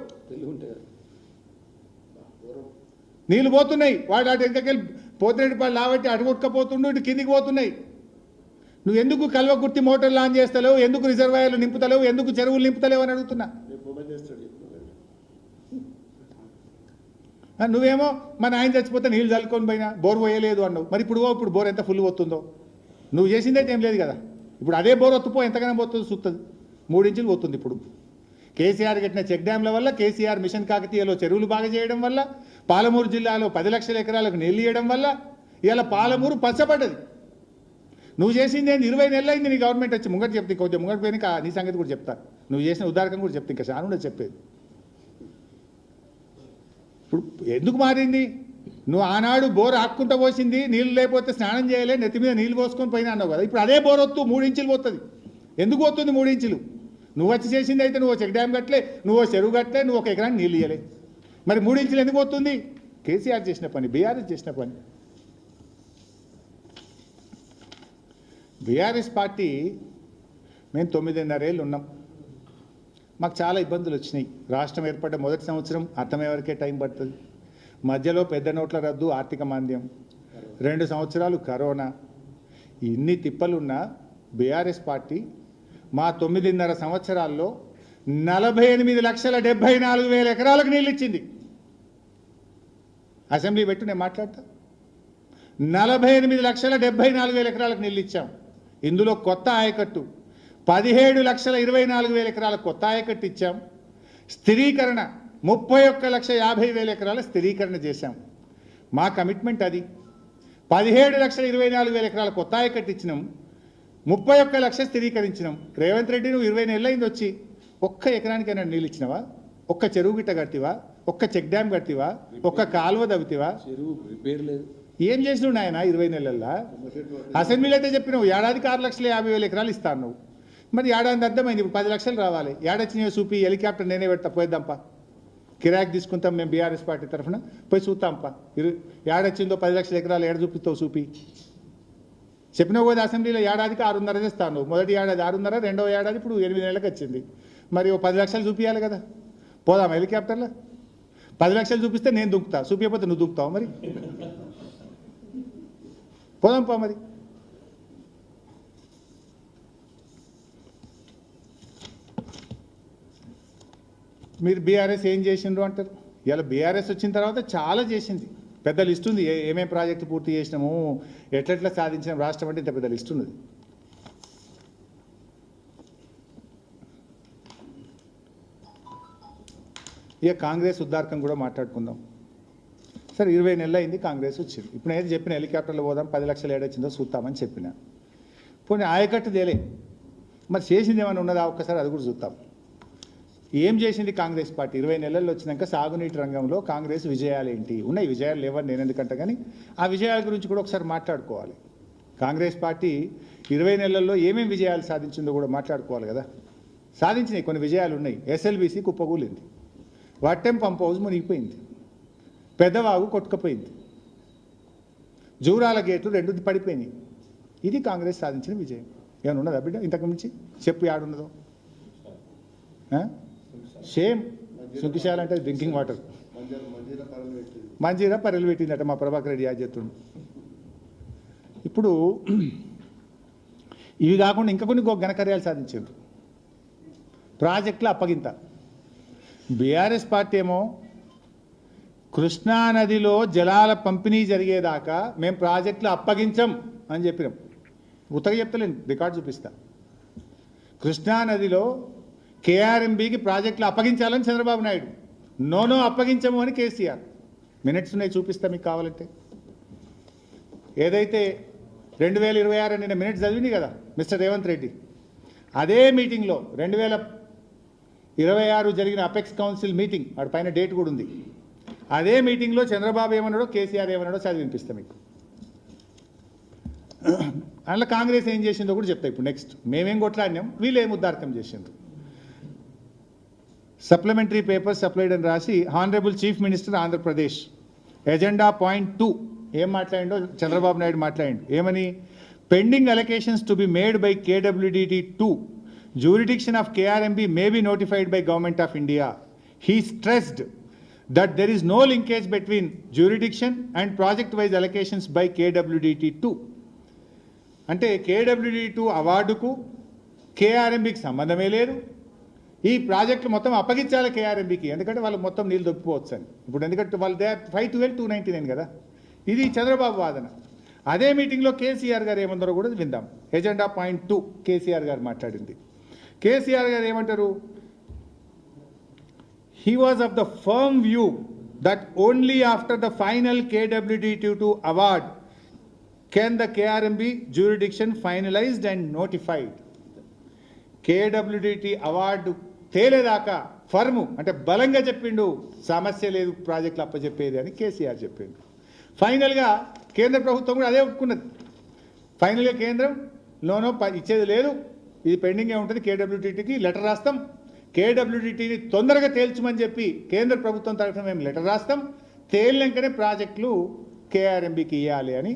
నీళ్ళు పోతున్నాయి, వాడు అటు ఎంతకెళ్ళి పోతిరెడ్డిపాడు లావట్టి అటు కొట్టుకపోతుండు, ఇటు కిందికి పోతున్నాయి. నువ్వు ఎందుకు కల్వకుర్తి మోటార్లు ఆన్ చేస్తలేవు? ఎందుకు రిజర్వాయర్లు నింపుతలేవు? ఎందుకు చెరువులు నింపుతలేవు అని అడుగుతున్నా. నువ్వేమో మన ఆయన చచ్చిపోతే నీళ్ళు చల్లుకొని పోయినా బోర్ పోయలేదు అన్నావు. మరి ఇప్పుడు బోర్ ఎంత ఫుల్ పోతుందో నువ్వు చేసిందైతే ఏం లేదు కదా. ఇప్పుడు అదే బోర్ ఒత్తుపో ఎంతగానో పోతుందో చూస్తుంది. 3 ఇంచులు పోతుంది. ఇప్పుడు కేసీఆర్ కట్టిన చెక్ డ్యాంల వల్ల, కేసీఆర్ మిషన్ కాకతీయలో చెరువులు బాగా చేయడం వల్ల, పాలమూరు జిల్లాలో 10 లక్షల ఎకరాలకు నీళ్ళు ఇవ్వడం వల్ల ఇవాళ పాలమూరు పచ్చబడ్డది. నువ్వు చేసింది ఏంది? 20 నెలలు అయింది నీ గవర్నమెంట్ వచ్చి. ముంగట చెప్తే కొంచెం ముంగట పోయినాక నీ సంగతి కూడా చెప్తా. నువ్వు చేసిన ఉదాహరణ కూడా చెప్తే ఇంకా చాలా ఉండదు చెప్పేది. ఇప్పుడు ఎందుకు మారింది? నువ్వు ఆనాడు బోర్ ఆక్కుంటూ పోసింది, నీళ్ళు లేకపోతే స్నానం చేయలే, నెత్తి మీద నీళ్ళు పోసుకొని పోయినా అన్నావు కదా. ఇప్పుడు అదే బోర్ వత్తు 3 ఇంచులు పోతుంది. ఎందుకు పోతుంది 3 ఇంచులు? నువ్వు వచ్చి చేసింది అయితే నువ్వు చెక్ డ్యామ్ కట్టలే, నువ్వు చెరువు కట్టలే, నువ్వు 1 ఎకరానికి నీళ్ళు ఇవ్వలే. మరి 3 ఇంచులు ఎందుకు పోతుంది? కేసీఆర్ చేసిన పని, బీఆర్ఎస్ చేసిన పని. బీఆర్ఎస్ పార్టీ మేము 9.5 ఏళ్ళు ఉన్నాం. మాకు చాలా ఇబ్బందులు వచ్చినాయి. రాష్ట్రం ఏర్పడ్డ మొదటి సంవత్సరం అర్థమయ్యే వరకే టైం పడుతుంది. మధ్యలో పెద్ద నోట్ల రద్దు, ఆర్థిక మాంద్యం, 2 సంవత్సరాలు కరోనా. ఇన్ని తిప్పలున్నా బీఆర్ఎస్ పార్టీ మా 9.5 సంవత్సరాల్లో 48,74,000 ఎకరాలకు నీళ్ళు ఇచ్చింది. అసెంబ్లీ పెట్టు నేను మాట్లాడతా. 48,74,000 ఎకరాలకు నీళ్ళు ఇచ్చాం. ఇందులో కొత్త ఆయకట్టు 17,24,000 ఎకరాలకు కొత్త ఆయకట్టు ఇచ్చాం. స్థిరీకరణ 31,50,000 ఎకరాల స్థిరీకరణ చేశాం. మా కమిట్మెంట్ అది. 17,24,000 ఎకరాల కొత్త ఆయకట్టు ఇచ్చినాం, 31 లక్ష స్థిరీకరించినాం. రేవంత్ రెడ్డి నువ్వు 20 నెలలు అయింది వచ్చి 1 ఎకరానికైనా నీళ్ళు ఇచ్చినావా? 1 చెరువు గిట్ట కట్టివా? 1 చెక్ డ్యామ్ కట్టివా? 1 కాలువ దవ్వుతివా? ఏం చేసినావు నాయన 20 నెలల్లో? అసెంబ్లీలో అయితే చెప్పినావు ఏడాదికి 6,50,000 ఎకరాలు ఇస్తాను నువ్వు. మరి ఏడాది అర్థమైంది. ఇప్పుడు 10 లక్షలు రావాలి. ఏడొచ్చినాయో చూపి, హెలికాప్టర్ నేనే పెడతా, పోయిద్దాంపా, కిరాక్ తీసుకుంటాం మేము బీఆర్ఎస్ పార్టీ తరఫున, పోయి చూస్తాంపా. ఏడొచ్చిందో 10 లక్షల ఎకరాలు ఏడ చూపిస్తావు చూపి. చెప్పినావు కదా అసెంబ్లీలో ఏడాదికి 6.5 తెస్తాను. మొదటి ఏడాది 6.5, రెండవ ఏడాది ఇప్పుడు 8 నెలలకు వచ్చింది. మరి 10 లక్షలు చూపించాలి కదా. పోదాం హెలికాప్టర్లో. 10 లక్షలు చూపిస్తే నేను దుంకుతా, చూపించకపోతే నువ్వు దుంకుతావు. మరి పోదాంపా. మరి మీరు బీఆర్ఎస్ ఏం చేసిండ్రు అంటారు. ఇలా బీఆర్ఎస్ వచ్చిన తర్వాత చాలా చేసింది. పెద్ద లిస్ట్ ఉంది. ఏమేమి ప్రాజెక్టు పూర్తి చేసినాము, ఎట్లెట్లా సాధించినాం రాష్ట్రం అంటే ఇంత పెద్ద లిస్ట్ ఉన్నది. ఇక కాంగ్రెస్ ఉద్దారకం కూడా మాట్లాడుకుందాం. సరే 20 నెలలు అయింది కాంగ్రెస్ వచ్చింది. ఇప్పుడు నేను చెప్పిన హెలికాప్టర్లో పోదాం, 10 లక్షలు ఏడొచ్చిందో చూస్తామని చెప్పిన. పోనీ ఆయకట్టు తేలే, మరి చేసింది ఏమైనా ఉన్నదా ఒక్కసారి అది కూడా చూద్దాం. ఏం చేసింది కాంగ్రెస్ పార్టీ 20 నెలల్లో వచ్చినాక సాగునీటి రంగంలో కాంగ్రెస్ విజయాలు ఏంటి? ఉన్నాయి, విజయాలు లేవని నేను ఎందుకంటే, కానీ ఆ విజయాల గురించి కూడా ఒకసారి మాట్లాడుకోవాలి. కాంగ్రెస్ పార్టీ 20 నెలల్లో ఏమేమి విజయాలు సాధించిందో కూడా మాట్లాడుకోవాలి కదా. సాధించినాయి, కొన్ని విజయాలు ఉన్నాయి. ఎస్ఎల్బీసీ కుప్పకూలింది, వట్టెం పంప్ హౌస్ మునిగిపోయింది, పెద్దవాగు కొట్టుకుపోయింది, జూరాల గేట్లు 2 పడిపోయినాయి. ఇది కాంగ్రెస్ సాధించిన విజయం. ఏమైనా ఉన్నదా బిడ్డ ఇంతకు మించి? చెప్పు యాడున్నదో. షేమ్. సుఖిశాల అంటే డ్రింకింగ్ వాటర్, మంజీరా పర్రెలు పెట్టిందట మా ప్రభాకర్ రెడ్డి యాజెత్తుడు. ఇప్పుడు ఇవి కాకుండా ఇంకా కొన్ని ఘనకార్యాలు సాధించారు. ప్రాజెక్టుల అప్పగింత. బీఆర్ఎస్ పార్టీ ఏమో కృష్ణానదిలో జలాల పంపిణీ జరిగేదాకా మేము ప్రాజెక్టులు అప్పగించం అని చెప్పినాం. ఉత్తగా చెప్తలేను, రికార్డు చూపిస్తా. కృష్ణానదిలో కేఆర్ఎంబీకి ప్రాజెక్టులు అప్పగించాలని చంద్రబాబు నాయుడు, నో అప్పగించము అని కేసీఆర్. మినిట్స్ ఉన్నాయి, చూపిస్తా మీకు కావాలంటే. ఏదైతే 2026 నిన్న మినిట్స్ చదివింది కదా మిస్టర్ రేవంత్ రెడ్డి, అదే మీటింగ్లో 2026 జరిగిన అపెక్స్ కౌన్సిల్ మీటింగ్, వాడి పైన డేట్ కూడా ఉంది. అదే మీటింగ్లో చంద్రబాబు ఏమన్నాడో కేసీఆర్ ఏమన్నాడో చదివి వినిపిస్తాం మీకు. అందులో కాంగ్రెస్ ఏం చేసిందో కూడా చెప్తా ఇప్పుడు. నెక్స్ట్ మేమేం కొట్లాడినాం, వీళ్ళు ఏం ఉద్దార్థం చేసిండ్రు. సప్లిమెంటరీ పేపర్స్ సప్లైడ్ అని రాసి honourable chief minister Andhra Pradesh agenda point 2 ఏం మాట్లాడిండో చంద్రబాబు నాయుడు మాట్లాడిండు. ఏమని? Pending allocations to be made by KWDT 2 jurisdiction of KRMB may be notified by Government of India. He stressed that there is no linkage between jurisdiction and project-wise allocations by KWDT2. అంటే KWDT2 అవార్డుకు KRMBకి సంబంధమే లేదు. ఈ ప్రాజెక్టులు మొత్తం అప్పగించాలి KRMBకి, ఎందుకంటే వాళ్ళు మొత్తం నీళ్ళు దొక్కిపోవచ్చు అని. ఇప్పుడు ఎందుకంటే వాళ్ళు 512-299 కదా. ఇది చంద్రబాబు వాదన. అదే మీటింగ్లో కేసీఆర్ గారు ఏమన్నారో కూడా విందాం. ఎజెండా పాయింట్ 2 కేసీఆర్ గారు మాట్లాడింది. కేసీఆర్ గారు ఏమంటారు? He was of the firm view that only after the final KWDT2 award can the KRMB jurisdiction finalized and notified. KWDT award తేలేదాకా ఫర్ము అంటే బలంగా చెప్పిండు, సమస్య లేదు ప్రాజెక్టులు అప్పచెప్పేది అని కేసీఆర్ చెప్పిండు. ఫైనల్గా కేంద్ర ప్రభుత్వం కూడా అదే ఒప్పుకున్నది. ఫైనల్గా కేంద్రం లోనో ఇచ్చేది లేదు, ఇది పెండింగే ఉంటుంది, కేడబ్ల్యూడిటీకి లెటర్ రాస్తాం, కేడబ్ల్యూడిటీని తొందరగా తేల్చమని చెప్పి కేంద్ర ప్రభుత్వం తరఫున మేము లెటర్ రాస్తాం, తేలినాకనే ప్రాజెక్టులు కేఆర్ఎంబీకి ఇవ్వాలి అని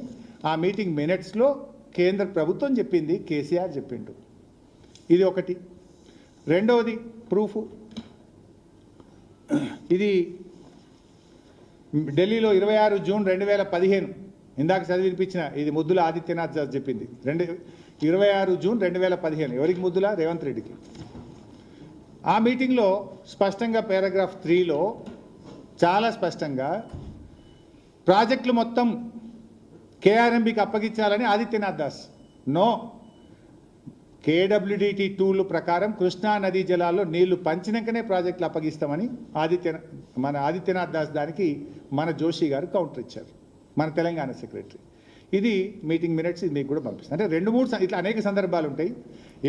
ఆ మీటింగ్ మినిట్స్లో కేంద్ర ప్రభుత్వం చెప్పింది, కేసీఆర్ చెప్పిండు. ఇది ఒకటి. రెండవది ప్రూఫ్, ఇది ఢిల్లీలో 26 జూన్ 2015 ఇందాక చదివినిపించిన, ఇది ముద్దుల ఆదిత్యనాథ్ చెప్పింది. 26 జూన్ 2015 ఎవరికి ముద్దుల? రేవంత్ రెడ్డికి. ఆ మీటింగ్లో స్పష్టంగా పారాగ్రాఫ్ 3లో చాలా స్పష్టంగా ప్రాజెక్టులు మొత్తం కేఆర్ఎంబీకి అప్పగించాలని ఆదిత్యనాథ్ దాస్, నో, కేడబ్ల్యూడిటి 2 ప్రకారం కృష్ణా నదీ జలాల్లో నీళ్లు పంచినాకనే ప్రాజెక్టులు అప్పగిస్తామని మన ఆదిత్యనాథ్ దాస్ దానికి మన జోషి గారు కౌంటర్ ఇచ్చారు, మన తెలంగాణ సెక్రటరీ. ఇది మీటింగ్ మినిట్స్, ఇది మీకు కూడా పంపిస్తాను. అంటే 2-3 ఇట్లా అనేక సందర్భాలు ఉంటాయి.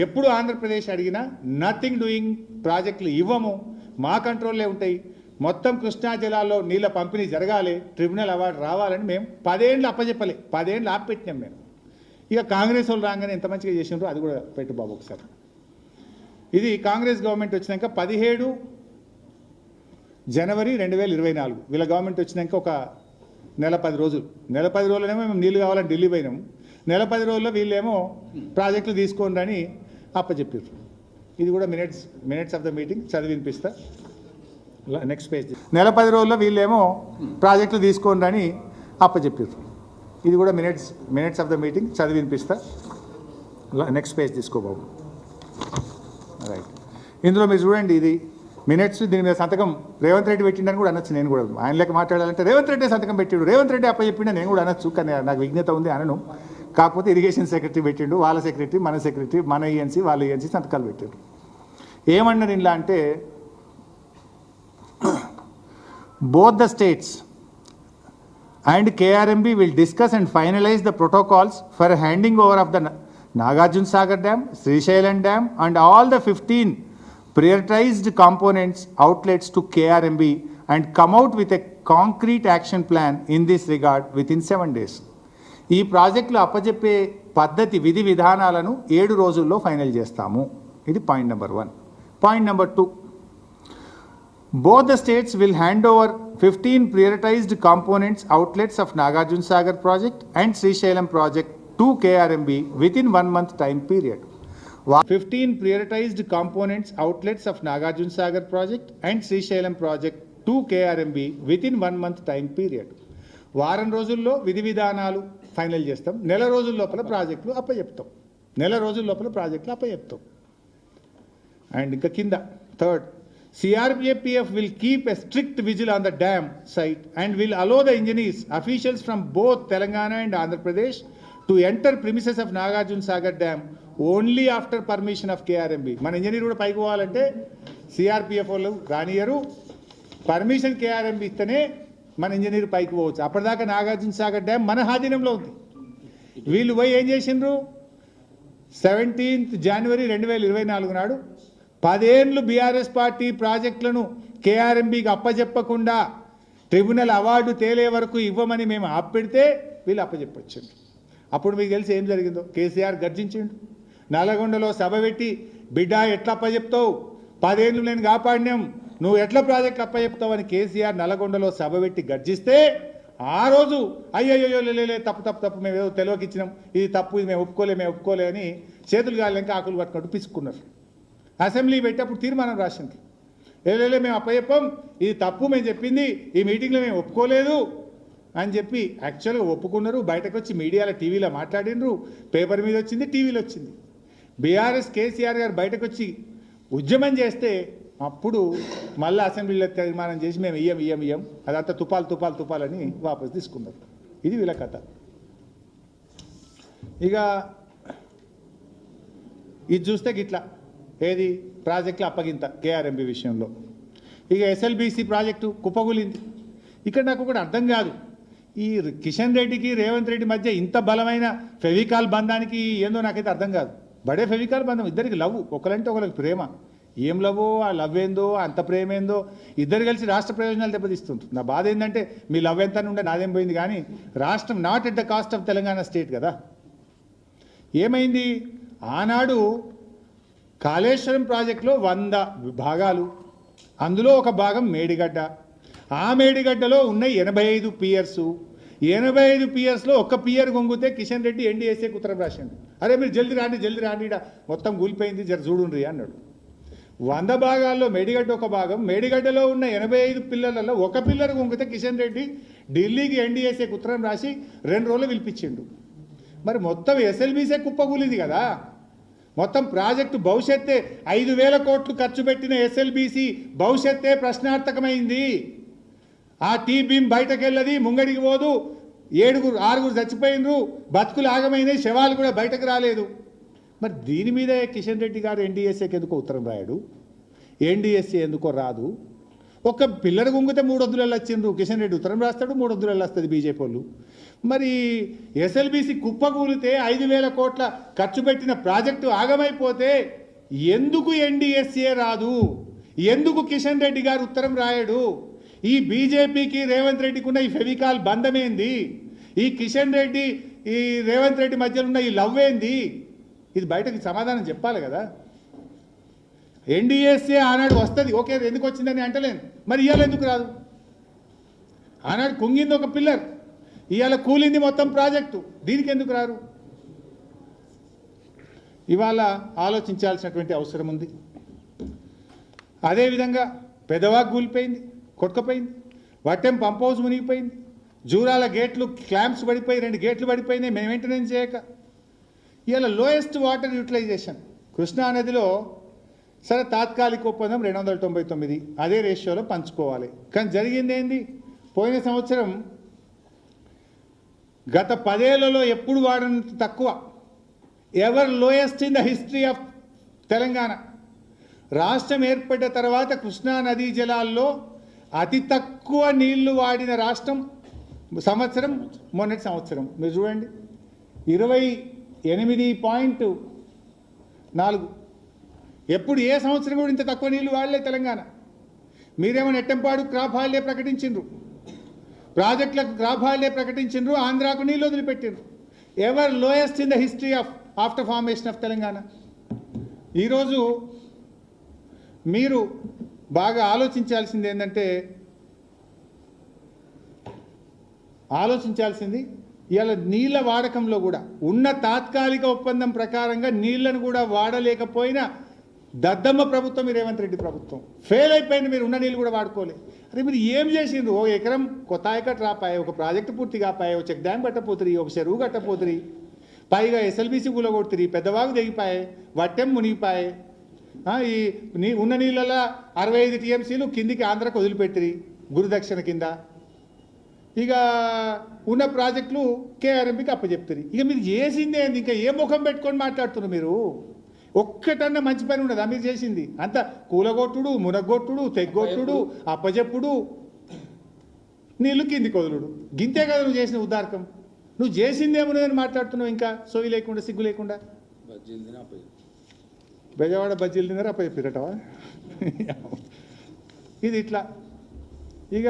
ఎప్పుడు ఆంధ్రప్రదేశ్ అడిగినా నథింగ్ డూయింగ్, ప్రాజెక్టులు ఇవ్వము, మా కంట్రోల్లే ఉంటాయి, మొత్తం కృష్ణా జిల్లాలో నీళ్ళ పంపిణీ జరగాలి, ట్రిబ్యునల్ అవార్డు రావాలని మేము 10 ఏళ్ళు అప్పచెప్పలే, 10 ఏళ్ళు ఆపిపెట్టినాం మేము. ఇక కాంగ్రెస్ వాళ్ళు రాగానే ఎంత మంచిగా చేసినారో అది కూడా పెట్టు బాబు ఒకసారి. ఇది కాంగ్రెస్ గవర్నమెంట్ వచ్చినాక 17 జనవరి 2024 వీళ్ళ గవర్నమెంట్ వచ్చినాక ఒక నెల 10 రోజులు, నెల 10 రోజులనేమో మేము నీళ్ళు కావాలని ఢిల్లీ పోయినాము, నెల 10 రోజుల్లో వీళ్ళేమో ప్రాజెక్టులు తీసుకోండి అని అప్పచెప్పారు. ఇది కూడా మినిట్స్ ఆఫ్ ద మీటింగ్ చదివి వినిపిస్తా. Next page. నెల 10 రోజుల్లో వీళ్ళేమో ప్రాజెక్టులు తీసుకోండి అని అప్పచెప్పారు. ఇది కూడా మినిట్స్ ఆఫ్ ద మీటింగ్ చదివి వినిపిస్తా. నెక్స్ట్ పేజ్ తీసుకో బాబు. రైట్. ఇందులో మీరు చూడండి, ఇది మినిట్స్, దీని మీద సంతకం రేవంత్ రెడ్డి పెట్టిండని కూడా అనొచ్చు. నేను కూడా ఆయన లెక్క మాట్లాడాలంటే రేవంత్ రెడ్డి సంతకం పెట్టిండు, రేవంత్ రెడ్డి అప్పచెప్పిండు నేను కూడా అనొచ్చు, కానీ నాకు విజ్ఞత ఉంది అనను. కాకపోతే ఇరిగేషన్ సెక్రటరీ పెట్టిండు, వాళ్ళ సెక్రటరీ, మన ఈఎన్సీ, వాళ్ళ ఈఎన్సీ సంతకాలు పెట్టారు. ఏమన్నారు ఇలా అంటే, both the states and KRMB will discuss and finalize the protocols for handing over of the Nagarjuna Sagar Dam, Srisailam Dam and all the 15 prioritized components outlets to KRMB and come out with a concrete action plan in this regard within 7 days. ఈ ప్రాజెక్టులు అప్పజెప్పే పద్ధతి విధి విధానాలను 7 రోజుల్లో ఫైనల్ చేస్తాము. ఇది point number 1. Point number 2, both the states will hand over 15 prioritized components outlets of Nagarjuna Sagar project and Srisailam project to KRMB within 1 month time period. 15 prioritized components outlets of Nagarjuna Sagar project and Srisailam project to KRMB within 1 month time period. వారం రోజుల్లో విధి విధానాలు ఫైనల్ చేస్తాం, నెల రోజుల లోపల ప్రాజెక్టులు అప్పచెప్తాం, నెల రోజుల లోపల ప్రాజెక్టులు అప్పచెప్తాం. అండ్ ఇంకా కింద third, CRPF will keep a strict vigil on the dam site and will allow the engineers, officials from both Telangana and Andhra Pradesh to enter premises of Nagarjuna Sagar Dam only after permission of KRMB. మన ఇంజనీర్ కూడా పైకి పోవాలంటే CRPF వాళ్ళు రానియరు, పర్మిషన్ KRMB ఇస్తేనే మన ఇంజనీర్ పైకి పోవచ్చు. అప్పటిదాకా నాగార్జున సాగర్ డ్యామ్ మన ఆధీనంలో ఉంది. వీళ్ళు పోయి ఏం చేసిండ్రు, 17 జనవరి 2024 నాడు 10 ఏళ్ళు బీఆర్ఎస్ పార్టీ ప్రాజెక్టులను KRMBకి అప్పచెప్పకుండా ట్రిబ్యునల్ అవార్డు తేలే వరకు ఇవ్వమని మేము ఆపెడితే వీళ్ళు అప్పచెప్పొచ్చిండ్రు. అప్పుడు మీకు తెలిసి ఏం జరిగిందో, కేసీఆర్ గర్జించిండు, నల్లగొండలో సభ పెట్టి బిడ్డ ఎట్లా అప్పచెప్తావు, 10 ఏళ్ళు నేను కాపాడినాం, నువ్వు ఎట్లా ప్రాజెక్టులు అప్పచెప్తావు అని కేసీఆర్ నల్లగొండలో సభ పెట్టి గర్జిస్తే ఆ రోజు అయ్యయ్యో లే తప్పు మేము ఏదో తెలియక ఇచ్చినాం, ఇది తప్పు, ఇది మేము ఒప్పుకోలే అని చేతులు గాలింక ఆకులు పట్టుకుంటూ పిసుకున్నారు. అసెంబ్లీ పెట్టి అప్పుడు తీర్మానం రాసింది, లేలే మేము అప్పచెప్పాం, ఇది తప్పు, మేము చెప్పింది ఈ మీటింగ్లో మేము ఒప్పుకోలేదు అని చెప్పి యాక్చువల్గా ఒప్పుకున్నారు. బయటకు వచ్చి మీడియాలో టీవీలో మాట్లాడినరు, పేపర్ మీద వచ్చింది, టీవీలో వచ్చింది. బీఆర్ఎస్ కేసీఆర్ గారు బయటకు వచ్చి ఉద్యమం చేస్తే అప్పుడు మళ్ళీ అసెంబ్లీలో తీర్మానం చేసి మేము ఇయ్యం అదంతా తుపాలని వాపసు తీసుకున్నారు. ఇది వీళ్ళ కథ. ఇక ఇది చూస్తే గిట్లా ఏది ప్రాజెక్టులు అప్పగింత KRMB విషయంలో. ఇక SLBC ప్రాజెక్టు కుప్పగూలింది. ఇక్కడ నాకు ఒకటి అర్థం కాదు, ఈ కిషన్ రెడ్డికి రేవంత్ రెడ్డి మధ్య ఇంత బలమైన ఫెవికాల్ బంధానికి ఏందో నాకైతే అర్థం కాదు. బడే ఫెవికాల్ బంధం, ఇద్దరికి లవ్, ఒకరంటే ఒకరికి ప్రేమ. ఏం లవ్వో, ఆ లవ్ ఏందో, అంత ప్రేమ ఏందో, ఇద్దరు కలిసి రాష్ట్ర ప్రయోజనాలు దెబ్బతీస్తుంటారు. నా బాధ ఏంటంటే మీ లవ్ ఎంత ఉండే నాదేం పోయింది, కానీ రాష్ట్రం not at the cost of Telangana state కదా. ఏమైంది, ఆనాడు కాళేశ్వరం ప్రాజెక్టులో 100 భాగాలు, అందులో ఒక భాగం మేడిగడ్డ. ఆ మేడిగడ్డలో ఉన్న 85 పియర్స్, 85 పియర్స్లో ఒక్క పియర్ గొంగితే కిషన్ రెడ్డి NDSAకి ఉత్తరం రాసిండు, అరే మీరు జల్దీ రాండి మొత్తం కూలిపోయింది, జర చూడుండ్రి అన్నాడు. 100 భాగాల్లో మేడిగడ్డ ఒక భాగం, మేడిగడ్డలో ఉన్న 85 పిల్లర్లలో ఒక పిల్లర్ గొంగితే కిషన్ రెడ్డి ఢిల్లీకి NDSAకి ఉత్తరం రాసి 2 రోజులు పిలిపించిండు. మరి మొత్తం SLBC కుప్పకూలింది కదా, మొత్తం ప్రాజెక్టు భవిష్యత్తే 5,000 కోట్లు ఖర్చు పెట్టిన SLBC భవిష్యత్తే ప్రశ్నార్థకమైంది. ఆ టీ బీమ్ బయటకెళ్ళది, ముంగడికి పోదు, 6 చచ్చిపోయినరు, బతుకులు ఆగమైనాయి, శవాలు కూడా బయటకు రాలేదు. మరి దీని మీద కిషన్ రెడ్డి గారు NDSAకి ఎందుకో ఉత్తరం రాయడు, NDSA ఎందుకో రాదు. ఒక పిల్లర్ గుంగితే 300 వచ్చిండ్రు, కిషన్ రెడ్డి ఉత్తరం రాస్తాడు, 300 వస్తుంది బీజేపీ వాళ్ళు. మరి SLBC కుప్పకూలితే 5,000 కోట్ల ఖర్చు పెట్టిన ప్రాజెక్టు ఆగమైపోతే ఎందుకు NDSA రాదు, ఎందుకు కిషన్ రెడ్డి గారు ఉత్తరం రాయడు? ఈ బీజేపీకి రేవంత్ రెడ్డికి ఉన్న ఈ ఫెవికాల్ బంధమేంది, ఈ కిషన్ రెడ్డి ఈ రేవంత్ రెడ్డి మధ్యలో ఉన్న ఈ లవ్ ఏంది? ఇది బయటకు సమాధానం చెప్పాలి కదా. NDSA ఆనాడు వస్తుంది, ఓకే, ఎందుకు వచ్చిందని అంటలేను, మరి ఇవాళ ఎందుకు రాదు? ఆనాడు కుంగింది ఒక పిల్లర్, ఇవాళ కూలింది మొత్తం ప్రాజెక్టు, దీనికి ఎందుకు రారు? ఇవాళ ఆలోచించాల్సినటువంటి అవసరం ఉంది. అదేవిధంగా పెదవాగ్ కూలిపోయింది, కొట్టుకుపోయింది, వట్టెం పంప్ హౌస్ మునిగిపోయింది, జూరాల గేట్లు క్లాంప్స్ పడిపోయి 2 గేట్లు పడిపోయినాయి మేము మెయింటెనెన్స్ చేయక. ఇవాళ లోయెస్ట్ వాటర్ యూటిలైజేషన్ కృష్ణానదిలో సరే తాత్కాలిక ఒప్పందం 299, అదే రేషియోలో పంచుకోవాలి. కానీ జరిగింది ఏంది, పోయిన సంవత్సరం గత 10 ఏళ్లలో ఎప్పుడు వాడినంత తక్కువ, ever lowest in the history of Telangana. రాష్ట్రం ఏర్పడిన తర్వాత కృష్ణా నదీ జలాల్లో అతి తక్కువ నీళ్లు వాడిన రాష్ట్రం సంవత్సరం మొన్నటి సంవత్సరం. మీరు చూడండి 28.4, ఎప్పుడు ఏ సంవత్సరం కూడా ఇంత తక్కువ నీళ్లు వాడలే తెలంగాణ. మీరేమో నెట్టంపాడు క్రాప్ హాలిడే ప్రకటించిండ్రు, ప్రాజెక్టులకు క్రాప్ హాలిడే ప్రకటించిండ్రు, ఆంధ్రాకు నీళ్ళు వదిలిపెట్టిండ్రు. Ever lowest in the history of after formation of Telangana. ఈరోజు మీరు బాగా ఆలోచించాల్సింది ఏంటంటే, ఇవాళ నీళ్ళ వాడకంలో కూడా ఉన్న తాత్కాలిక ఒప్పందం ప్రకారంగా నీళ్లను కూడా వాడలేకపోయినా దద్దమ్మ ప్రభుత్వం ఈ రేవంత్ రెడ్డి ప్రభుత్వం ఫెయిల్ అయిపోయింది. మీరు ఉన్న నీళ్ళు కూడా వాడుకోలే. అరే మీరు ఏం చేసిండ్రు? ఓ ఎకరం కొత్త ఆయకట్ రాపాయి, ఒక ప్రాజెక్టు పూర్తి కాపాయి, ఒక చెక్ డ్యామ్ కట్టపోతుంది, ఒక చెరువు కట్టపోతుంది, పైగా ఎస్ఎల్బీసీ కూలగొడుతుంది, పెద్దవాగు తెగిపాయి, వట్టెం మునిగిపాయి. ఉన్న నీళ్ళలో 65 టీఎంసీలు కిందికి ఆంధ్రకు వదిలిపెట్టిరి గురుదక్షిణ కింద. ఇక ఉన్న ప్రాజెక్టులు కేఆర్ఎంపీకి అప్పచెప్తారు. ఇక మీరు చేసిందే ఇంకా ఏ ముఖం పెట్టుకొని మాట్లాడుతున్నారు మీరు? ఒక్కటన్నా మంచి పని ఉండదా మీరు చేసింది? అంత కూలగొట్టుడు, మునగొట్టుడు, తెగ్గొట్టుడు, అప్పచెప్పుడు, నీళ్ళు కిందికి వదులుడు, గింతే కదా నువ్వు చేసిన ఉదారకం. నువ్వు చేసిందేమోనని మాట్లాడుతున్నావు ఇంకా సోయి లేకుండా, సిగ్గు లేకుండా. బెజవాడ బజ్జీలు తిన్నారా అప్పచెప్పిరటవా? ఇది ఇట్లా. ఇక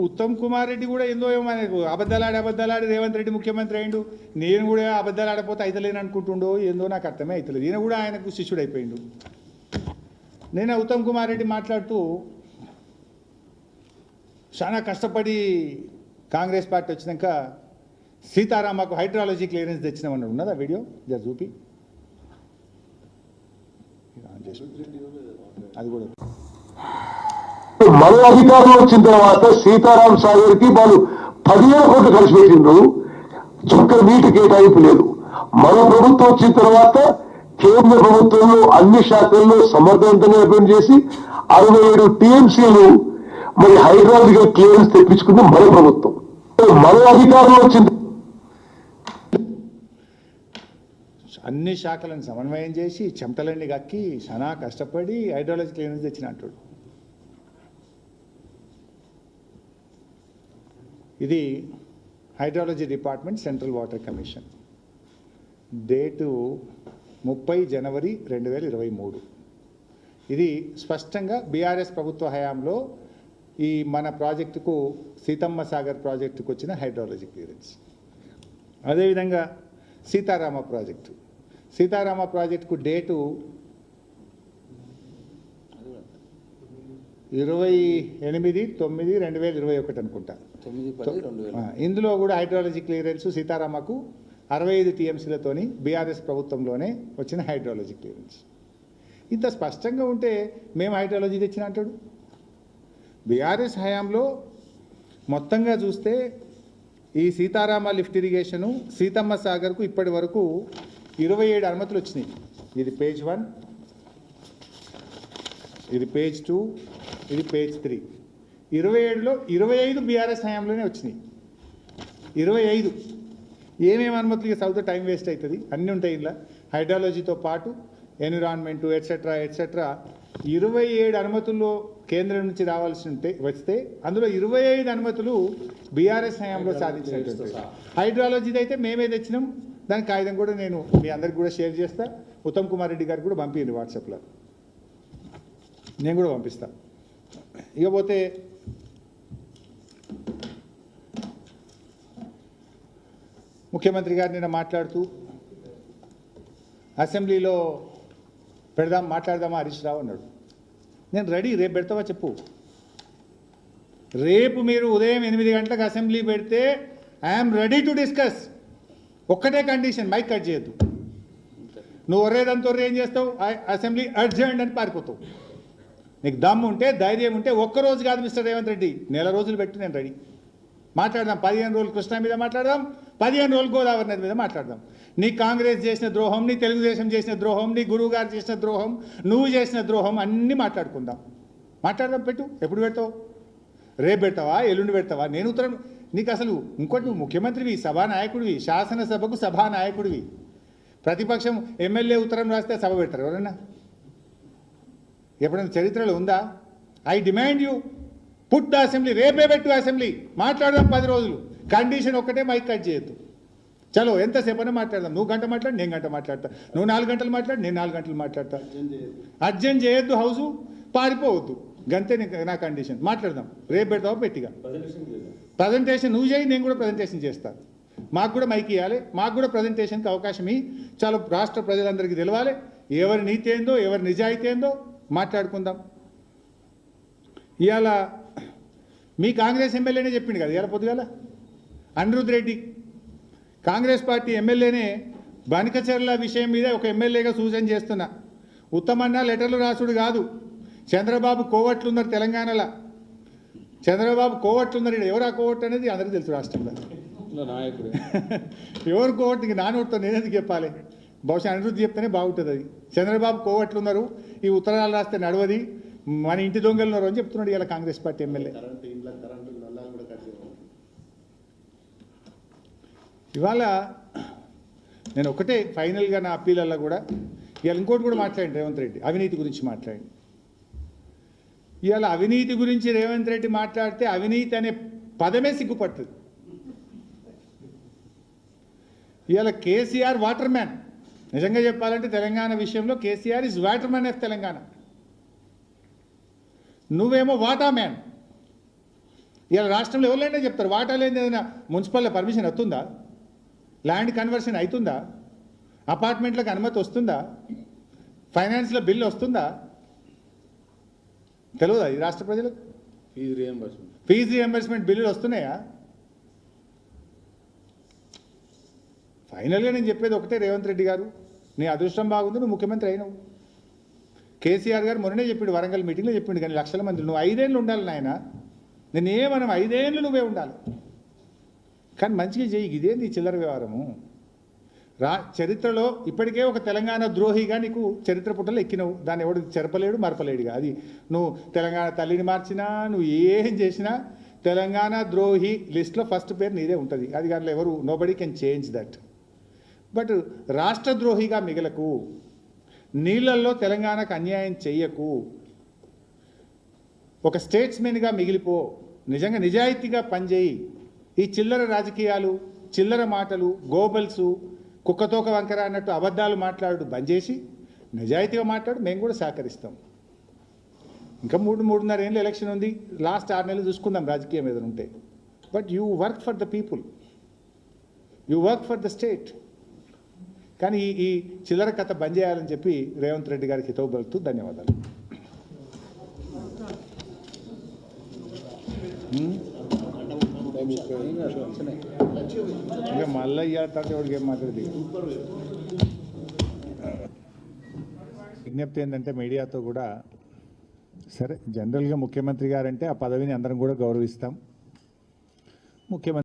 ఉత్తమ్ కుమార్ రెడ్డి కూడా ఏందో ఏమో మనకు అబద్ధాలాడి రేవంత్ రెడ్డి ముఖ్యమంత్రి అయిండు. నేను కూడా అబద్ధాలు ఆడపోతే అయితలేను అనుకుంటుండో ఏందో నాకు అర్థమే అవుతలేదు. ఈయన కూడా ఆయనకు శిష్యుడు అయిపోయిండు. నేను ఉత్తమ్ కుమార్ రెడ్డి మాట్లాడుతూ చాలా కష్టపడి కాంగ్రెస్ పార్టీ వచ్చినాక సీతారామకు హైడ్రాలజీ క్లియరెన్స్ తెచ్చినామన్నాడు. ఉన్నదా వీడియో? జర చూపి. అది కూడా మన అధికారంలో వచ్చిన తర్వాత సీతారాం సాగర్ కి వాళ్ళు 10,000 కోట్లు ఖర్చు పెట్టిండ్రు, చుక్క నీటి కేటాయింపు లేదు. మన ప్రభుత్వం వచ్చిన తర్వాత కేంద్ర ప్రభుత్వంలో అన్ని శాఖల్లో సమర్థవంతంగా అభివృద్ధి చేసి 67 టీఎంసీలు మరి హైడ్రాలజికల్ క్లియరెన్స్ తెప్పించుకుంది మన ప్రభుత్వం. మన అధికారంలో వచ్చింది అన్ని శాఖలను సమన్వయం చేసి చెమటలన్నీ కక్కి చాలా కష్టపడి హైడ్రాలజీ క్లియరెన్స్ తెచ్చిన అంటాడు. ఇది hydrology department, central water commission, date 30 జనవరి 2023. ఇది స్పష్టంగా బీఆర్ఎస్ ప్రభుత్వ హయాంలో ఈ మన ప్రాజెక్టుకు సీతమ్మ సాగర్ ప్రాజెక్టుకు వచ్చిన హైడ్రాలజీ క్లియరెన్స్. అదేవిధంగా సీతారామ ప్రాజెక్టుకు డేటు 28/9/2021 అనుకుంటా. ఇందులో కూడా హైడ్రాలజీ క్లియరెన్స్ సీతారామకు 65 టీఎంసీలతోని బీఆర్ఎస్ ప్రభుత్వంలోనే వచ్చిన హైడ్రాలజీ క్లియరెన్స్. ఇంత స్పష్టంగా ఉంటే మేము హైడ్రాలజీ తెచ్చిన అంటాడు. బీఆర్ఎస్ హయాంలో మొత్తంగా చూస్తే ఈ సీతారామ లిఫ్ట్ ఇరిగేషను సీతమ్మ సాగర్కు ఇప్పటి వరకు 27 అనుమతులు వచ్చినాయి. ఇది పేజ్ 1, ఇది పేజ్ 2, ఇది పేజ్ 3. 27లో 25 బీఆర్ఎస్ హయాంలోనే వచ్చినాయి. 25 ఏమేమి అనుమతులు? ఇక చదివితే టైం వేస్ట్ అవుతుంది, అన్నీ ఉంటాయి ఇలా. హైడ్రాలజీతో పాటు ఎన్విరాన్మెంటు ఎట్సెట్రా 27 అనుమతుల్లో కేంద్రం నుంచి రావాల్సి వస్తే అందులో 25 అనుమతులు బీఆర్ఎస్ హయాంలో సాధించినటువంటి. హైడ్రాలజీది అయితే మేమే తెచ్చినాం. దాని కాగితం కూడా నేను మీ అందరికి కూడా షేర్ చేస్తా. ఉత్తమ్ కుమార్ రెడ్డి గారికి కూడా పంపించండి వాట్సాప్లో, నేను కూడా పంపిస్తాను. ఇకపోతే ముఖ్యమంత్రి గారు నిన్న మాట్లాడుతూ అసెంబ్లీలో మాట్లాడదామా హరీష్ రావు అన్నాడు. నేను రెడీ, రేపు పెడతావా చెప్పు. రేపు మీరు ఉదయం 8 గంటలకు అసెంబ్లీ పెడితే ఐఎమ్ రెడీ టు డిస్కస్. ఒక్కటే కండిషన్, మైక్ కట్ చేయొద్దు. నువ్వు ఒర్రేదంతా ఏం చేస్తావు? అసెంబ్లీ అర్జెంట్ అని పారిపోతావు. నీకు దమ్ము ఉంటే, ధైర్యం ఉంటే ఒక్కరోజు కాదు మిస్టర్ రేవంత్ రెడ్డి, నెల రోజులు పెట్టి నేను రెడీ. మాట్లాడదాం. 15 రోజులు కృష్ణా మీద మాట్లాడదాం, 15 రోజులు గోదావరి నది మీద మాట్లాడదాం. నీ కాంగ్రెస్ చేసిన ద్రోహం, నీ తెలుగుదేశం చేసిన ద్రోహం, నీ గురువు గారు చేసిన ద్రోహం, నువ్వు చేసిన ద్రోహం అన్నీ మాట్లాడుకుందాం. మాట్లాడదాం. పెట్టు. ఎప్పుడు పెడతావు? రేపు పెడతావా? ఎల్లుండి పెడతావా? నేను ఉత్తరం నీకు అసలు ఇంకోటి, నువ్వు ముఖ్యమంత్రివి, సభానాయకుడివి, శాసనసభకు సభానాయకుడివి. ప్రతిపక్షం ఎమ్మెల్యే ఉత్తరం రాస్తే సభ పెడతారు ఎవరన్నా? ఎప్పుడైనా చరిత్రలో ఉందా? I demand you put the assembly. రేపే పెట్టు అసెంబ్లీ, మాట్లాడదాం 10 రోజులు. కండిషన్ ఒక్కటే, మైక్ కట్ చేయొద్దు. చలో ఎంతసేపు అయినా మాట్లాడదాం. నువ్వు గంట మాట్లాడు, నేను గంట మాట్లాడతా. నువ్వు 4 గంటలు మాట్లాడు, నేను 4 గంటలు మాట్లాడతా. అర్జెంట్ చేయొద్దు, హౌసు పారిపోవద్దు, గంతే నా కండిషన్. మాట్లాడదాం. రేపు పెడతావు పెట్టిగా ప్రజెంటేషన్ నువ్వు చేయి, నేను కూడా ప్రజెంటేషన్ చేస్తాను. మాకు కూడా మైక్ ఇవ్వాలి, మాకు కూడా ప్రజెంటేషన్కి అవకాశం ఇవ్వి. చాలా రాష్ట్ర ప్రజలందరికీ తెలవాలి ఎవరి నీతి ఏందో, ఎవరి నిజాయితీ ఏందో మాట్లాడుకుందాం. ఇవాళ మీ కాంగ్రెస్ ఎమ్మెల్యేనే చెప్పిండు కదా ఇవాళ పొద్దుగాల, అనిరుద్ రెడ్డి కాంగ్రెస్ పార్టీ ఎమ్మెల్యేనే బనకచెర్ల విషయం మీద ఒక ఎమ్మెల్యేగా సూచన చేస్తున్నా. ఉత్తమన్న లెటర్లు రాసుడు కాదు, చంద్రబాబు కోవట్లున్నారు తెలంగాణలో. చంద్రబాబు కోవట్లున్నారు. ఇక్కడ ఎవరు ఆ కోవట్ అనేది అందరికీ తెలుసు రాష్ట్రంలో. నాయకుడు ఎవరు కోవట్ ఇంక నానోటితో నేనెందుకు చెప్పాలి? బహుశా అనిరుద్ధి చెప్తేనే బాగుంటుంది. అది చంద్రబాబు కోవట్లున్నారు, ఈ ఉత్తరాలు రాస్తే నడవది, మన ఇంటి దొంగలు ఉన్నారు అని చెప్తున్నాడు ఇలా కాంగ్రెస్ పార్టీ ఎమ్మెల్యే. ఇవాళ నేను ఒకటే ఫైనల్గా నా అప్పీలల్లో కూడా ఇవాళ ఇంకోటి కూడా మాట్లాడండి. రేవంత్ రెడ్డి అవినీతి గురించి మాట్లాడండి. ఇవాళ అవినీతి గురించి రేవంత్ రెడ్డి మాట్లాడితే అవినీతి అనే పదమే సిగ్గుపడుతుంది. ఇవాళ కేసీఆర్ వాటర్ మ్యాన్. నిజంగా చెప్పాలంటే తెలంగాణ విషయంలో KCR is water man of Telangana. నువ్వేమో వాటా మ్యాన్. ఇవాళ రాష్ట్రంలో ఎవరైనా చెప్తారు వాటా లేని ఏదైనా మున్సిపల్లో పర్మిషన్ వస్తుందా? ల్యాండ్ కన్వర్షన్ అవుతుందా? అపార్ట్మెంట్లకు అనుమతి వస్తుందా? ఫైనాన్స్లో బిల్లు వస్తుందా? తెలియదా ఈ రాష్ట్ర ప్రజలకు? ఫీజు రియంబర్స్మెంట్ బిల్లులు వస్తున్నాయా? ఫైనల్గా నేను చెప్పేది ఒకటే, రేవంత్ రెడ్డి గారు నీ అదృష్టం బాగుంది, నువ్వు ముఖ్యమంత్రి అయినావు. కేసీఆర్ గారు మొన్ననే చెప్పిండు, వరంగల్ మీటింగ్లో చెప్పిండు, కానీ లక్షల మంది నువ్వు 5 ఏళ్ళు ఉండాలి నాయన. నేనేమనం 5 ఏళ్ళు నువ్వే ఉండాలి, కానీ మంచిగా చేయి. ఇదే నీ చిల్లర వ్యవహారము. చరిత్రలో ఇప్పటికే ఒక తెలంగాణ ద్రోహిగా నీకు చరిత్ర పుట్టలో ఎక్కినవు. దాన్ని ఎవడు చెరపలేడు, మరపలేడుగా. అది నువ్వు తెలంగాణ తల్లిని మార్చినా, నువ్వు ఏం చేసినా తెలంగాణ ద్రోహి లిస్ట్లో ఫస్ట్ పేరు నీదే ఉంటుంది. అది కానీ ఎవరు nobody can change that. But రాష్ట్ర ద్రోహిగా మిగలకు, నీళ్ళల్లో తెలంగాణకు అన్యాయం చెయ్యకు, ఒక స్టేట్స్మెన్గా మిగిలిపో, నిజంగా నిజాయితీగా పనిచేయి. ఈ చిల్లర రాజకీయాలు, చిల్లర మాటలు, గోబల్సు, కుక్కతోక వంకర అన్నట్టు అబద్ధాలు మాట్లాడు బంద్ చేసి నిజాయితీగా మాట్లాడు. మేము కూడా సహకరిస్తాం. ఇంకా 3-3.5 ఏళ్ళు ఎలక్షన్ ఉంది. లాస్ట్ 6 నెలలు చూసుకుందాం రాజకీయం ఏదైనా ఉంటే. But you work for the people, you work for the state. కానీ ఈ చిల్లర కథ బంద్ చేయాలని చెప్పి రేవంత్ రెడ్డి గారికి హితవు పలుకుతూ ధన్యవాదాలు. ఇంకా మళ్ళీ ఇవ్వాలి ఎవరికి ఏం మాట్లాడేది. విజ్ఞప్తి ఏంటంటే మీడియాతో కూడా, సరే జనరల్గా ముఖ్యమంత్రి గారంటే ఆ పదవిని అందరం కూడా గౌరవిస్తాం. ముఖ్యమంత్రి